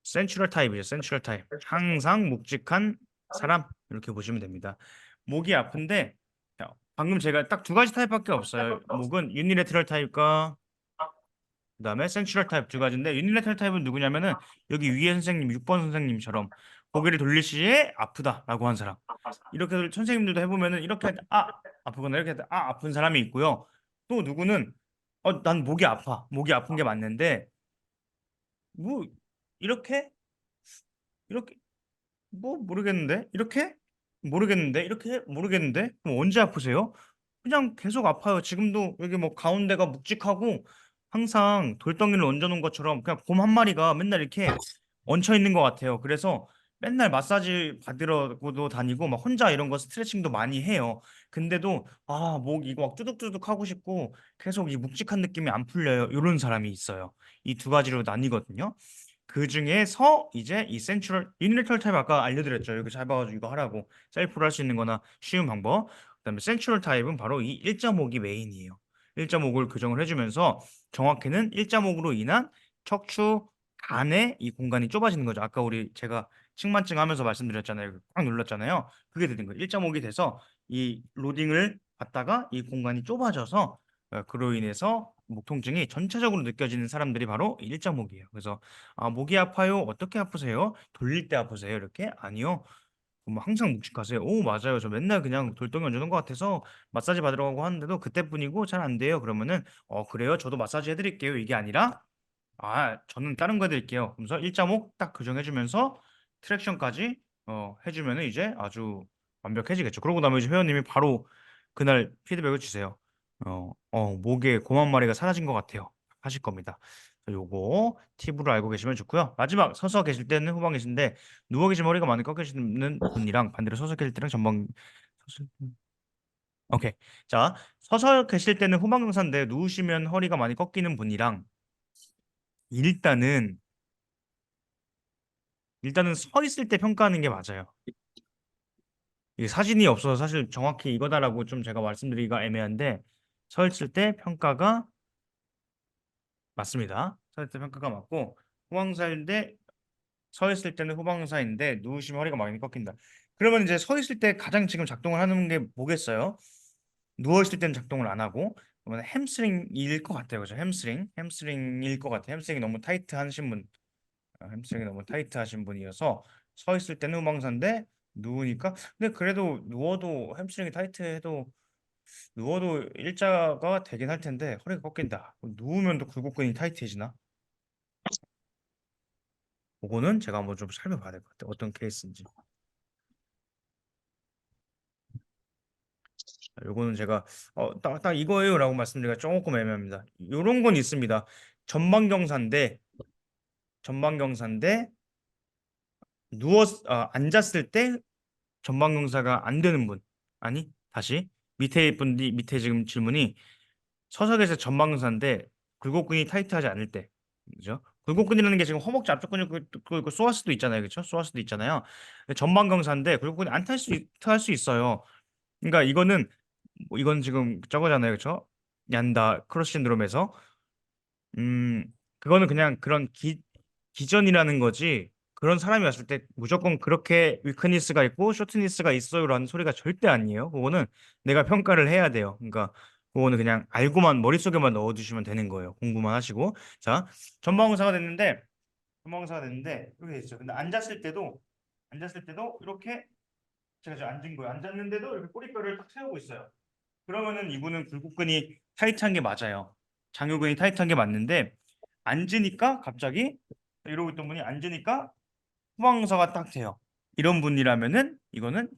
센츄럴 타입이죠. 센츄럴 타입. 항상 묵직한 사람 이렇게 보시면 됩니다. 목이 아픈데 방금 제가 딱 두 가지 타입밖에 없어요. 목은 유니레트럴 타입과 그다음에 센츄럴 타입 두 가지인데 유니레트럴 타입은 누구냐면은 여기 위에 선생님 6번 선생님처럼 고개를 돌릴 시에 아프다라고 한 사람. 이렇게 선생님들도 해보면은 이렇게 아프거나 이렇게 아픈 사람이 있고요. 또 누구는 난 목이 아파. 목이 아픈 게 맞는데 뭐 이렇게 이렇게 뭐 모르겠는데 이렇게 모르겠는데 이렇게 모르겠는데 그럼 언제 아프세요? 그냥 계속 아파요. 지금도 여기 뭐 가운데가 묵직하고 항상 돌덩이를 얹어놓은 것처럼 그냥 곰 한 마리가 맨날 이렇게 얹혀 있는 것 같아요. 그래서 맨날 마사지 받으러도 다니고 막 혼자 이런 거 스트레칭도 많이 해요. 근데도 목 이거 막 뚜둑뚜둑 하고 싶고 계속 이 묵직한 느낌이 안 풀려요. 이런 사람이 있어요. 이 두 가지로 나뉘거든요. 그 중에서 이제 이 센츄럴 유니래터럴 타입 아까 알려드렸죠. 여기 잘 봐가지고 이거 하라고 셀프로 할 수 있는 거나 쉬운 방법. 그다음에 센츄럴 타입은 바로 이 1.5기 메인이에요. 1.5를 교정을 해주면서 정확히는 1.5로 인한 척추 안에 이 공간이 좁아지는 거죠. 아까 우리 제가 측만증 하면서 말씀드렸잖아요. 꽉 눌렀잖아요. 그게 되는 거예요. 1.5기 돼서 이 로딩을 받다가 이 공간이 좁아져서 그로 인해서 목 통증이 전체적으로 느껴지는 사람들이 바로 1.5기예요. 그래서 목이 아파요? 어떻게 아프세요? 돌릴 때 아프세요? 이렇게? 아니요. 뭐 항상 묵직하세요. 오, 맞아요. 저 맨날 그냥 돌덩이 얹어놓은 것 같아서 마사지 받으러 가고 하는데도 그때뿐이고 잘 안 돼요. 그러면은 그래요? 저도 마사지 해드릴게요. 이게 아니라 저는 다른 거 해드릴게요. 그래서 1.5 딱 교정해주면서 트랙션까지 해주면은 이제 아주 완벽해지겠죠. 그러고 나면 이제 회원님이 바로 그날 피드백을 주세요. 목에 곰 한 마리가 사라진 것 같아요. 하실 겁니다. 요거 팁으로 알고 계시면 좋고요. 마지막 서서 계실 때는 후방 계신데 누워 계신 머리가 많이 꺾여 있는 분이랑 반대로 서서 계실 때랑 전방 서서- 오케이. 자, 서서 계실 때는 후방 경사인데 누우시면 허리가 많이 꺾이는 분이랑 일단은 서 있을 때 평가하는 게 맞아요. 이게 사진이 없어서 사실 정확히 이거다라고 좀 제가 말씀드리기가 애매한데 서 있을 때 평가가 맞습니다. 서 있을 때 평가가 맞고 후방사인데 서 있을 때는 후방사인데 누우시면 허리가 많이 꺾인다. 그러면 이제 서 있을 때 가장 지금 작동을 하는 게 뭐겠어요? 누워 있을 때는 작동을 안 하고 그러면 햄스트링일 것 같아요. 그죠? 햄스트링일 것 같아요. 햄스트링이 너무 타이트 하신 분 햄스트링이 너무 타이트 하신 분이어서 서 있을 때는 후방사인데 누우니까 근데 그래도 누워도 햄스트링이 타이트해도 누워도 일자가 되긴 할 텐데 허리가 꺾인다. 누우면 또 굴곡근이 타이트해지나? 그거는 제가 한번 좀 살펴봐야 될 것 같아요. 어떤 케이스인지. 요거는 제가 딱 이거예요라고 말씀드리기가 조금 애매합니다. 요런 건 있습니다. 전방경사인데 전방경사인데 앉았을 때 전방경사가 안 되는 분. 아니, 다시 밑에 지금 질문이 서석에서 전방경사인데 굴곡근이 타이트하지 않을 때. 그죠? 굴곡근이라는 게 지금 허벅지 앞쪽 근육 그 소아스도 있잖아요. 그렇죠? 소아스도 있잖아요. 전방경사인데 굴곡근이 안 탈 수 있어요. 그러니까 이건 지금 저거잖아요. 그렇죠? 얀다 크로스 신드롬에서 음, 그거는 그냥 그런 기전이라는 거지. 그런 사람이 왔을 때 무조건 그렇게 위크니스가 있고 쇼트니스가 있어요라는 소리가 절대 아니에요. 그거는 내가 평가를 해야 돼요. 그러니까 그거는 그냥 알고만 머릿속에만 넣어두시면 되는 거예요. 공부만 하시고. 자, 전방사가 됐는데, 전방사가 됐는데, 이렇게 됐죠. 근데 앉았을 때도 이렇게 제가 지금 앉은 거예요. 앉았는데도 이렇게 꼬리뼈를 딱 세우고 있어요. 그러면은 이분은 굴곡근이 타이트한 게 맞아요. 장요근이 타이트한 게 맞는데, 앉으니까 갑자기, 이러고 있던 분이 앉으니까 후방사가 딱 돼요. 이런 분이라면은 이거는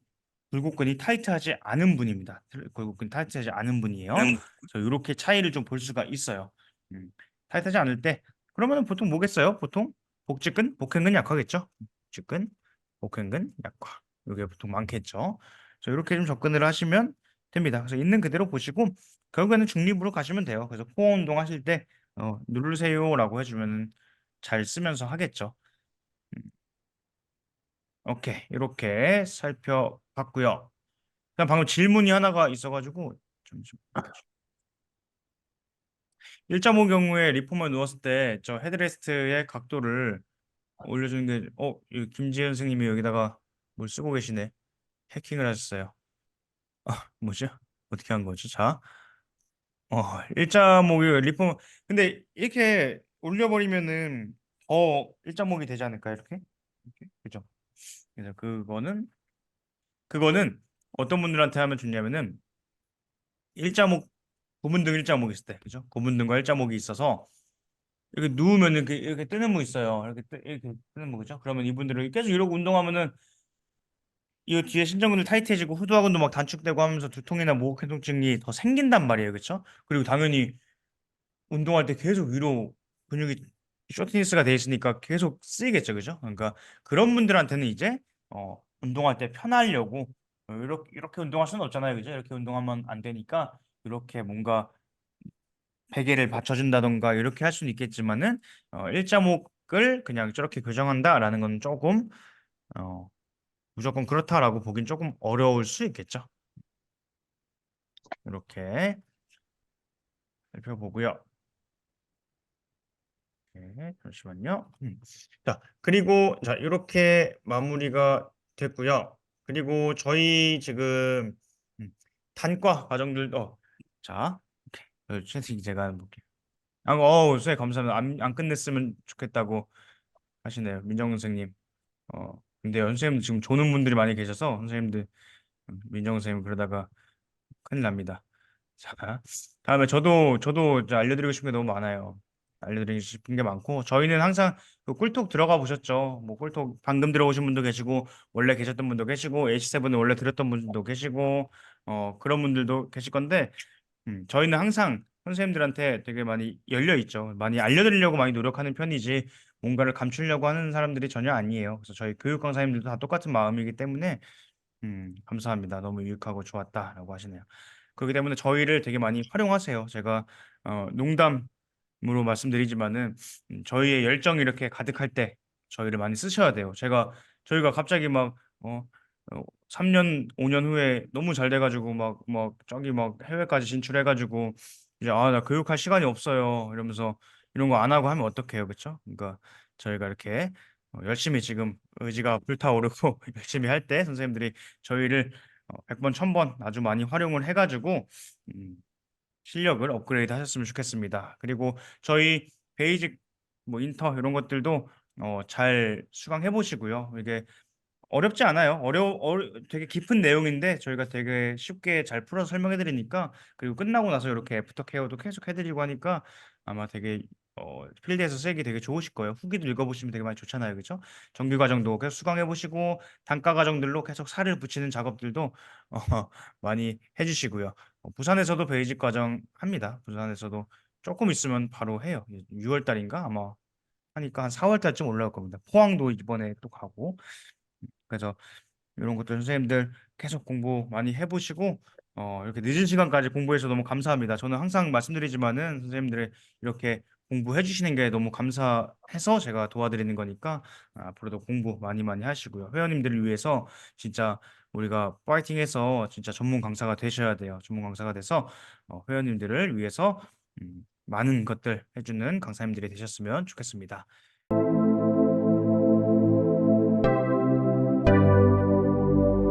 굴곡근이 타이트하지 않은 분입니다. 굴곡근이 타이트하지 않은 분이에요. 그래서 이렇게 차이를 좀 볼 수가 있어요. 음, 타이트하지 않을 때 그러면은 보통 뭐겠어요? 보통 복직근, 복행근 약화겠죠? 복직근, 복행근 약화. 이게 보통 많겠죠. 그래서 이렇게 좀 접근을 하시면 됩니다. 그래서 있는 그대로 보시고 결국에는 중립으로 가시면 돼요. 그래서 코어 운동 하실 때 누르세요라고 해주면 잘 쓰면서 하겠죠. 음, 오케이 이렇게 살펴봤고요. 그냥 방금 질문이 하나가 있어가지고 좀 일자모 경우에 리폼을 누웠을 때 저 헤드레스트의 각도를 올려주는 게 김지현 선생님이 여기다가 뭘 쓰고 계시네. 해킹을 하셨어요. 뭐죠? 어떻게 한 거지? 자, 일자목이 리폼 근데 이렇게 올려버리면은 일자목이 되지 않을까요? 이렇게? 그죠? 그래서 그거는 어떤 분들한테 하면 좋냐면은 일자목 고문등 일자목이 있을 때 그죠? 고문등과 일자목이 있어서 이렇게 누우면은 이렇게 뜨는 무 있어요. 이렇게 뜨는 무 그죠? 그러면 이분들은 계속 이러고 운동하면은 이 뒤에 신전근들 타이트해지고 후두하근도 막 단축되고 하면서 두통이나 목회통증이 더 생긴단 말이에요. 그렇죠? 그리고 당연히 운동할 때 계속 위로 근육이 쇼트니스가 돼 있으니까 계속 쓰이겠죠. 그죠? 그러니까 그런 분들한테는 이제 운동할 때 편하려고 이렇게 운동할 수는 없잖아요. 그죠? 이렇게 운동하면 안 되니까 이렇게 뭔가 베개를 받쳐준다던가 이렇게 할 수는 있겠지만은 일자목을 그냥 저렇게 교정한다라는 건 조금 어, 무조건 그렇다라고 보긴 조금 어려울 수 있겠죠. 이렇게 살펴보고요. 네, 잠시만요. 자, 그리고 자 이렇게 마무리가 됐고요. 그리고 저희 지금 음, 단과 과정들도 자, 채팅 제가 볼게요. 선생님 감사합니다. 안 끝냈으면 좋겠다고 하시네요. 민정 선생님. 근데 선생님 지금 조는 분들이 많이 계셔서 선생님들 민정 선생님 그러다가 큰일 납니다. 자, 다음에 저도 이제 알려드리고 싶은 게 너무 많아요. 알려드리고 싶은 게 많고 저희는 항상 그 꿀톡 들어가 보셨죠? 뭐 꿀톡 방금 들어오신 분도 계시고 원래 계셨던 분도 계시고 H7을 원래 들었던 분도 계시고 그런 분들도 계실 건데 저희는 항상 선생님들한테 되게 많이 열려 있죠. 많이 알려드리려고 많이 노력하는 편이지 뭔가를 감추려고 하는 사람들이 전혀 아니에요. 그래서 저희 교육 강사님들도 다 똑같은 마음이기 때문에 감사합니다. 너무 유익하고 좋았다라고 하시네요. 그렇기 때문에 저희를 되게 많이 활용하세요. 제가 농담으로 말씀드리지만은 저희의 열정이 이렇게 가득할 때 저희를 많이 쓰셔야 돼요. 저희가 갑자기 막 3년, 5년 후에 너무 잘 돼가지고 막 저기 막 해외까지 진출해가지고 이제 나 교육할 시간이 없어요. 이러면서 이런 거 안 하고 하면 어떡해요, 그렇죠? 그러니까 저희가 이렇게 열심히 지금 의지가 불타오르고 열심히 할 때 선생님들이 저희를 100번, 1000번 아주 많이 활용을 해가지고 음, 실력을 업그레이드 하셨으면 좋겠습니다. 그리고 저희 베이직 뭐 인터 이런 것들도 잘 수강해 보시고요. 이게 어렵지 않아요. 되게 깊은 내용인데 저희가 되게 쉽게 잘 풀어서 설명해 드리니까 그리고 끝나고 나서 이렇게 애프터 케어도 계속 해드리고 하니까 아마 되게 필드에서 쓰기 되게 좋으실 거예요. 후기도 읽어보시면 되게 많이 좋잖아요. 그죠? 정규 과정도 계속 수강해 보시고 단과 과정들로 계속 살을 붙이는 작업들도 어, 많이 해주시고요. 부산에서도 베이직 과정 합니다. 부산에서도 조금 있으면 바로 해요. 6월 달인가 아마 하니까 한 4월 달쯤 올라올 겁니다. 포항도 이번에 또 가고 그래서 이런 것들 선생님들 계속 공부 많이 해보시고 이렇게 늦은 시간까지 공부해서 너무 감사합니다. 저는 항상 말씀드리지만은 선생님들의 이렇게 공부해 주시는 게 너무 감사해서 제가 도와드리는 거니까 앞으로도 공부 많이 많이 하시고요. 회원님들을 위해서 진짜 우리가 파이팅해서 진짜 전문 강사가 되셔야 돼요. 전문 강사가 돼서 회원님들을 위해서 많은 것들 해주는 강사님들이 되셨으면 좋겠습니다.